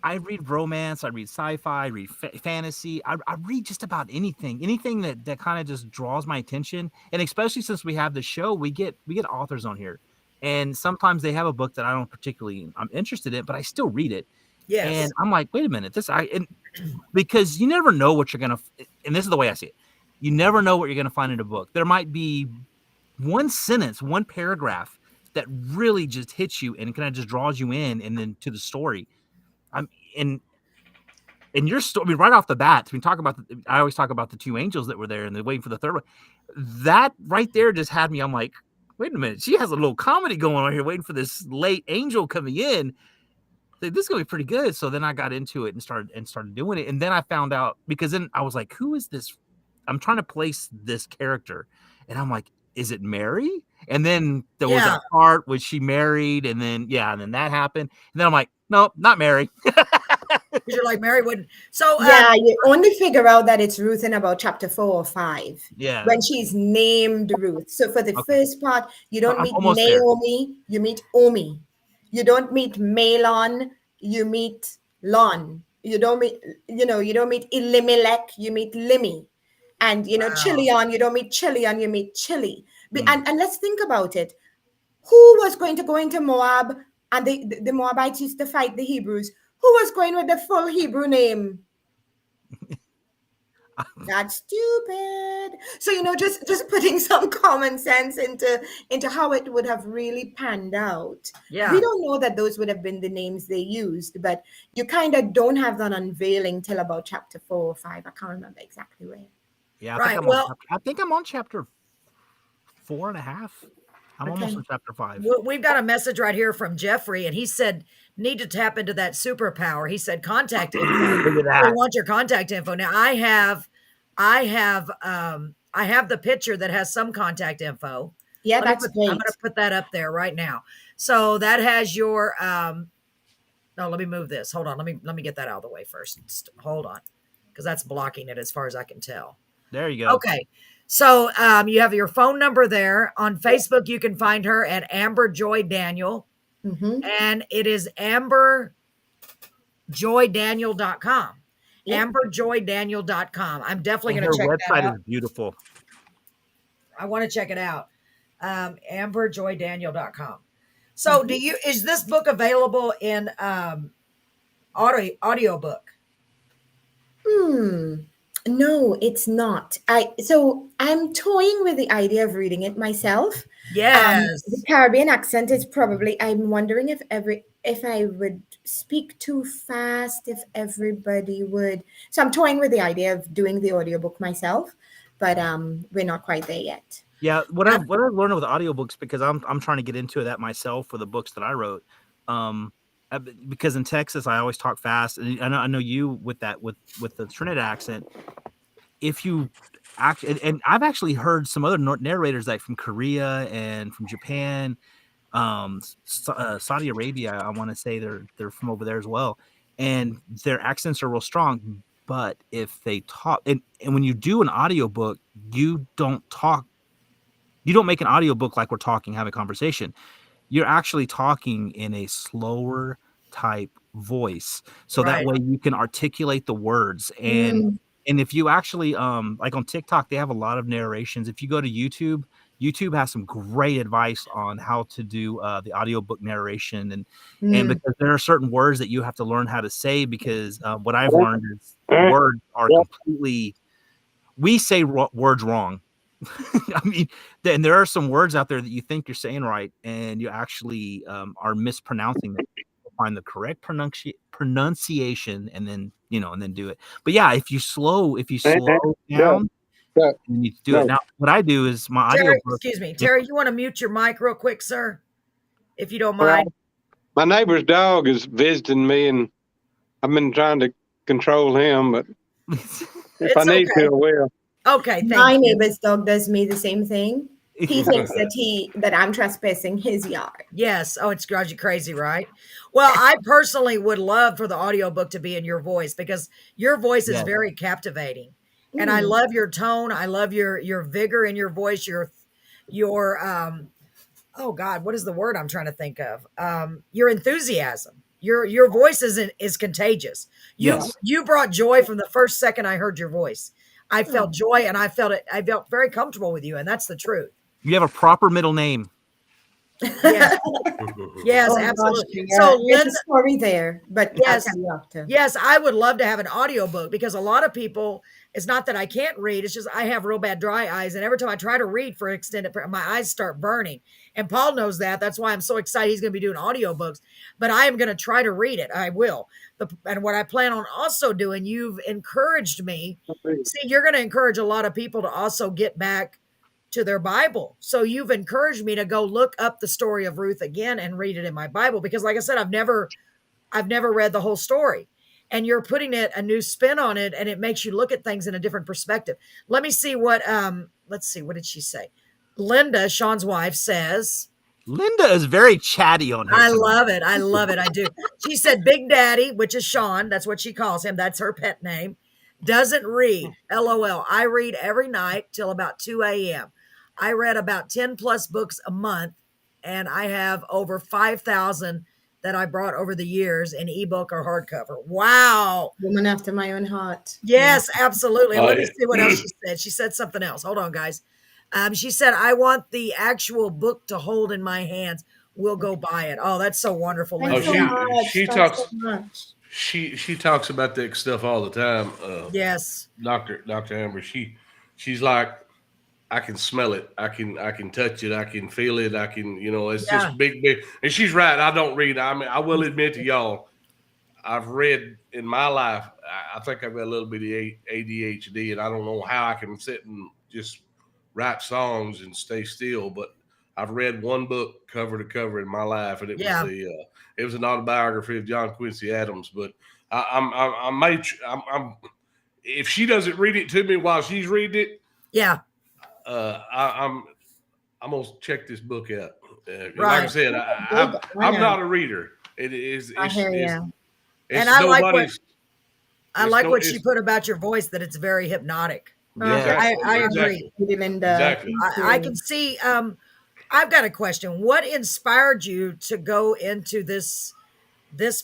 read romance, I read sci-fi, I read fantasy. I read just about anything that kind of just draws my attention. And especially since we have the show, we get authors on here, and sometimes they have a book that I don't particularly I'm interested in, but I still read it. Yes. And I'm like, wait a minute, because you never know what you're gonna. And this is the way I see it. You never know what you're gonna find in a book. There might be one sentence, one paragraph that really just hits you and kind of just draws you in, and then to the story. I'm in your story. I mean, right off the bat, I always talk about the two angels that were there and they're waiting for the third one. That right there just had me. I'm like, wait a minute, she has a little comedy going on here, waiting for this late angel coming in. This is gonna be pretty good. So then I got into it and started doing it. And then I found out, because then I was like, who is this? I'm trying to place this character, and I'm like, is it Mary? And then there was that part, was she married? And then that happened. And then I'm like, no, not Mary. You're like, Mary wouldn't. So Yeah, you only figure out that it's Ruth in about chapter 4 or 5. Yeah. When she's named Ruth. So for the first part, you don't meet almost Naomi, you meet Omi. You don't meet Malon, you meet Lon. You don't meet Elimelech, you meet Limi. And Chilion, you don't meet Chilion, you meet Chili. And let's think about it. Who was going to go into Moab, and the Moabites used to fight the Hebrews? Who was going with the full Hebrew name? That's stupid. So just putting some common sense into how it would have really panned out. Yeah. We don't know that those would have been the names they used, but you kind of don't have that unveiling till about chapter 4 or 5. I can't remember exactly where. Yeah, Right. I think I'm on chapter 4.5. I'm almost on chapter 5. We've got a message right here from Jeffrey, and he said, need to tap into that superpower. He said, contact info. Look at that. We want your contact info. Now I have the picture that has some contact info. Yeah, that's great. I'm going to put that up there right now. So that has your, no, let me move this. Hold on. Let me get that out of the way first. Hold on. Because that's blocking it as far as I can tell. There you go. Okay. So you have your phone number there. On Facebook, you can find her at Amber Joy Daniel. Mm-hmm. And it is amberjoydaniel.com. Yep. amberjoydaniel.com. I'm definitely going to check that out. Her website is beautiful. I want to check it out. amberjoydaniel.com. So is this book available in audiobook? No, it's not. I'm toying with the idea of reading it myself. Yes. The Caribbean accent is probably, I'm wondering if I would speak too fast, if everybody would. So I'm toying with the idea of doing the audiobook myself, but we're not quite there yet. Yeah, what I've learned with audiobooks, because I'm trying to get into that myself for the books that I wrote. Because in Texas I always talk fast, and I know you with the Trinidad accent. If you actually, and I've actually heard some other narrators like from Korea and from Japan, Saudi Arabia. I want to say they're from over there as well, and their accents are real strong. But if they talk, and when you do an audiobook, you don't make an audiobook like we're talking, have a conversation. You're actually talking in a slower type voice, so that way you can articulate the words. And if you actually like on TikTok, they have a lot of narrations. If you go to YouTube, YouTube has some great advice on how to do the audiobook narration, and Mm. because there are certain words that you have to learn how to say, because what I've learned is words are completely, we say words wrong. I mean, and there are some words out there that you think you're saying right, and you actually are mispronouncing them. Find the correct pronunciation, and then do it. But yeah, if you slow down, Yeah. you need to do it. Now, what I do is my audio. Terry, excuse me, Terry, you want to mute your mic real quick, sir, if you don't mind? My neighbor's dog is visiting me, and I've been trying to control him, but if I need to, I will. Okay, My thank you. neighbor's dog does me the same thing. He thinks that I'm trespassing his yard. Yes. Oh, it's drives you crazy, right? Well, I personally would love for the audiobook to be in your voice, because your voice is very captivating. And I love your tone. I love your vigor in your voice, your oh God, what is the word I'm trying to think of? Your enthusiasm. Your voice is contagious. You brought joy from the first second I heard your voice. I felt joy, and I felt very comfortable with you, and that's the truth. You have a proper middle name. Yes, yes, absolutely. Yeah. So, There's Linda, a story there, but yes, I'll tell you after. yes, I would love to have an audiobook, because a lot of people, it's not that I can't read, it's just I have real bad dry eyes, and every time I try to read for extended, my eyes start burning. And Paul knows that. That's why I'm so excited he's going to be doing audiobooks. But I am going to try to read it. I will. And what I plan on also doing, you've encouraged me. See, you're going to encourage a lot of people to also get back to their Bible. So you've encouraged me to go look up the story of Ruth again and read it in my Bible, because like I said, I've never read the whole story, and you're putting a new spin on it, and it makes you look at things in a different perspective. Let me see what let's see, what did she say? Linda, Sean's wife, says, Linda is very chatty on her. I love it. I love it. I do. She said, Big Daddy, which is Sean, that's what she calls him, that's her pet name, doesn't read. LOL. I read every night till about 2 a.m. I read about 10 plus books a month, and I have over 5,000 that I brought over the years in ebook or hardcover. Wow. Woman after my own heart. Yes, absolutely. Let me see what else she said. She said something else. Hold on, guys. She said, I want the actual book to hold in my hands. We'll go buy it. Oh, that's so wonderful. She talks. She talks about that stuff all the time. Yes, Dr. Amber. She's like, I can smell it. I can touch it. I can feel it. I can, it's just big. And she's right. I don't read. I mean, I will admit to y'all, I've read in my life. I think I've got a little bit of ADHD, and I don't know how I can sit and just write songs and stay still. But I've read one book cover to cover in my life, and it was an autobiography of John Quincy Adams. But if she doesn't read it to me while she's reading it, I'm gonna check this book out. Like I said, I'm not a reader. It is. I hear you. And I like what she put about your voice, that it's very hypnotic. Yeah, I agree. Exactly. I can see. I've got a question. What inspired you to go into this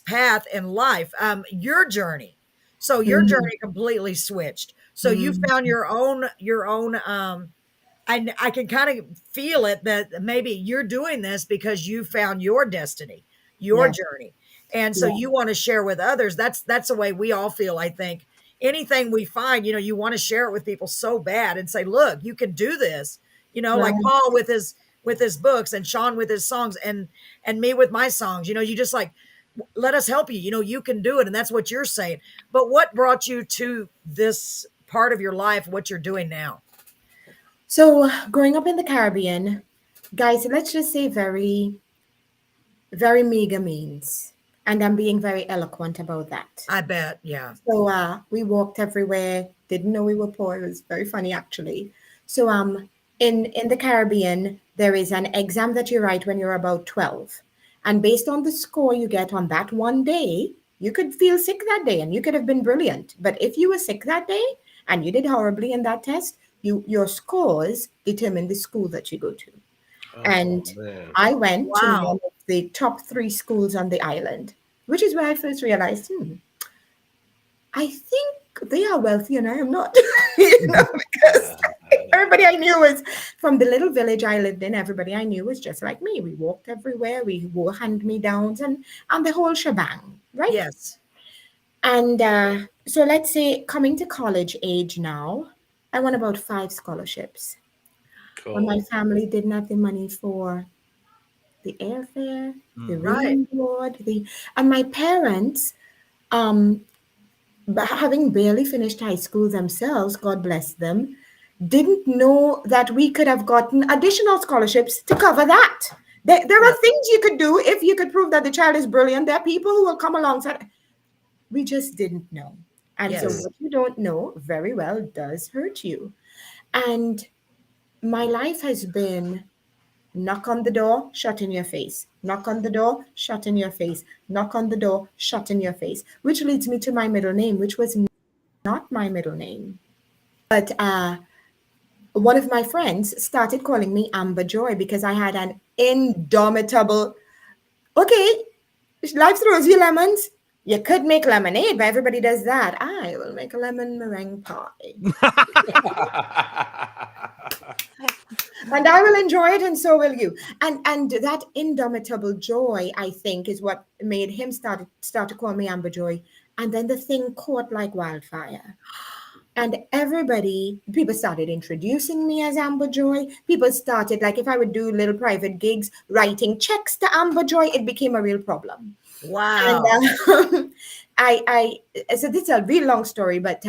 path in life? Your journey. So your journey completely switched. So you found your own. I can kind of feel it, that maybe you're doing this because you found your destiny, your journey. And so you want to share with others. That's the way we all feel, I think. Anything we find, you want to share it with people so bad and say, look, you can do this, like Paul with his books, and Sean with his songs, and me with my songs, you just like, let us help you, you can do it. And that's what you're saying. But what brought you to this part of your life, what you're doing now? So growing up in the Caribbean, guys, let's just say very, very meager means. And I'm being very eloquent about that. I bet, yeah. So we walked everywhere, didn't know we were poor. It was very funny, actually. So in the Caribbean, there is an exam that you write when you're about 12. And based on the score you get on that one day, you could feel sick that day and you could have been brilliant. But if you were sick that day and you did horribly in that test, your scores determine the school that you go to. Man. I went to one of the top 3 schools on the island, which is where I first realized, I think they are wealthy and I am not, because Everybody I knew was from the little village I lived in. Everybody I knew was just like me. We walked everywhere. We wore hand-me-downs and the whole shebang, right? Yes. And so let's say coming to college age now, I won about 5 scholarships. When my Cool. family didn't have the money for the airfare, the room Right. and board, and my parents, um, having barely finished high school themselves, God bless them, didn't know that we could have gotten additional scholarships to cover that. There Yeah. are things you could do if you could prove that the child is brilliant. There are people who will come alongside. We just didn't know. And so Yes. what you don't know very well does hurt you. And my life has been knock on the door, shut in your face. Knock on the door, shut in your face. Knock on the door, shut in your face. Which leads me to my middle name, which was not my middle name. But one of my friends started calling me Amber Joy because I had an indomitable, okay, life throws you lemons. You could make lemonade, but everybody does that. I will make a lemon meringue pie. And I will enjoy it, and so will you. And that indomitable joy, I think, is what made him start to call me Amber Joy. And then the thing caught like wildfire. And people started introducing me as Amber Joy. People started, like, if I would do little private gigs, writing checks to Amber Joy, it became a real problem. Wow. And so this is a real long story, but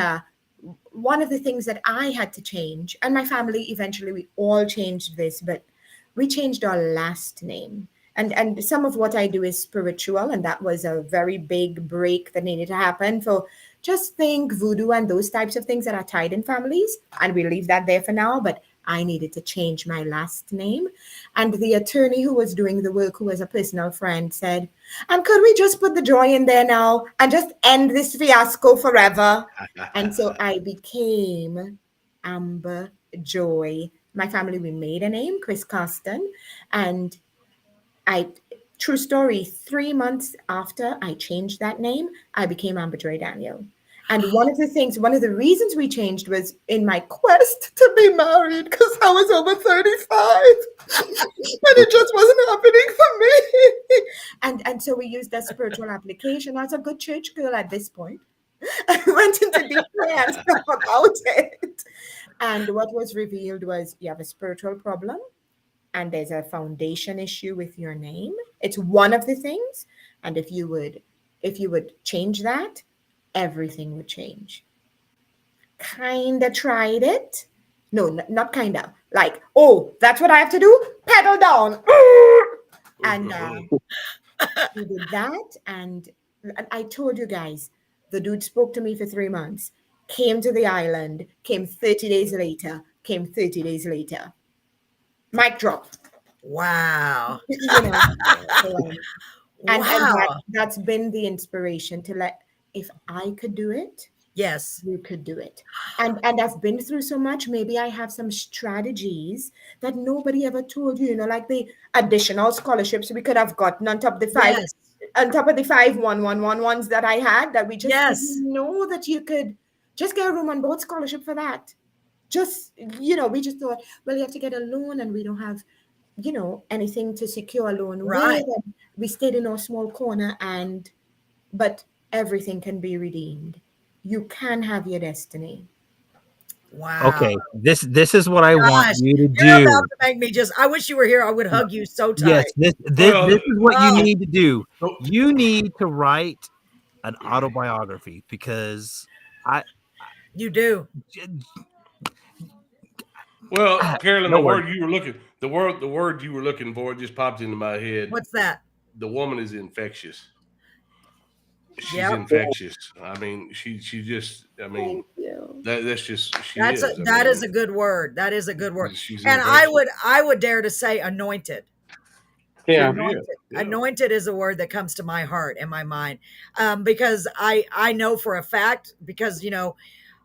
one of the things that I had to change, and my family eventually, we all changed this, but we changed our last name. And some of what I do is spiritual, and that was a very big break that needed to happen for just think voodoo and those types of things that are tied in families. And we leave that there for now, but I needed to change my last name. And the attorney who was doing the work, who was a personal friend, said, and could we just put the joy in there now and just end this fiasco forever? And so I became Amber Joy. My family, we made a name, Chris Coston. And true story, 3 months after I changed that name, I became Amber Joy Daniel. And one of the reasons we changed was in my quest to be married, because I was over 35 and it just wasn't happening for me. And so we used that spiritual application. I was a good church girl at this point. I went into deep prayer and stuff about it. And what was revealed was you have a spiritual problem and there's a foundation issue with your name. It's one of the things. And if you would change that, everything would change. Kinda tried it. No, not kinda. Like, oh, that's what I have to do? Pedal down. And we did that. And I told you guys, the dude spoke to me for 3 months, came to the island, came 30 days later, Mic drop. Wow. And that's been the inspiration to if I could do it, Yes. you could do it. And I've been through so much. Maybe I have some strategies that nobody ever told you, like the additional scholarships we could have gotten on top of the five, Yes. on top of the 5 111 that I had, that we just Yes. didn't know that you could just get a room and board scholarship for that. Just, we just thought, well, you have to get a loan and we don't have, anything to secure a loan Right. with. And we stayed in our small corner but everything can be redeemed. You can have your destiny. Wow. Okay, this is what I want Gosh, you to You're do. about to make me I wish you were here. I would hug you so tight. Yes, this is what you need to do. Oh. You need to write an autobiography because You do. Well, Carolyn, No the word. word you were looking for just popped into my head. What's that? The woman is infectious. She's Yep. infectious. I mean, she just. I mean, Thank you. that's just she That is a good word. That is a good word. She's And infectious. I would dare to say anointed. Yeah. Anointed. Yeah. Anointed is a word that comes to my heart and my mind, because I know for a fact, because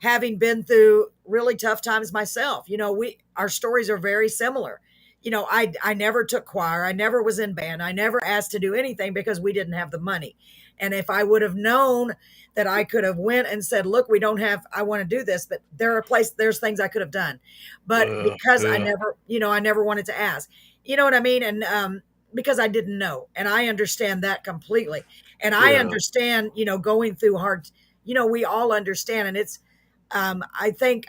having been through really tough times myself, our stories are very similar. I never took choir. I never was in band. I never asked to do anything because we didn't have the money. And if I would have known that I could have went and said, look, we don't have, I want to do this, but there's things I could have done. But because I Yeah. never wanted to ask, you know what I mean? And, because I didn't know, and I understand that completely. And I Yeah. understand, going through hard, we all understand. And it's, I think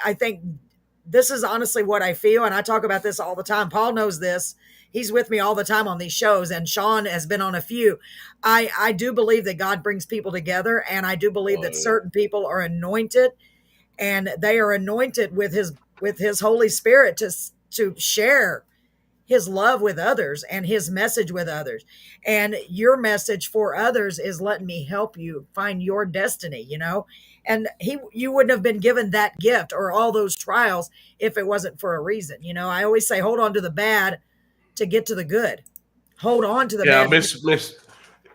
this is honestly what I feel. And I talk about this all the time. Paul knows this. He's with me all the time on these shows, and Sean has been on a few. I do believe that God brings people together, and I do believe that certain people are anointed, and they are anointed with his Holy Spirit to share his love with others and his message with others. And your message for others is letting me help you find your destiny, and you wouldn't have been given that gift or all those trials if it wasn't for a reason. I always say, hold on to the bad to get to the good. Hold on to the Yeah, bad. Miss.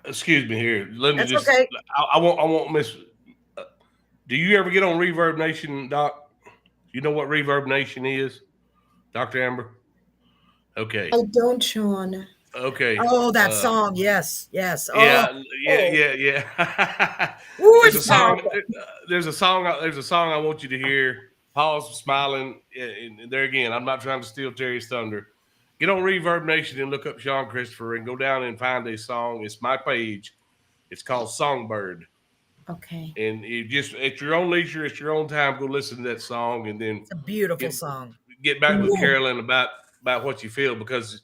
Excuse me here. Let me That's just. okay. I want Miss. Do you ever get on Reverb Nation, Doc? You know what Reverb Nation is, Dr. Amber? Okay. I don't, Sean. Okay. Oh, that song. Yes. Yes. Yeah, Oh, yeah. Ooh, There's a it's song. powerful. There's a song. There's a song I want you to hear. Paul's smiling. And there again, I'm not trying to steal Terry's thunder. Get on Reverb Nation and look up Sean Christopher and go down and find a song. It's my page. It's called Songbird. Okay. And you just at your own leisure, at your own time, go listen to that song, and then It's a beautiful song. get back with Carolyn about what you feel, because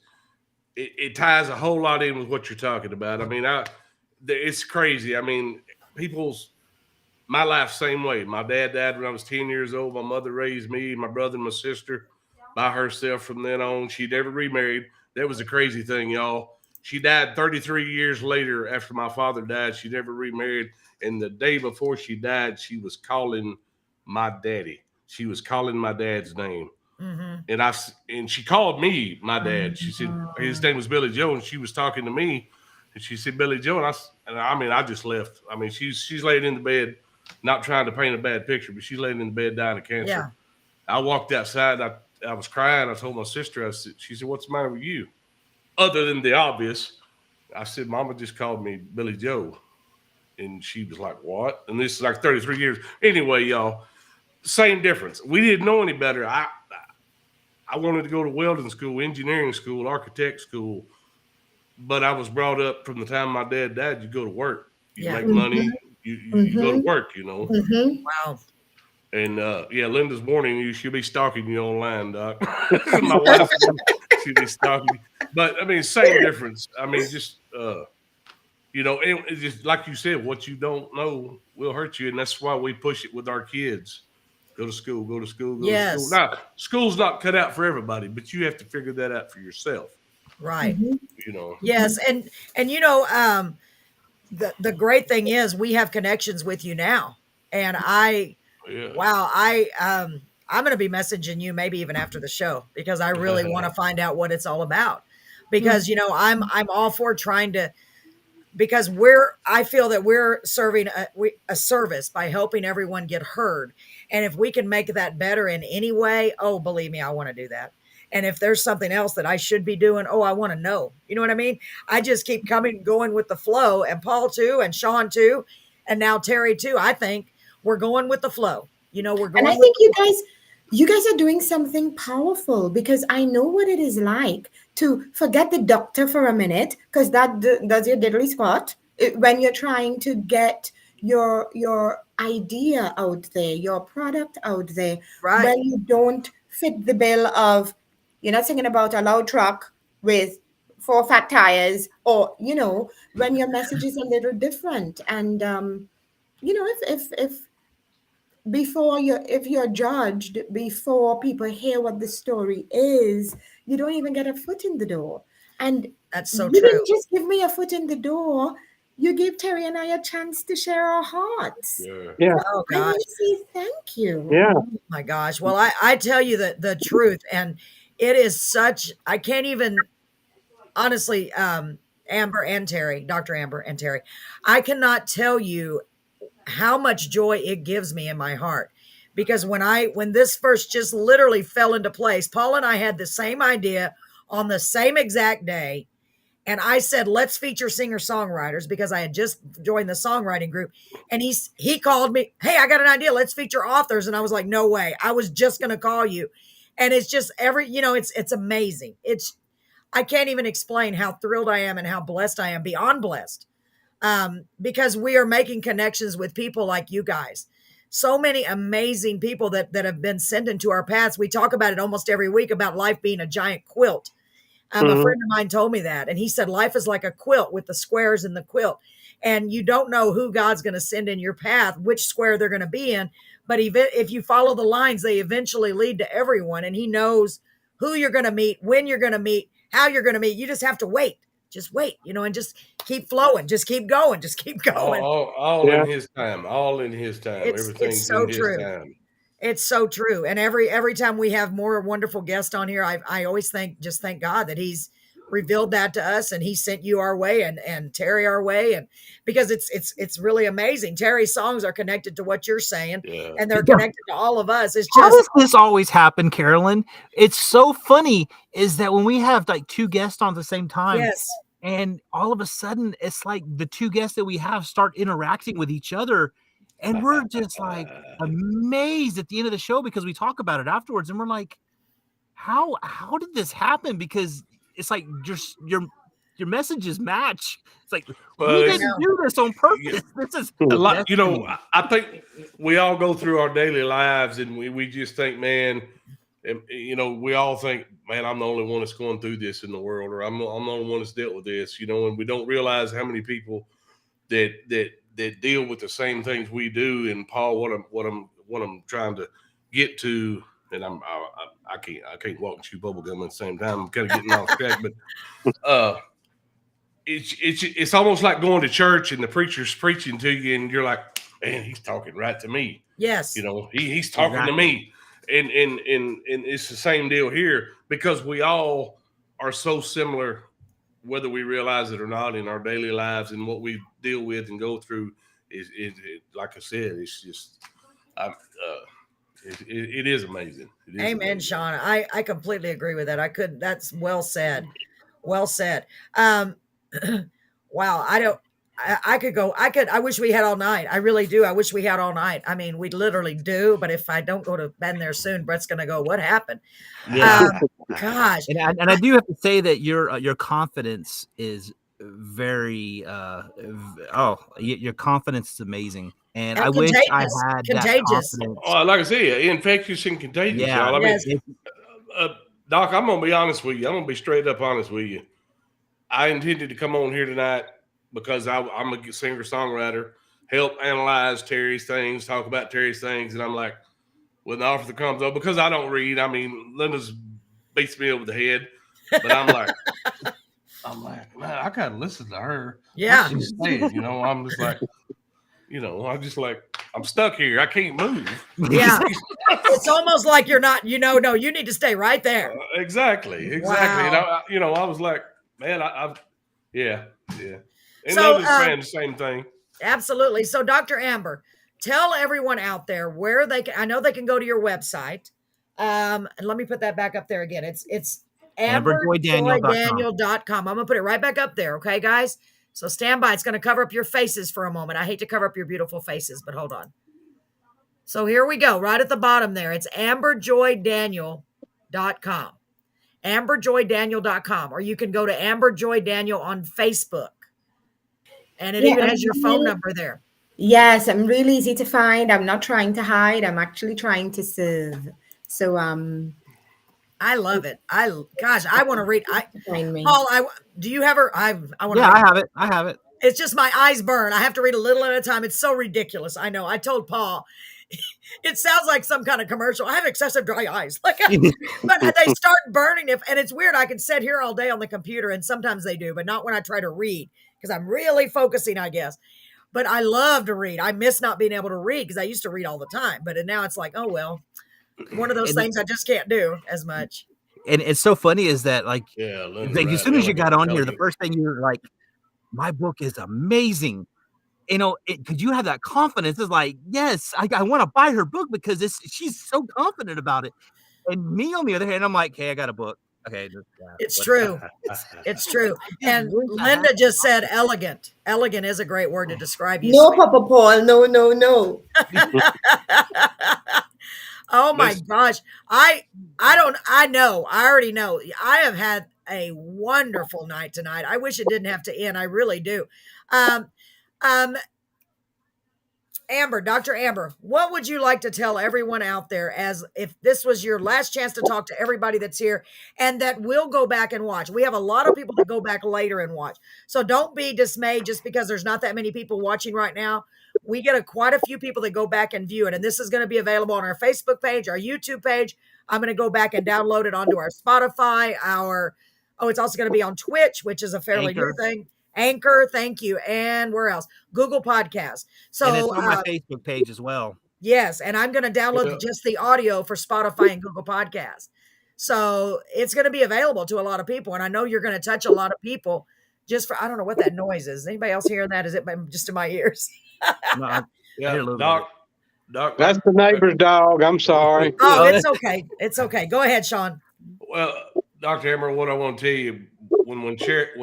it ties a whole lot in with what you're talking about. I mean, it's crazy. I mean, my life same way. My dad died when I was 10 years old. My mother raised me, my brother, and my sister by herself from then on. She never remarried. That was a crazy thing, y'all. She died 33 years later after my father died. She never remarried. And the day before she died, she was calling my daddy. She was calling my dad's name. Mm-hmm. And she called me my dad. She said his name was Billy Joe, and she was talking to me, and she said Billy Joe, I just left. I mean, she's laying in the bed, not trying to paint a bad picture, but she's laying in the bed dying of cancer. Yeah. I walked outside. I was crying. I told my sister. She said, "What's the matter with you?" Other than the obvious, I said, "Mama just called me Billy Joe," and she was like, "What?" And this is like 33 years. Anyway, y'all, same difference. We didn't know any better. I wanted to go to welding school, engineering school, architect school, but I was brought up from the time my dad died. You go to work, you make money, you go to work, Mm-hmm. Wow. And Linda's warning you, she'll be stalking you online, Doc. My wife, she'll be stalking you. But I mean, same difference. I mean, just it's just like you said, what you don't know will hurt you, and that's why we push it with our kids. Go to school, go to school, go to school. Now, school's not cut out for everybody, but you have to figure that out for yourself. Right. Mm-hmm. Yes. And the great thing is we have connections with you now. And I'm going to be messaging you maybe even after the show, because I really want to find out what it's all about, because, I'm all for trying to, because I feel that we're serving a service by helping everyone get heard. And if we can make that better in any way, oh, believe me, I want to do that. And if there's something else that I should be doing, oh, I want to know. You know what I mean? I just keep going with the flow, and Paul too, and Sean too, and now Terry too. I think we're going with the flow. We're going. And I think you guys are doing something powerful, because I know what it is like to forget the doctor for a minute, because that does your diddly squat when you're trying to get your idea out there, your product out there. Right. When you don't fit the bill of, you're not singing about a loud truck with 4 fat tires, or when your message is a little different. And if you're judged before people hear what the story is, you don't even get a foot in the door. And that's so you true. didn't just give me a foot in the door. You gave Terry and I a chance to share our hearts. Yeah. Oh I gosh. want to say thank you. Yeah. Oh my gosh. Well, I tell you the truth, and it is such, I can't even, honestly, Amber and Terry, Dr. Amber and Terry, I cannot tell you how much joy it gives me in my heart. Because when this first just literally fell into place, Paul and I had the same idea on the same exact day. And I said, let's feature singer-songwriters because I had just joined the songwriting group. And he called me, hey, I got an idea. Let's feature authors. And I was like, no way. I was just going to call you. And it's just it's amazing. I can't even explain how thrilled I am and how blessed I am, beyond blessed, because we are making connections with people like you guys. So many amazing people that have been sent into our paths. We talk about it almost every week about life being a giant quilt. A friend of mine told me that, and he said life is like a quilt with the squares in the quilt, and you don't know who God's going to send in your path, which square they're going to be in. But if you follow the lines, they eventually lead to everyone, and he knows who you're going to meet, when you're going to meet, how you're going to meet. You just have to wait. Just wait, and just keep flowing. Just keep going. Just keep going. All in his time. All in his time. Everything's so in his true. time. It's so true. And every time we have more wonderful guests on here, I always thank God that he's revealed that to us, and he sent you our way and Terry our way. And because it's really amazing. Terry's songs are connected to what you're saying, and they're connected to all of us. It's How just, does this always happen, Carolyn? It's so funny is that when we have like two guests on at the same time, yes. And all of a sudden it's like the two guests that we have start interacting with each other. And we're just like amazed at the end of the show because we talk about it afterwards and we're like, how did this happen? Because it's like your messages match. It's like, we didn't do this on purpose. This is a lot. I think we all go through our daily lives and we just think, man, we all think, man, I'm the only one that's going through this in the world, or I'm the only one that's dealt with this, and we don't realize how many people that deal with the same things we do. And Paul, what I'm trying to get to, and I can't walk and chew bubble gum at the same time. I'm kind of getting off track, but it's almost like going to church and the preacher's preaching to you, and you're like, man, he's talking right to me. Yes, he's talking to me, and it's the same deal here because we all are so similar, whether we realize it or not, in our daily lives, and what we deal with and go through is like I said, it's just, it is amazing. It is amen, amazing. Sean. I completely agree with that. That's well said. Well said. Wow. I wish we had all night. I really do. I wish we had all night. I mean, we literally do, but if I don't go to bed there soon, Brett's going to go, what happened? Yeah. Gosh. And I do have to say that your confidence is very, your confidence is amazing. And I wish I had that confidence. Oh, like I said, infectious and contagious. Yeah. Y'all. I mean, Doc, I'm going to be honest with you. I'm going to be straight up honest with you. I intended to come on here tonight because I'm a singer-songwriter, help analyze Terry's things, talk about Terry's things. And I'm like, when the offer comes up, because I don't read, I mean, Linda's beats me over the head. But I'm like, man, I got to listen to her. Yeah. She's saying, I'm just like, I'm stuck here. I can't move. Yeah. It's almost like you're not, no, you need to stay right there. Exactly. Wow. And I was like, man, yeah. And So, others saying the same thing. Absolutely. So, Dr. Amber, tell everyone out there where I know they can go to your website. And let me put that back up there again. It's amberjoydaniel.com. I'm going to put it right back up there. Okay, guys? So stand by. It's going to cover up your faces for a moment. I hate to cover up your beautiful faces, but hold on. So here we go. Right at the bottom there. It's amberjoydaniel.com. amberjoydaniel.com. Or you can go to Amber Joy Daniel on Facebook. And it even has your phone number there. Yes, I'm really easy to find. I'm not trying to hide. I'm actually trying to serve. So I love it. I want to read. Paul, do you have her? I want to. Yeah, I have it. It's just my eyes burn. I have to read a little at a time. It's so ridiculous. I know. I told Paul, it sounds like some kind of commercial. I have excessive dry eyes. But they start burning. And it's weird. I can sit here all day on the computer, and sometimes they do, but not when I try to read because I'm really focusing, I guess. But I love to read. I miss not being able to read because I used to read all the time. But now it's like, oh, well, one of those things I just can't do as much. And it's so funny is that as soon as you got on here, the first thing you're like, my book is amazing. Because you have that confidence. It's like, yes, I want to buy her book because she's so confident about it. And me, on the other hand, I'm like, hey, I got a book. Okay, It's true. It's true. And Linda just said elegant. Elegant is a great word to describe you. No, sweet. Papa Paul. No, no, no. Oh my gosh. I already know. I have had a wonderful night tonight. I wish it didn't have to end. I really do. Um, Amber, Dr. Amber, what would you like to tell everyone out there as if this was your last chance to talk to everybody that's here and that will go back and watch? We have a lot of people that go back later and watch. So don't be dismayed just because there's not that many people watching right now. We get quite a few people that go back and view it. And this is going to be available on our Facebook page, our YouTube page. I'm going to go back and download it onto our Spotify, it's also going to be on Twitch, which is a fairly new thing. Anchor, thank you. And where else? Google Podcasts. So and it's on my Facebook page as well. Yes, and I'm going to download just the audio for Spotify and Google Podcasts. So it's going to be available to a lot of people, and I know you're going to touch a lot of people. Just for I don't know what that noise is. Anybody else hearing that? Is it just in my ears? No, I hear a little Doc. That's the neighbor's dog. I'm sorry. Oh, it's okay. It's okay. Go ahead, Sean. Well, Dr. Amber, what I want to tell you, when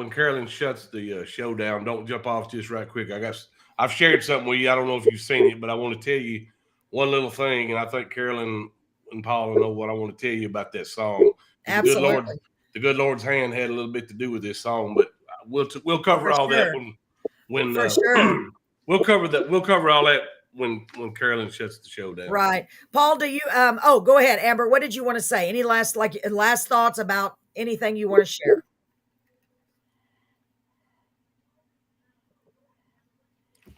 Carolyn shuts the show down, don't jump off just right quick. I've shared something with you. I don't know if you've seen it, but I want to tell you one little thing, and I think Carolyn and Paula know what I want to tell you about that song. Absolutely. The good Lord's hand had a little bit to do with this song, but we'll cover all that when for sure. We'll cover all that when Carolyn shuts the show down. Right. Paul, do you go ahead, Amber. What did you want to say? Any last thoughts about anything you want to share?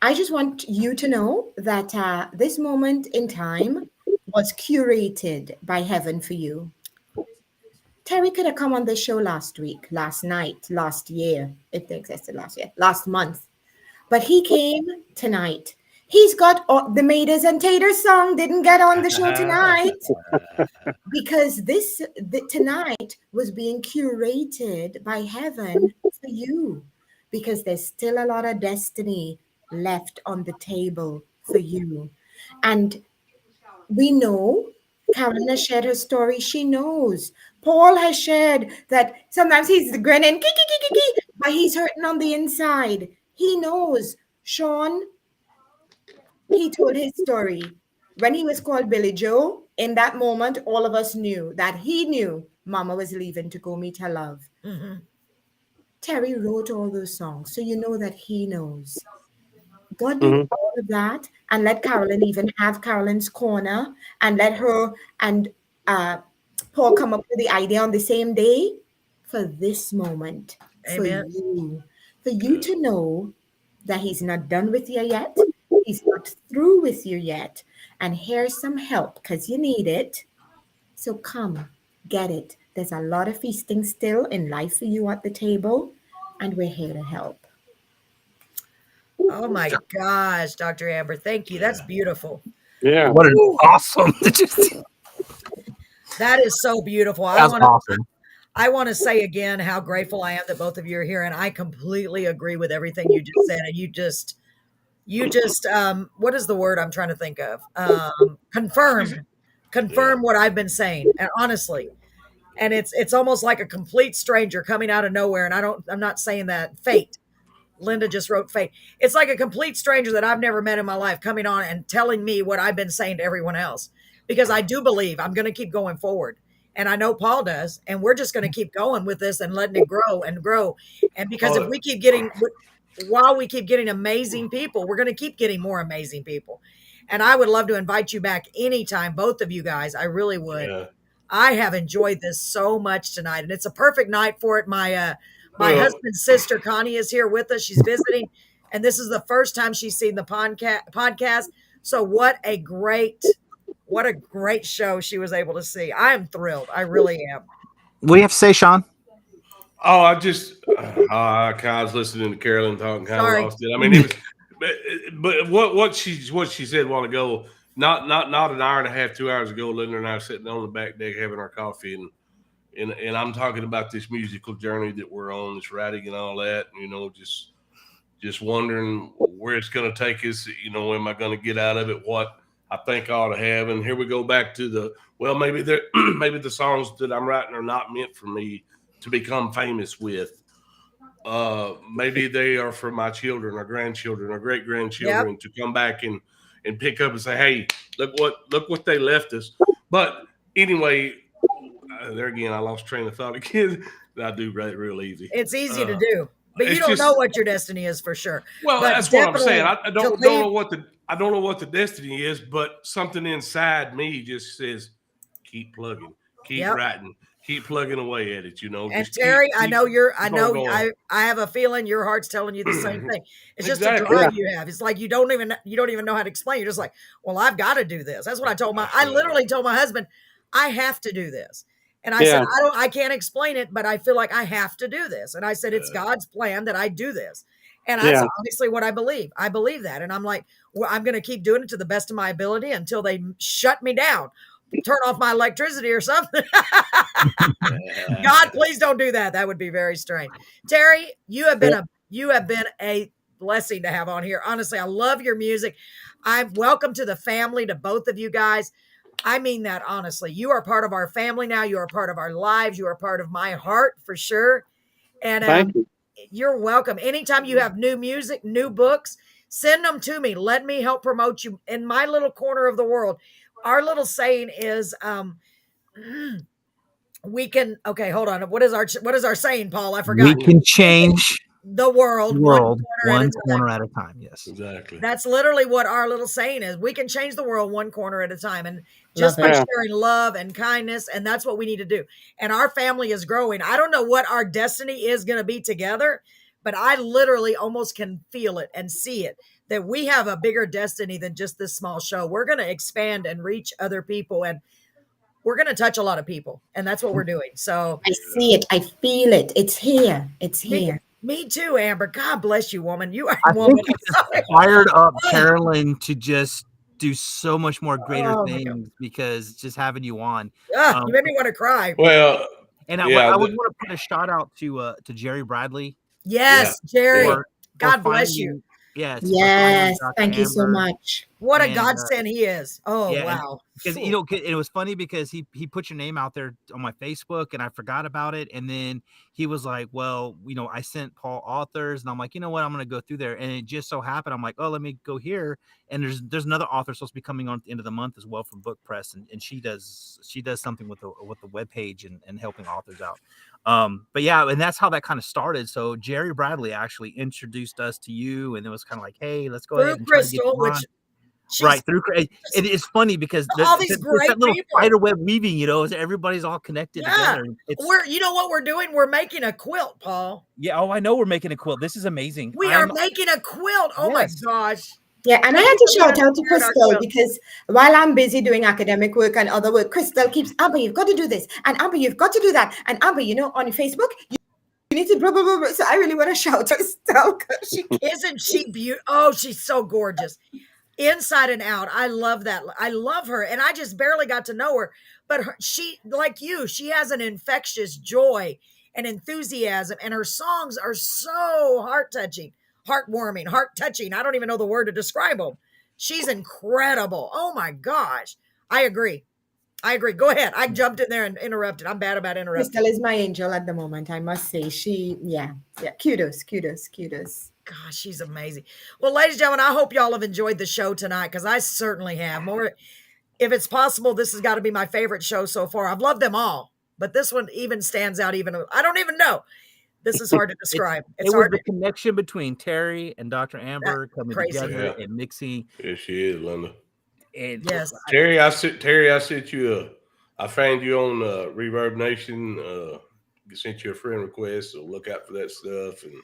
I just want you to know that this moment in time was curated by heaven for you. Terry could have come on this show last week, last night, last year, if they existed last month. But he came tonight. He's got the Maters and Taters song didn't get on the show tonight because tonight was being curated by heaven for you because there's still a lot of destiny left on the table for you. And we know Carolyn has shared her story. She knows. Paul has shared that sometimes he's grinning, but he's hurting on the inside. He knows. Sean, he told his story. When he was called Billy Joe, in that moment, all of us knew that he knew Mama was leaving to go meet her love. Mm-hmm. Terry wrote all those songs, so you know that he knows. God did all of that and let Carolyn even have Carolyn's Corner and let her and Paul come up with the idea on the same day for this moment. Amen. For you to know that he's not done with you yet. He's not through with you yet. And here's some help because you need it. So come, get it. There's a lot of feasting still in life for you at the table, and we're here to help. Oh my gosh, Dr. Amber, thank you. That's beautiful. Yeah. What an awesome. That is so beautiful. Awesome. I want to say again how grateful I am that both of you are here, and I completely agree with everything you just said. And you just what is the word I'm trying to think of? Confirm what I've been saying. And honestly, and it's almost like a complete stranger coming out of nowhere. And I'm not saying that fate. Linda just wrote fate. It's like a complete stranger that I've never met in my life coming on and telling me what I've been saying to everyone else, because I do believe I'm going to keep going forward. And I know Paul does. And we're just going to keep going with this and letting it grow and grow. And because if we keep while we keep getting amazing people, we're going to keep getting more amazing people. And I would love to invite you back anytime, both of you guys. I really would. Yeah. I have enjoyed this so much tonight, and it's a perfect night for it. My husband's sister, Connie, is here with us. She's visiting, and this is the first time she's seen the podcast. So what a great show she was able to see. I am thrilled. I really am. What do you have to say, Sean? Oh, I was listening to Carolyn talking, kind of lost it. I mean, it was, but what she said a while ago, not an hour and a half, 2 hours ago, Linda and I were sitting on the back deck having our coffee, and I'm talking about this musical journey that we're on, this writing and all that, just wondering where it's going to take us. Am I going to get out of it? What I think I ought to have. And here we go back to maybe maybe the songs that I'm writing are not meant for me to become famous with. Maybe they are for my children or grandchildren or great grandchildren to come back and pick up and say, hey, look what they left us. But anyway, there again, I lost train of thought again. I do real easy. It's easy to do, but you don't know what your destiny is for sure. Well, but that's what I'm saying. I don't know what the destiny is, but something inside me just says, keep plugging, keep writing, keep plugging away at it. And just Terry, I have a feeling your heart's telling you the same thing. It's just a drive you have. It's like you don't even know how to explain. You're just like, well, I've got to do this. That's what I literally told my husband, I have to do this. And I said, I can't explain it, but I feel like I have to do this. And I said, it's God's plan that I do this. And that's obviously what I believe. I believe that. And I'm like, well, I'm going to keep doing it to the best of my ability until they shut me down, turn off my electricity or something. God, please don't do that. That would be very strange. Terry, you have been a blessing to have on here. Honestly, I love your music. I'm welcome to the family, to both of you guys. I mean that honestly. You are part of our family now. You are part of our lives. You are part of my heart for sure. And Thank you. You're welcome. Anytime you have new music, new books, send them to me. Let me help promote you in my little corner of the world. Our little saying is, we can, okay, hold on. What is our saying, Paul? I forgot. We can change the world one corner at a time. Yes, exactly. That's literally what our little saying is. We can change the world one corner at a time, and just by sharing love and kindness, and that's what we need to do. And our family is growing. I don't know what our destiny is going to be together, but I literally almost can feel it and see it, that we have a bigger destiny than just this small show. We're going to expand and reach other people, and we're going to touch a lot of people, and that's what we're doing. So I see it. I feel it. It's here. It's here. Me too, Amber. God bless you, woman. You are I a woman. think it fired up Carolyn to just do so much more greater things because just having you on. You made me want to cry. Well, and I would want to put a shout out to Jerry Bradley. Yes, Jerry. God bless you. Yes. Yes. Thank you so much. What a godsend he is. Oh, wow. Because, it was funny because he put your name out there on my Facebook and I forgot about it. And then he was like, well, I sent Paul authors and I'm like, you know what? I'm going to go through there. And it just so happened. I'm like, oh, let me go here. And there's another author supposed to be coming on at the end of the month as well from Book Press. And she does something with the webpage and helping authors out. But yeah, and that's how that kind of started. So Jerry Bradley actually introduced us to you, and it was kind of like, hey, let's go ahead and Crystal, through. It's funny because all these great that little people. spider web weaving, everybody's all connected together. You know what we're doing? We're making a quilt, Paul. Yeah. Oh, I know we're making a quilt. This is amazing. We are making a quilt. Oh my gosh. Yeah, and I had to shout out to Crystal because while I'm busy doing academic work and other work, Crystal keeps, Amber, you've got to do this. And Amber, you've got to do that. And Amber, on Facebook, you need to blah, blah, blah, blah. So I really want to shout Crystal because isn't she beautiful? Oh, she's so gorgeous. Inside and out. I love that. I love her. And I just barely got to know her. But she, like you, she has an infectious joy and enthusiasm. And her songs are so heart-touching. Heartwarming, heart-touching. I don't even know the word to describe them. She's incredible. Oh my gosh. I agree. Go ahead. I jumped in there and interrupted. I'm bad about interrupting. Crystal is my angel at the moment, I must say. Kudos. Gosh, she's amazing. Well, ladies and gentlemen, I hope y'all have enjoyed the show tonight because I certainly have. If it's possible, this has got to be my favorite show so far. I've loved them all, but this one even stands out. I don't even know. This is hard to describe. It was the connection between Terry and Dr. Amber coming together and mixing. Yes, she is, Linda. And yes, Terry, I sent you I found you on Reverb Nation. Sent you a friend request, so look out for that stuff. And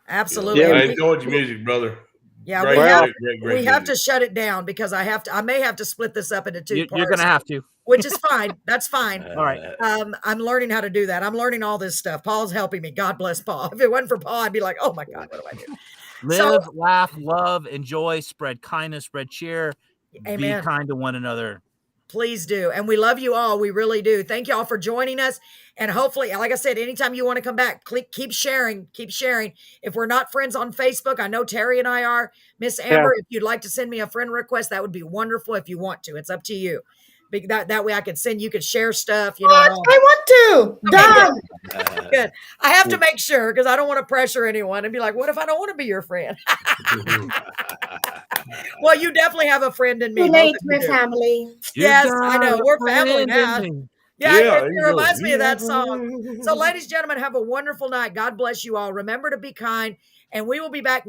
absolutely, I enjoyed your music, brother. Yeah, great we have to shut it down because I may have to split this up into two parts. You're gonna have to. Which is fine. That's fine. All right. I'm learning how to do that. I'm learning all this stuff. Paul's helping me. God bless Paul. If it wasn't for Paul, I'd be like, oh my God, what do I do? Live, laugh, love, enjoy, spread kindness, spread cheer. Amen. Be kind to one another. Please do. And we love you all. We really do. Thank you all for joining us. And hopefully, like I said, anytime you want to come back, keep sharing. Keep sharing. If we're not friends on Facebook, I know Terry and I are. Miss Amber, if you'd like to send me a friend request, that would be wonderful if you want to. It's up to you. That way I could you could share stuff. You know, I want to. Done. Good. I have to make sure because I don't want to pressure anyone and be like, what if I don't want to be your friend? Well, you definitely have a friend in me. Too late, my family. Yes, I know. We're family now. Yeah, it reminds me of that song. So, ladies and gentlemen, have a wonderful night. God bless you all. Remember to be kind. And we will be back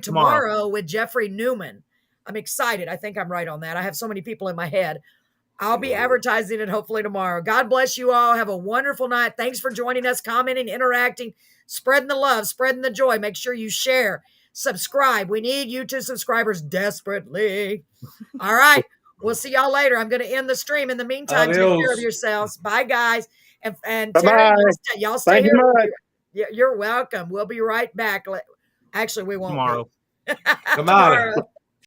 tomorrow with Jeffrey Newman. I'm excited. I think I'm right on that. I have so many people in my head. I'll be advertising it hopefully tomorrow. God bless you all. Have a wonderful night. Thanks for joining us, commenting, interacting, spreading the love, spreading the joy. Make sure you share, subscribe. We need YouTube subscribers desperately. All right. We'll see y'all later. I'm going to end the stream. In the meantime, take care of yourselves. Bye, guys. And Terry, y'all stay here. You're welcome. We'll be right back. Actually, we won't. Tomorrow. Come on.